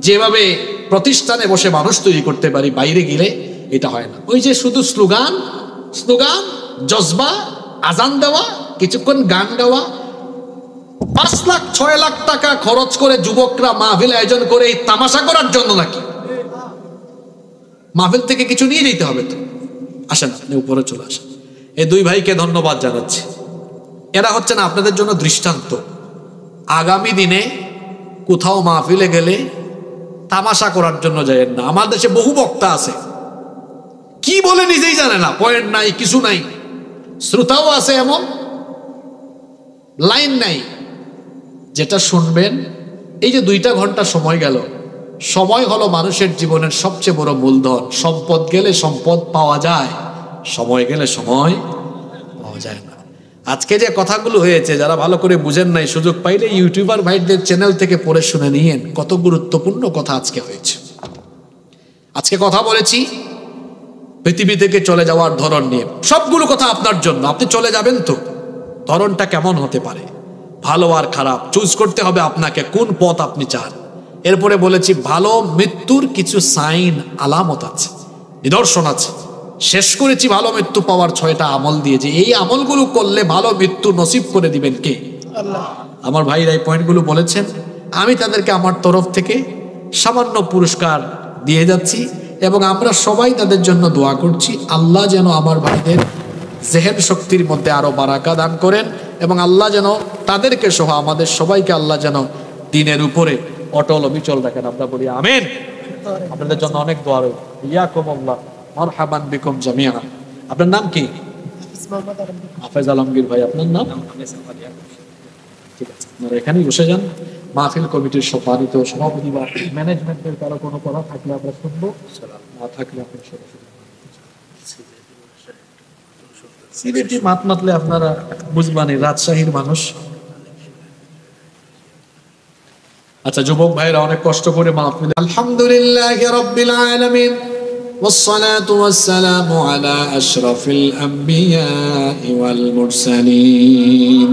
যেভাবে প্রতিষ্ঠানে বসে মানুষ তৈরি করতে পারি, বাইরে গেলে এটা হয় না। ওই যে শুধু স্লোগান, জজবা, আজান দেওয়া, কিছুক্ষণ গান গাওয়া, 5 লাখ 6 লাখ টাকা খরচ করে যুবকরা মাহফিল আয়োজন করে এই তামাশা করার জন্য নাকি? মাহফিল থেকে কিছু নিয়ে যেতে হবে তো। আসেন আপনি উপরে চলে আসেন। এই দুই ভাইকে ধন্যবাদ জানাচ্ছি। এরা হচ্ছে না আপনাদের জন্য দৃষ্টান্ত। আগামী দিনে কোথাও মাহফিলে গেলে তামাশা করার জন্য যায়েন না। আমার দেশে বহু বক্তা আছে, কি বলে নিজেই জানে না, পয়েন্ট নাই, কিছু নাই। শ্রোতাও আছে এমন, লাইন নাই। যেটা শুনবেন, এই যে 2টা ঘন্টা সময় গেল, সময় হলো মানুষের জীবনের সবচেয়ে বড় মূলধন। সম্পদ গেলে সম্পদ পাওয়া যায়, সময় গেলে সময় পাওয়া যায় না। আজকে যে কথাগুলো হয়েছে, যারা ভালো করে বুঝেন নাই, সুযোগ পাইলে ইউটিউবার ভাইদের চ্যানেল থেকে পড়ে শুনে নিয়েন, কত গুরুত্বপূর্ণ কথা আজকে হয়েছে। আজকে কথা বলেছি পৃথিবী থেকে চলে যাওয়ার ধরন নিয়ে। সবগুলো কথা আপনার জন্য। আপনি চলে যাবেন তো, ধরনটা কেমন হতে পারে, ভালো আর খারাপ চুজ করতে হবে আপনাকে, কোন পথ আপনি চান। এরপরে বলেছি ভালো মৃত্যুর কিছু সাইন, আলামত আছে, নিদর্শন আছে। শেষ করেছি ভালো মৃত্যু পাওয়ার 6টা আমল দিয়ে, যে এই আমলগুলো করলে ভালো মৃত্যু নসিব করে দিবেন কে? আল্লাহ। আমার ভাইরা এই পয়েন্টগুলো বলেছেন, আমি তাদেরকে আমার তরফ থেকে সামান্য পুরস্কার দিয়ে যাচ্ছি, এবং আমরা সবাই তাদের জন্য দোয়া করছি। আল্লাহ যেন আমার ভাইদের জেহেন শক্তির মধ্যে আরো বারাকা দান করেন, এবং আল্লাহ যেন তাদেরকে সহ আমাদের সবাইকে আল্লাহ যেন দ্বীনের উপরে অটল অবিচল রাখেন। আমরা বলি আমিন। আপনাদের জন্য অনেক দোয়া রইল। ইয়াকুমুল্লাহ, মারহাবান বিকুম জামিআ। আপনার নাম কি? হাফেজ আলমগীর ভাই। আপনার নাম? ঠিক আছে, আপনারা এখানেই বসে যান। মাহফিল কমিটির সম্মানিত সভাপতি বা ম্যানেজমেন্টের কারো কোনো কথা থাকলে আমরা শুনবো, না থাকলে আপনি সিলেটি মাত মাতলে আপনারা বুঝবানি, রাজশাহীর মানুষ। আচ্ছা, যুবক ভাইরা অনেক কষ্ট করে মাহফিল। আলহামদুলিল্লাহি রাব্বিল আলামিন والصلاة والسلام على أشرف الأنبياء والمرسلين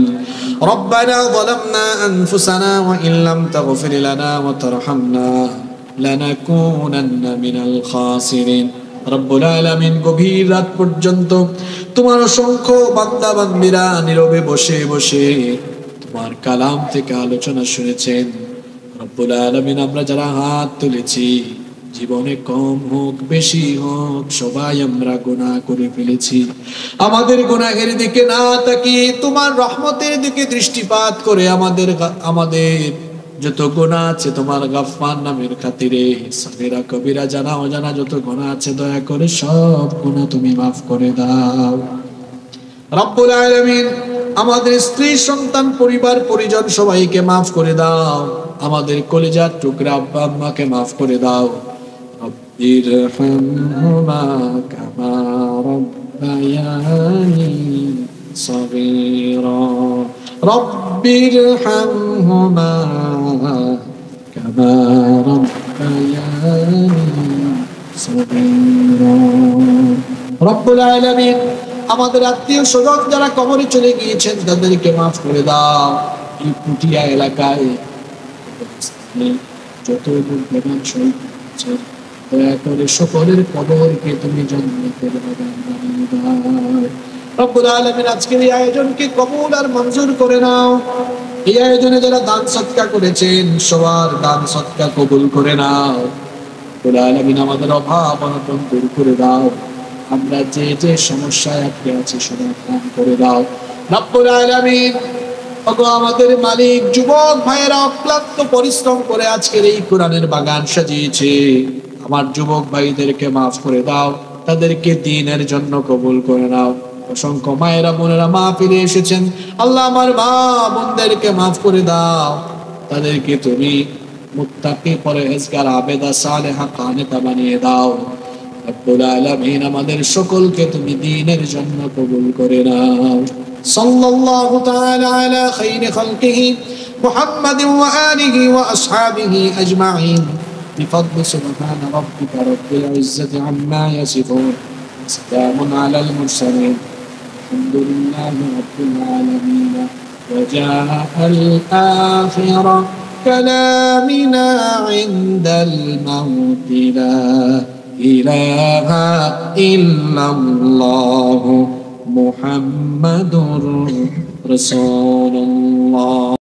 ربنا ظلمنا أنفسنا وإن لم تغفر لنا وترحمنا لنكونن من الخاسرين রব্বুল আলামিন গভীর রাত পর্যন্ত তোমার অসংখ্য বান্দা বান্দীরা নীরবে বসে বসে তোমার কালাম থেকে আলোচনা শুনেছেন। রব্বুল আলামিন আমরা যারা হাত তুলেছি, জীবনে কম হোক বেশি হোক সবাই আমরা গুনাহ করে ফেলেছি। আমাদের গুনাহের দিকে না তাকিয়ে তোমার রহমতের দিকে দৃষ্টিপাত করে আমাদের যত গুনাহ আছে তোমার গাফফার নামের খাতিরে, সগীরা কবিরা জানা অজানা যত গুনাহ আছে দয়া করে সব গুনাহ তুমি মাফ করে দাও। রব্বুল আলামিন আমাদের স্ত্রী সন্তান পরিবার পরিজন সবাইকে মাফ করে দাও। আমাদের কলিজার টুকরা আব্বা আম্মাকে মাফ করে দাও। ইরহামহুমা কামা রাব্বায়ানি সগীরা রব্বিরহামহুমা কামা রাব্বায়ানি সগীরা। রব্বুল আলামিন আমাদের আত্মীয় স্বজন যারা কবরে চলে গিয়েছেন তাদেরকে মাফ করে দাও। এই পুটিয়া এলাকায় যত মুসলমান শহীদ হয়েছে দয়া করে সকলের কবরকে তুমি জান্নাতের বাগান বানিয়ে দাও। রব্বুল আলামিন আজকের এই আয়োজনকে কবুল আর মঞ্জুর করে নাও। এই আয়োজনে যারা দান সদকা করেছেন সবার দান সদকা কবুল করে নাও। রব্বুল আলামিন আমাদের অভাব অনটন দূর করে দাও। আমরা যে যে সমস্যায় আটকে আছি সমাধান করে দাও। রব্বুল আলামিন আমাদের মালিক যুবক ভাইয়েরা অক্লান্ত পরিশ্রম করে আজকের এই কোরআনের বাগান সাজিয়েছে। আমার যুবক ভাইদেরকে মাফ করে দাও, তাদেরকে দ্বীনের জন্য কবুল করে নাও। অসংখ্য মায়েরা বোনেরা মাহফিলে এসেছেন, আল্লাহ আমার মা বোনদেরকে মাফ করে দাও। তাদেরকে তুমি মুত্তাকি পরহেজগার আবেদা সালেহা কানেতা বানিয়ে দাও। রব্বুল আলামিন আমাদের সকলকে তুমি দ্বীনের জন্য কবুল করে নাও। সাল্লাল্লাহু তাআলা আলা খায়রি খালকিহি মুহাম্মাদিন ওয়া আলিহি ওয়া আসহাবিহি আজমাইন বিফadli সুবহান রাব্বিকা রাব্বিল ইজ্জাতি আম্মা ইয়াসিফুন সালামুন আলাল মুরসালিন আলহামদুলিল্লাহি রাব্বিল আলামিন ওয়া জাআল আখিরা কালামিনা ইনদাল মাউতি লা ইলাহা ইল্লাল্লাহু মুহাম্মাদুর রাসূলুল্লাহ।